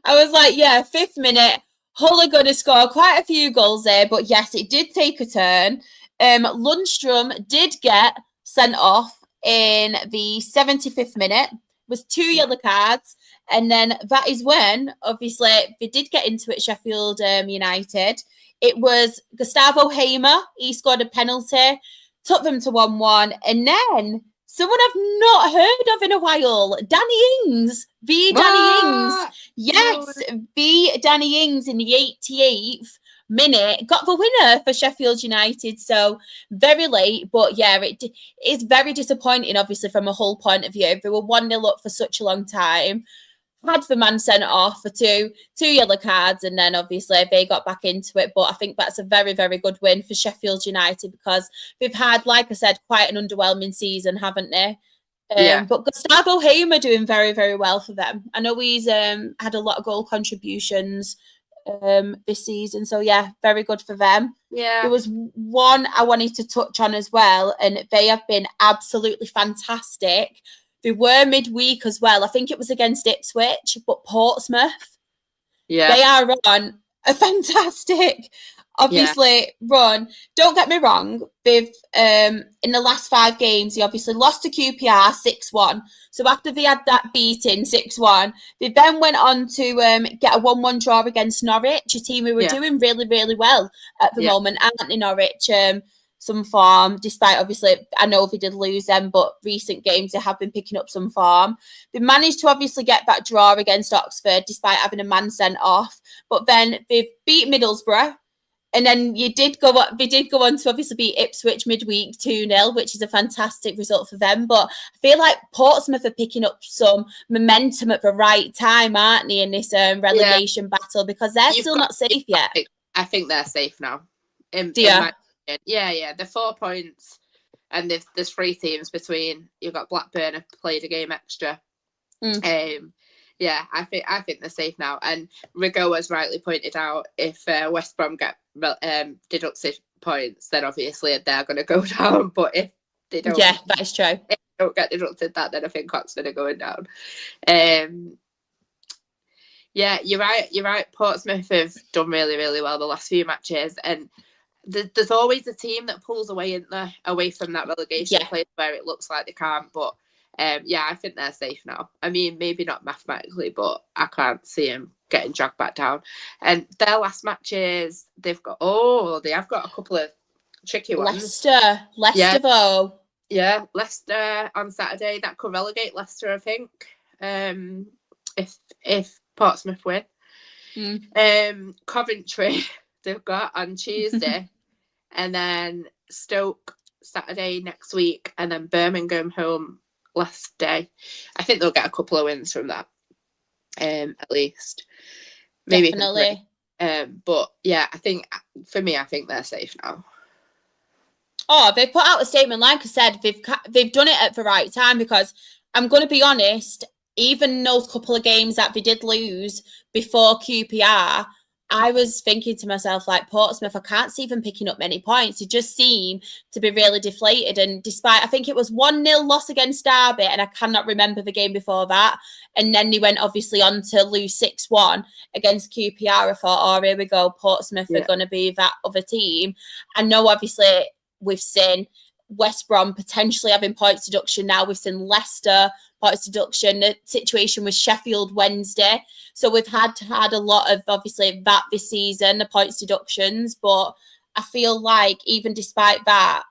was like, 5th minute. Hull are going to score quite a few goals there. But yes, it did take a turn. Lundstrom did get sent off in the 75th minute. It was 2 yellow cards. And then that is when, obviously, they did get into it, Sheffield United. It was Gustavo Hamer. He scored a penalty, took them to 1-1. And then someone I've not heard of in a while, Danny Ings. Danny Ings. Yes, Danny Ings in the 88th minute got the winner for Sheffield United. So very late, but it is very disappointing, obviously, from a Hull point of view. They were 1-0 up for such a long time. Had the man sent off for two yellow cards, and then obviously they got back into it. But I think that's a very, very good win for Sheffield United, because they've had, like I said, quite an underwhelming season, haven't they? But Gustavo Hamer doing very, very well for them. I know he's had a lot of goal contributions this season, so very good for them. There was one I wanted to touch on as well, and they have been absolutely fantastic. They were midweek as well. I think it was against Ipswich, but Portsmouth. They are on a fantastic, obviously, run. Don't get me wrong. They've, in the last 5 games, they obviously lost to QPR 6-1. So after they had that beating 6-1, they then went on to get a 1-1 draw against Norwich, a team who were doing really, really well at the moment, aren't they, Norwich? some form, despite obviously, I know they did lose them, but recent games they have been picking up some form. They managed to obviously get that draw against Oxford despite having a man sent off, but then they've beat Middlesbrough. And then they did go on to obviously beat Ipswich midweek 2-0, which is a fantastic result for them. But I feel like Portsmouth are picking up some momentum at the right time, aren't they, in this relegation battle, because they're still not safe yet. I think they're safe now. Do you? Yeah. They're 4 points, and there's 3 teams between. You've got Blackburn have played a game extra. Yeah, I think they're safe now. And Rigo has rightly pointed out, if West Brom get deducted points, then obviously they're going to go down. But if they don't, yeah, that is true. If they don't get deducted, then I think Oxford are going down. Yeah, you're right. Portsmouth have done really, really well the last few matches, and there's always a team that pulls away, isn't there, away from that relegation place where it looks like they can't. But yeah, I think they're safe now. I mean, maybe not mathematically, but I can't see them getting dragged back down. And their last matches, they have got a couple of tricky ones. Leicester though. Yeah, Leicester on Saturday. That could relegate Leicester, I think. If Portsmouth win. Coventry they've got on Tuesday, and then Stoke Saturday next week, and then Birmingham home last day. I think they'll get a couple of wins from that, at least. Maybe definitely. But yeah, I think they're safe now. Oh, they put out a statement. Like I said, they've done it at the right time, because I'm going to be honest, even those couple of games that they did lose before QPR, I was thinking to myself, like, Portsmouth, I can't see them picking up many points. They just seem to be really deflated. And despite, I think it was 1-0 loss against Derby, and I cannot remember the game before that. And then they went obviously on to lose 6-1 against QPR. I thought, oh, here we go. Portsmouth are going to be that other team. I know, obviously, we've seen West Brom potentially having points deduction now. We've seen Leicester points deduction. The situation with Sheffield Wednesday. So we've had a lot of, obviously, that this season, the points deductions. But I feel like even despite that,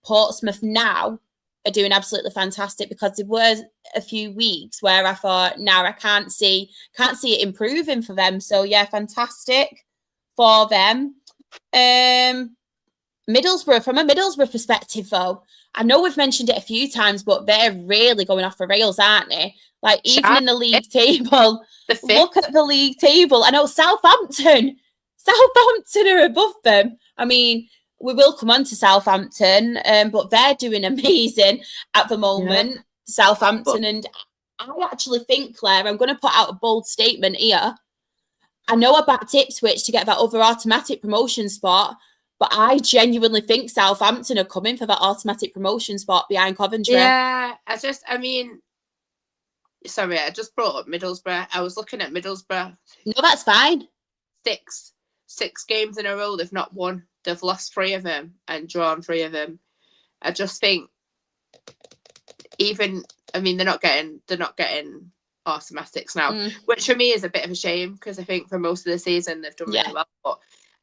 Portsmouth now are doing absolutely fantastic, because there were a few weeks where I thought, now I can't see it improving for them. So yeah, fantastic for them. Middlesbrough, from a Middlesbrough perspective, though, I know we've mentioned it a few times, but they're really going off the rails, aren't they? Like, even in the league table, look at the league table. I know Southampton are above them. I mean, we will come on to Southampton, but they're doing amazing at the moment, Southampton. And I actually think, Claire, I'm going to put out a bold statement here. I know I backed Ipswich to get that other automatic promotion spot, but I genuinely think Southampton are coming for that automatic promotion spot behind Coventry. Yeah, I just brought up Middlesbrough. I was looking at Middlesbrough. No, that's fine. Six games in a row they've not won. They've lost 3 of them and drawn 3 of them. I just think they're not getting automatics now, which for me is a bit of a shame, because I think for most of the season they've done really well. But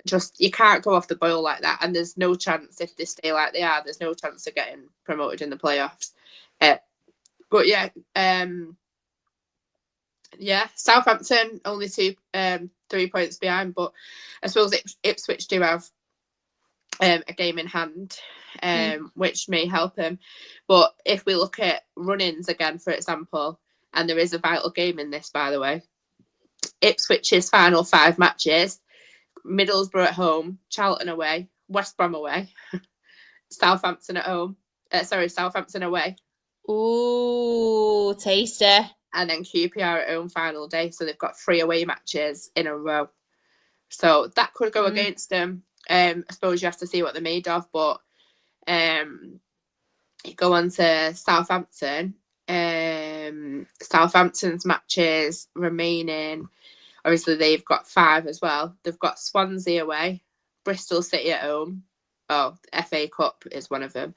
just, you can't go off the boil like that, and there's no chance, if they stay like they are, there's no chance of getting promoted in the playoffs. But Southampton only 3 points behind, but I suppose Ipswich do have a game in hand, which may help him. But if we look at run-ins again, for example, and there is a vital game in this, by the way, Ipswich's final 5 matches: Middlesbrough at home, Charlton away, West Brom away, Southampton at home. Southampton away. Ooh, tasty. And then QPR at home final day. So they've got 3 away matches in a row. So that could go against them. I suppose you have to see what they're made of. But you go on to Southampton. Southampton's matches remaining. Obviously, they've got 5 as well. They've got Swansea away, Bristol City at home. Oh, FA Cup is one of them.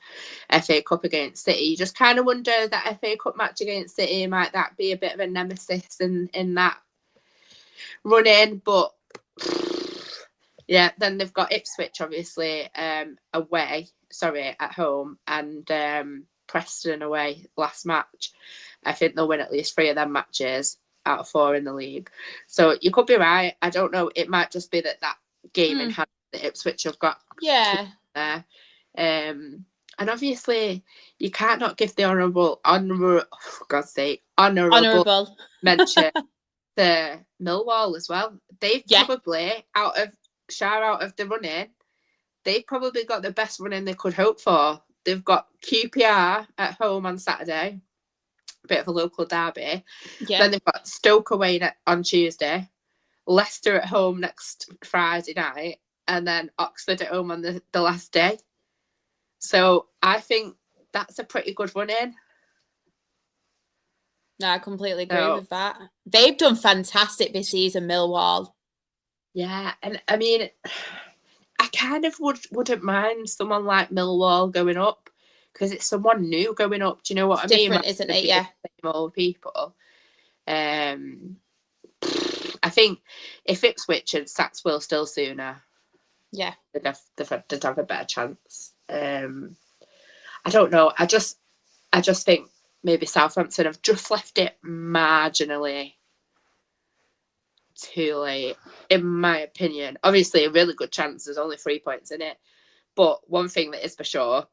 FA Cup against City. You just kind of wonder, that FA Cup match against City, might that be a bit of a nemesis in that run-in? But Yeah, then they've got Ipswich, obviously, at home, and Preston away last match. I think they'll win at least 3 of them matches out of 4 in the league. So you could be right. I don't know. It might just be that game in hand that Ipswich have got there. And obviously, you can't not give the honourable mention to Millwall as well. They've probably, out of the running, they've probably got the best running they could hope for. They've got QPR at home on Saturday, a bit of a local derby. Yeah. Then they've got Stoke away on Tuesday, Leicester at home next Friday night, and then Oxford at home on the last day. So I think that's a pretty good run-in. No, I completely agree with that. They've done fantastic this season, Millwall. Yeah, and I mean, I kind of wouldn't mind someone like Millwall going up, because it's someone new going up. Do you know what I mean? Different, isn't it? Yeah. Same old people. I think if Ipswich and Saxwell still sooner, they'd have a better chance. I don't know. I just think maybe Southampton have just left it marginally too late, in my opinion. Obviously, a really good chance. There's only 3 points in it. But one thing that is for sure,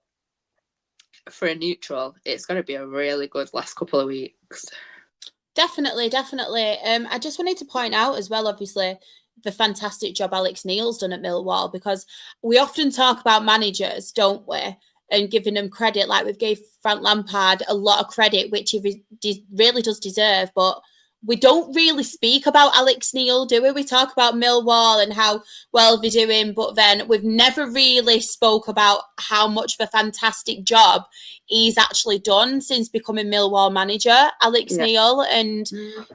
for a neutral, it's going to be a really good last couple of weeks. Definitely. I just wanted to point out as well, obviously, the fantastic job Alex Neil's done at Millwall, because we often talk about managers, don't we? And giving them credit, like we've gave Frank Lampard a lot of credit, which he really does deserve, but we don't really speak about Alex Neil, do we? We talk about Millwall and how well they're doing, but then we've never really spoke about how much of a fantastic job he's actually done since becoming Millwall manager, Alex Neil. And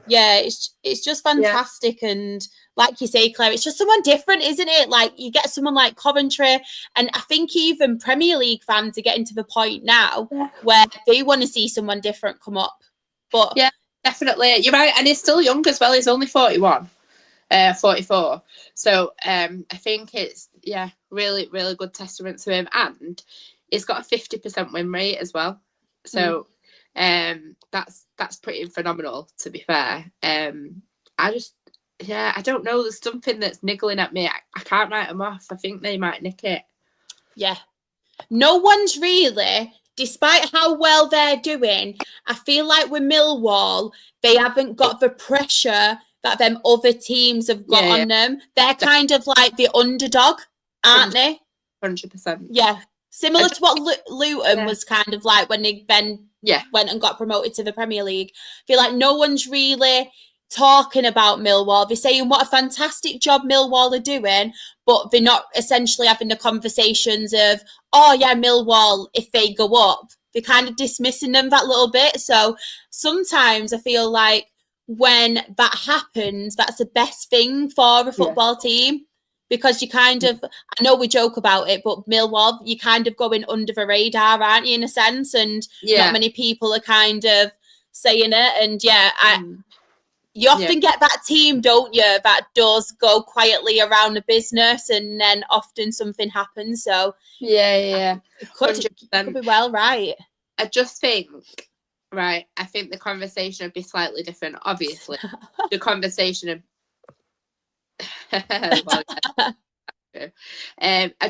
it's just fantastic. And like you say, Claire, it's just someone different, isn't it? Like you get someone like Coventry, and I think even Premier League fans are getting to the point now where they want to see someone different come up. But definitely, you're right, and he's still young as well. He's only 44. So I think it's really, really good testament to him, and he's got a 50% win rate as well. So that's pretty phenomenal, to be fair. I don't know. There's something that's niggling at me. I can't write them off. I think they might nick it. Yeah, no one's really. Despite how well they're doing, I feel like with Millwall, they haven't got the pressure that them other teams have got on them. They're kind of like the underdog, aren't they? 100%. Yeah. Similar to what Luton was kind of like when they then went and got promoted to the Premier League. I feel like no one's really talking about Millwall. They're saying what a fantastic job Millwall are doing, but they're not essentially having the conversations of, Millwall, if they go up. They're kind of dismissing them that little bit. So sometimes I feel like when that happens, that's the best thing for a football team, because you kind of, I know we joke about it, but Millwall, you're kind of going under the radar, aren't you, in a sense? And not many people are kind of saying it. And you often get that team, don't you, that does go quietly around the business, and then often something happens. So it could be well right. I just think, I think the conversation would be slightly different. Obviously, the conversation of I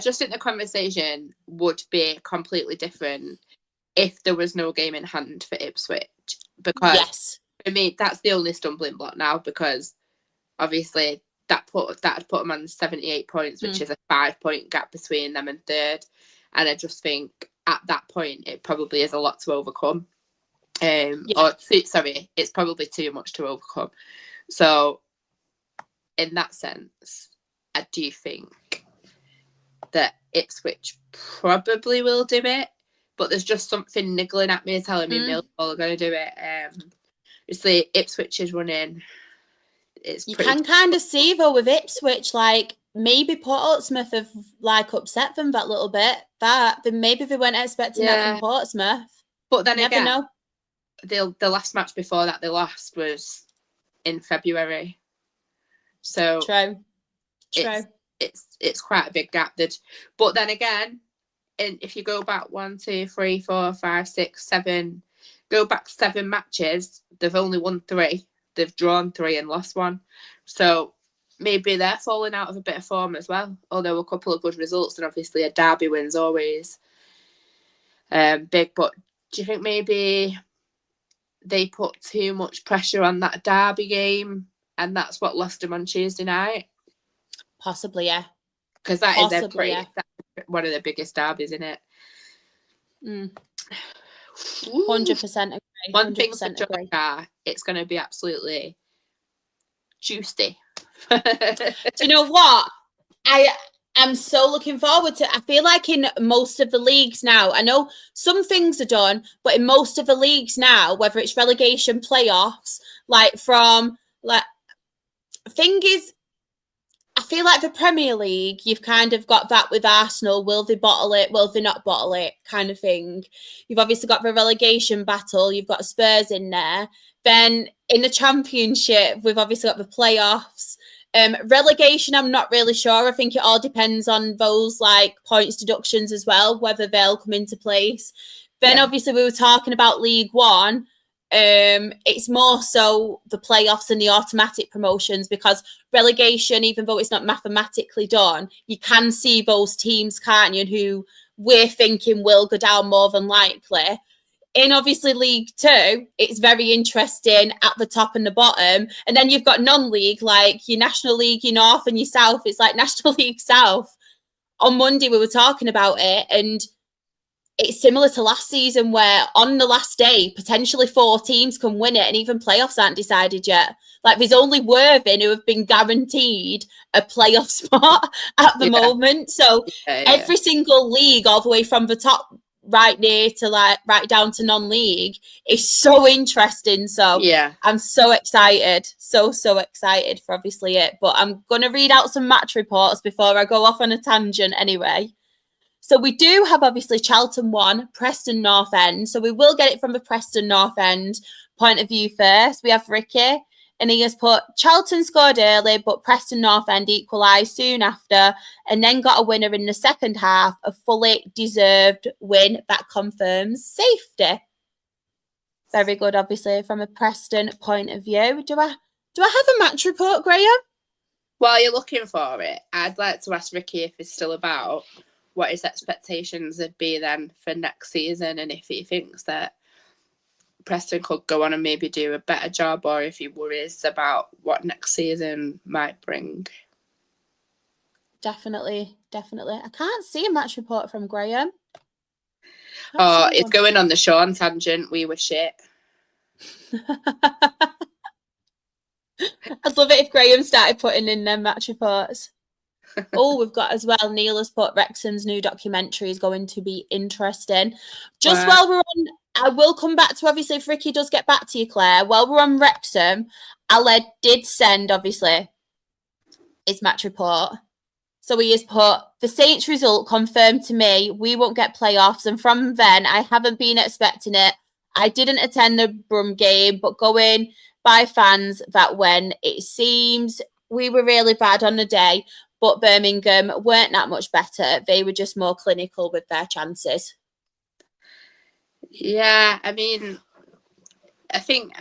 just think the conversation would be completely different if there was no game in hand for Ipswich, because for me, that's the only stumbling block now, because obviously that had put them on 78 points, which is a 5-point gap between them and third. And I just think at that point, it probably is a lot to overcome. It's probably too much to overcome. So in that sense, I do think that Ipswich probably will do it, but there's just something niggling at me telling me Millwall are going to do it. Obviously, Ipswich is running. You can kind of see, though, with Ipswich, like, maybe Portsmouth have, like, upset them that little bit. Maybe they weren't expecting that from Portsmouth. But then again, the last match before that they lost was in February. So True. it's quite a big gap. But then again, and if you go back 1, 2, 3, 4, 5, 6, 7, go back 7 matches, they've only won 3. They've drawn 3 and lost 1. So maybe they're falling out of a bit of form as well. Although a couple of good results, and obviously a derby win's always big. But do you think maybe they put too much pressure on that derby game, and that's what lost them on Tuesday night? Possibly, yeah. Because that's one of the biggest derbies, isn't it? 100% agree. One thing for Joker, it's going to be absolutely juicy. Do you know what? I'm so looking forward to. I feel like in most of the leagues now, I know some things are done, but in most of the leagues now, whether it's relegation, playoffs, thing is, I feel like the Premier League, you've kind of got that with Arsenal. Will they bottle it? Will they not bottle it? Kind of thing. You've obviously got the relegation battle. You've got Spurs in there. Then in the Championship, we've obviously got the playoffs. Relegation, I'm not really sure. I think it all depends on those points deductions as well, whether they'll come into place. Then obviously we were talking about League One. It's more so the playoffs and the automatic promotions, because relegation, even though it's not mathematically done, you can see those teams, can't you, who we're thinking will go down more than likely. In obviously League Two, it's very interesting at the top and the bottom. And then you've got non-league, like your National League, your North and your South. It's like National League South. On Monday, we were talking about it, and it's similar to last season where on the last day, potentially 4 teams can win it, and even playoffs aren't decided yet. Like, there's only Worthing who have been guaranteed a playoff spot at the moment. So every single league, all the way from the top right near to right down to non-league, is so interesting. So I'm so excited, so excited for obviously it. But I'm going to read out some match reports before I go off on a tangent anyway. So we do have obviously Charlton 1, Preston North End. So we will get it from the Preston North End point of view first. We have Ricky, and he has put Charlton scored early, but Preston North End equalised soon after, and then got a winner in the second half, a fully deserved win that confirms safety. Very good, obviously, from a Preston point of view. Do I have a match report, Graham? While you're looking for it, I'd like to ask Ricky if he's still about, what his expectations would be then for next season, and if he thinks that Preston could go on and maybe do a better job, or if he worries about what next season might bring. Definitely. I can't see a match report from Graham. Oh, it's going on the Sean tangent. We were shit. I'd love it if Graham started putting in them match reports. Oh, we've got as well, Neil has put Wrexham's new documentary is going to be interesting. Just while we're on, I will come back to, obviously, if Ricky does get back to you, Claire, while we're on Wrexham, Aled did send, obviously, his match report. So he has put, the Saints result confirmed to me we won't get playoffs, and from then I haven't been expecting it. I didn't attend the Brum game, but going by fans that when it seems we were really bad on the day, but Birmingham weren't that much better. They were just more clinical with their chances. Yeah, I mean, I think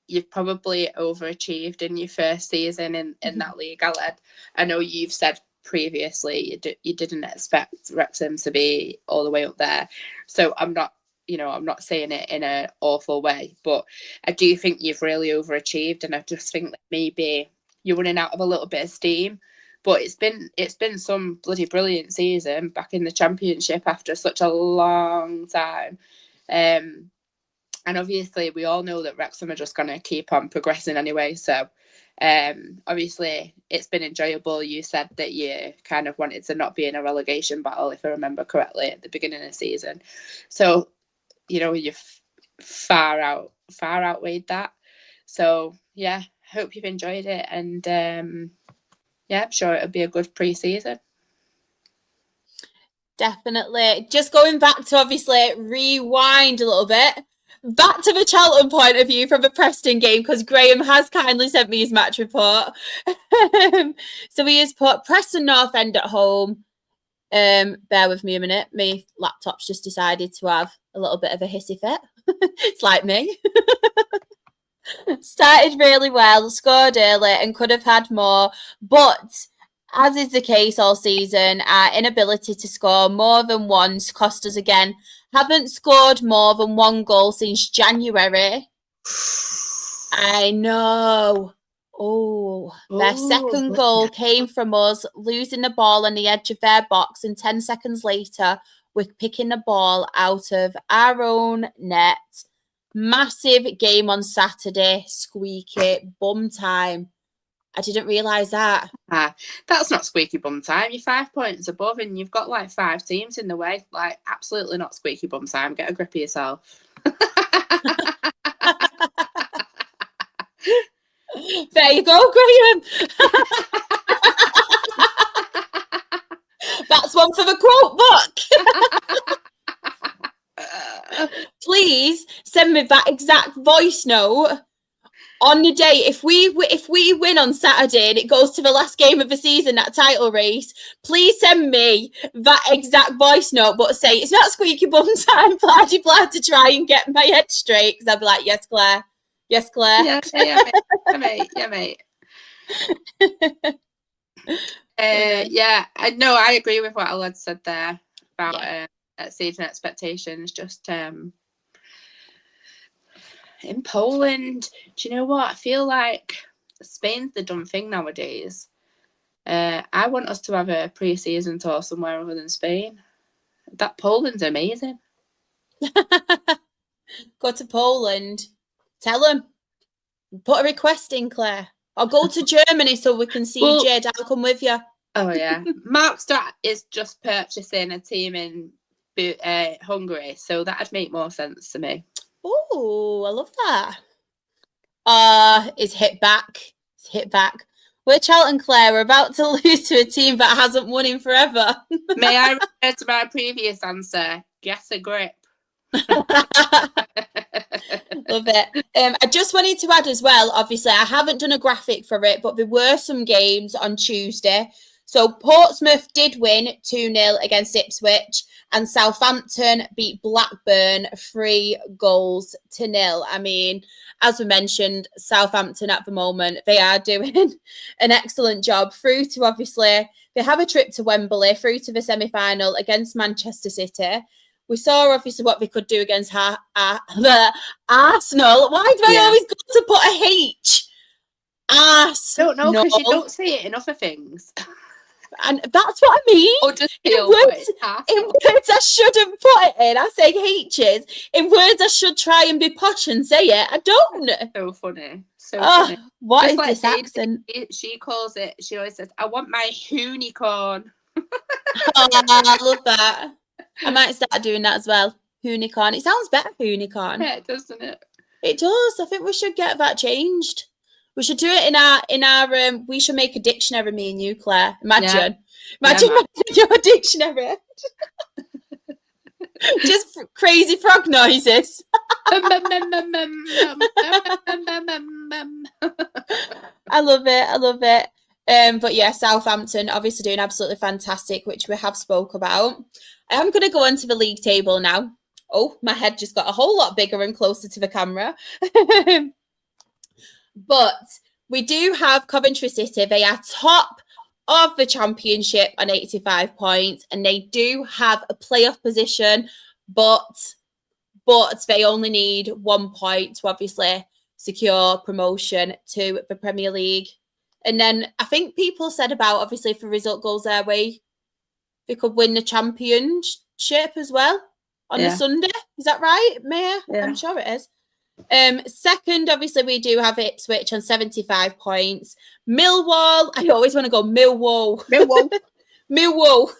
you've probably overachieved in your first season in that league, Aled. I know you've said previously you didn't expect Wrexham to be all the way up there. So I'm not saying it in an awful way, but I do think you've really overachieved, and I just think that maybe you're running out of a little bit of steam. But it's been some bloody brilliant season back in the Championship after such a long time. And obviously we all know that Wrexham are just going to keep on progressing anyway. So obviously it's been enjoyable. You said that you kind of wanted to not be in a relegation battle, if I remember correctly, at the beginning of the season. So, you've far outweighed that. So, yeah, hope you've enjoyed it. And yeah, I'm sure it'll be a good pre-season. Definitely. Just going back to obviously rewind a little bit. back to the Charlton point of view from the Preston game, because Graham has kindly sent me his match report. So he has put Preston North End at home. Bear with me a minute. My laptop's just decided to have a little bit of a hissy fit. It's like me. Started really well, scored early and could have had more. But as is the case all season, our inability to score more than once cost us again. Haven't scored more than one goal since January. I know. Oh, their second goal came from us losing the ball on the edge of their box, and 10 seconds later, we're picking the ball out of our own net. Massive game on Saturday. Squeaky bum time. I didn't realise that. That's not squeaky bum time. You're 5 points above and you've got like 5 teams in the way. Like, absolutely not squeaky bum time. Get a grip of yourself. There you go, Graham. That's one for the quote book. Please send me that exact voice note on the day. If we win on Saturday and it goes to the last game of the season, that title race, please send me that exact voice note, but say it's not squeaky bum time, blah to try and get my head straight, because I'll be like, yes, Claire. Yes, Claire. Yeah, mate. I agree with what Aled said there about season expectations. Just in Poland, do you know what? I feel like Spain's the dumb thing nowadays. I want us to have a pre-season tour somewhere other than Spain. That Poland's amazing. Go to Poland. Tell them. Put a request in, Claire. Or go to Germany so we can see Jade. I'll come with you. Oh, yeah. Mark Strat is just purchasing a team in Hungary, so that'd make more sense to me. Oh, I love that. It's hit back. We're Charlton, Claire. We're about to lose to a team that hasn't won in forever. May I refer to my previous answer? Guess a grip. Love it. I just wanted to add as well, obviously I haven't done a graphic for it, but there were some games on Tuesday. So Portsmouth did win 2-0 against Ipswich, and Southampton beat Blackburn 3-0. I mean, as we mentioned, Southampton at the moment, they are doing an excellent job. Through to, obviously, they have a trip to Wembley, through to the semi-final against Manchester City. We saw obviously what they could do against Arsenal. Why do I always go to put a H? Arsenal. I don't know, because you don't see it in other things. And that's what I mean. Or just in words I shouldn't put it in. I say H's. In words I should try and be posh and say it. I don't. So funny. Funny. What just is like this accent? She calls it, she always says, I want my unicorn. I love that. I might start doing that as well. Unicorn. It sounds better, unicorn. Yeah, it does, doesn't it? It does. I think we should get that changed. We should do it in our we should make a dictionary, me and you, Claire. Imagine your dictionary. Just crazy frog noises. I love it. But yeah, Southampton obviously doing absolutely fantastic, which we have spoke about. I am going to go onto the league table now. Oh, my head just got a whole lot bigger and closer to the camera. But we do have Coventry City. They are top of the Championship on 85 points, and they do have a playoff position, but they only need 1 point to obviously secure promotion to the Premier League. And then I think people said about, obviously, if the result goes their way, they could win the Championship as well on the Sunday. Is that right, Maya? Yeah. I'm sure it is. Second, obviously, we do have Ipswich on 75 points. Millwall, I always want to go Millwall. Millwall.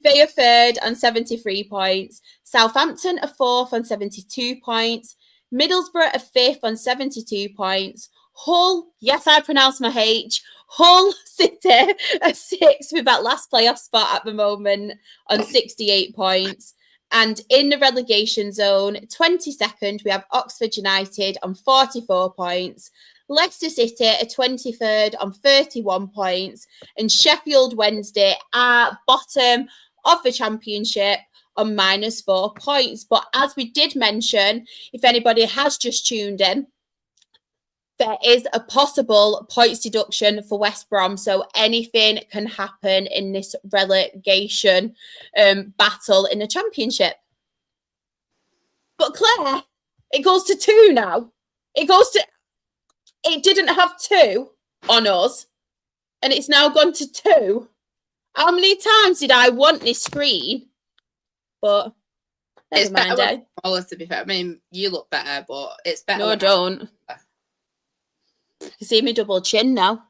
They are third on 73 points. Southampton are fourth on 72 points. Middlesbrough are fifth on 72 points. Hull, yes, I pronounce my H. Hull City are sixth with that last playoff spot at the moment on 68 points. And in the relegation zone, 22nd, we have Oxford United on 44 points. Leicester City are 23rd on 31 points. And Sheffield Wednesday are bottom of the Championship on -4 points. But as we did mention, if anybody has just tuned in, there is a possible points deduction for West Brom, so anything can happen in this relegation battle in the Championship. But Claire, it goes to 2 now. It didn't have 2 on us, and it's now gone to 2. How many times did I want this screen? But it's never mind. Better, to be fair. I mean, you look better, but it's better. No, I don't. You see me double chin now.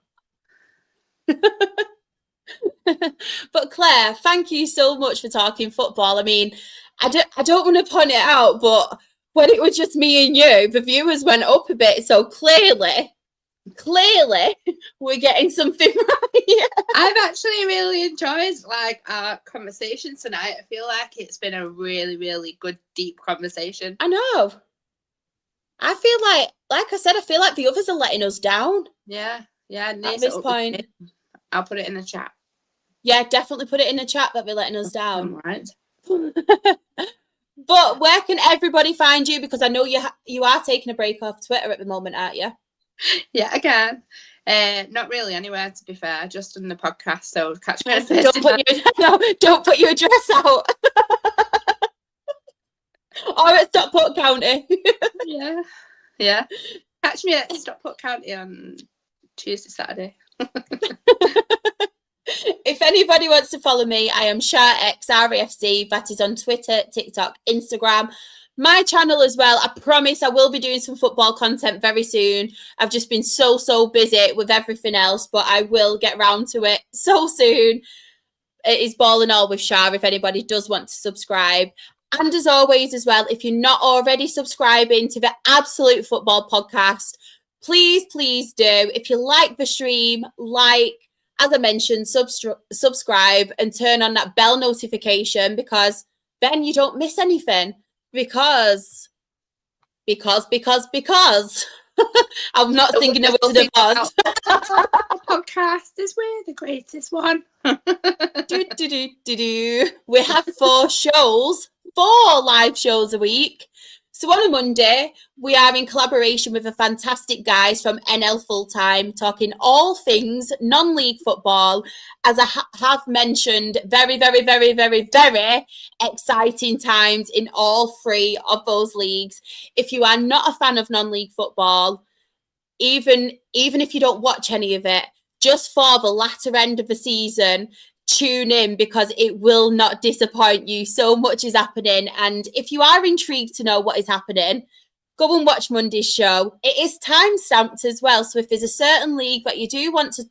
But Claire, thank you so much for talking football. I mean, I don't want to point it out, but when it was just me and you, the viewers went up a bit. So clearly we're getting something right. I've actually really enjoyed our conversation tonight. I feel like it's been a really, really good, deep conversation. I know. I feel like I said, I feel like the others are letting us down. Yeah. At this point. I'll put it in the chat. Yeah, definitely put it in the chat that they're letting us down. All right. But where can everybody find you? Because I know you are taking a break off Twitter at the moment, aren't you? Yeah, again. Not really anywhere, to be fair. Just on the podcast. So catch me on Facebook. Don't put your address out. Or at Stockport County. Yeah. Catch me at Stockport County on Tuesday, Saturday. If anybody wants to follow me, I am SharXRAFC. That is on Twitter, TikTok, Instagram. My channel as well. I promise I will be doing some football content very soon. I've just been so busy with everything else, but I will get round to it so soon. It is Ball and All with Shar if anybody does want to subscribe. And as always as well, if you're not already subscribing to the Absolute Football Podcast, please do. If you like the stream, as I mentioned, subscribe and turn on that bell notification, because then you don't miss anything. Because I'm not thinking of it to the boss. Podcast is we're the greatest one. We have 4 shows, 4 live shows a week. So on a Monday, we are in collaboration with the fantastic guys from NL Fulltime, talking all things non-league football. As I have mentioned, very exciting times in all 3 of those leagues. If you are not a fan of non-league football, even if you don't watch any of it, just for the latter end of the season, tune in, because it will not disappoint you. So much is happening, and if you are intrigued to know what is happening, go and watch Monday's show. It is time stamped as well, so if there's a certain league that you do want to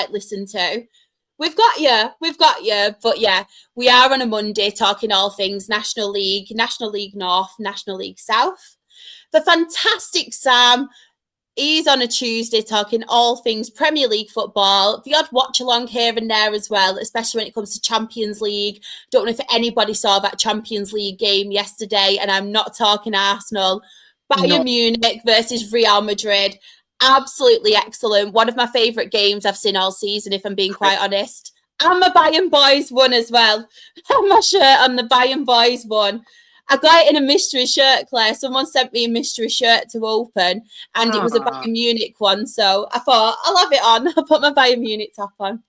listen to, we've got you. But yeah, we are on a Monday talking all things National League North, National League South. The fantastic Sam, he's on a Tuesday talking all things Premier League football, the odd watch along here and there as well, especially when it comes to Champions League. Don't know if anybody saw that Champions League game yesterday, and I'm not talking Arsenal. Bayern Munich versus Real Madrid. Absolutely excellent. One of my favourite games I've seen all season, if I'm being quite honest. And my Bayern boys won as well. My shirt on the Bayern boys won. I got it in a mystery shirt, Claire. Someone sent me a mystery shirt to open, and it was a Bayern Munich one. So I thought, I'll have it on. I put my Bayern Munich top on.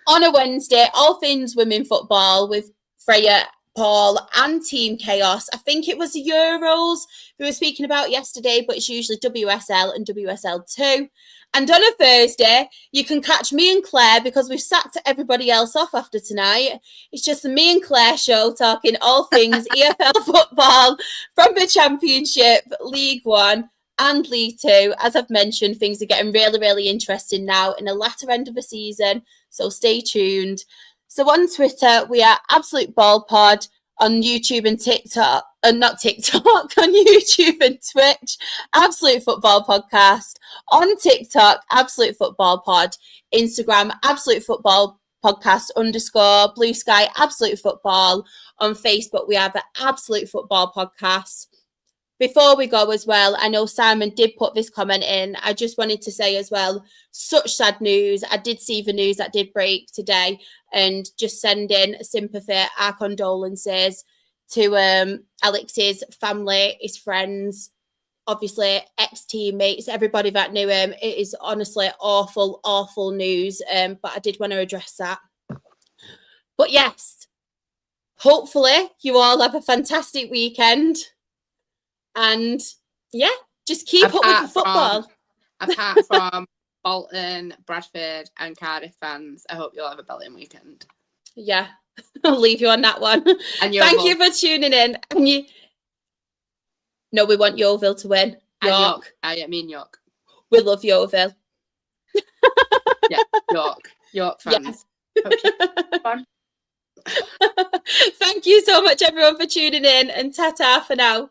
On a Wednesday, all things women football with Freya, Paul, and Team Chaos. I think it was the Euros we were speaking about yesterday, but it's usually WSL and WSL2. And on a Thursday, you can catch me and Claire, because we've sacked everybody else off after tonight. It's just the me and Claire show talking all things EFL football from the Championship, League One and League Two. As I've mentioned, things are getting really interesting now in the latter end of the season, so stay tuned. So on Twitter, we are Absolute Ball Pod. On YouTube and TikTok, not TikTok, on YouTube and Twitch, Absolute Football Podcast. On TikTok, Absolute Football Pod. Instagram, Absolute Football podcast _ Blue Sky Absolute Football. On Facebook, we have the Absolute Football Podcast. Before we go as well, I know Simon did put this comment in. I just wanted to say as well, such sad news. I did see the news that did break today, and just send in sympathy, our condolences to Alex's family, his friends, obviously ex-teammates, everybody that knew him. It is honestly awful, awful news. But I did want to address that. But yes, hopefully you all have a fantastic weekend. And yeah, just keep up with the football. Apart from Bolton, Bradford and Cardiff fans, I hope you'll have a brilliant weekend. Yeah, I'll leave you on that one. And thank you for tuning in. And no, we want Yeovil to win. York. I mean York. We love Yeovil. Yeah, York fans. Yes. Fun. Thank you so much, everyone, for tuning in, and ta-ta for now.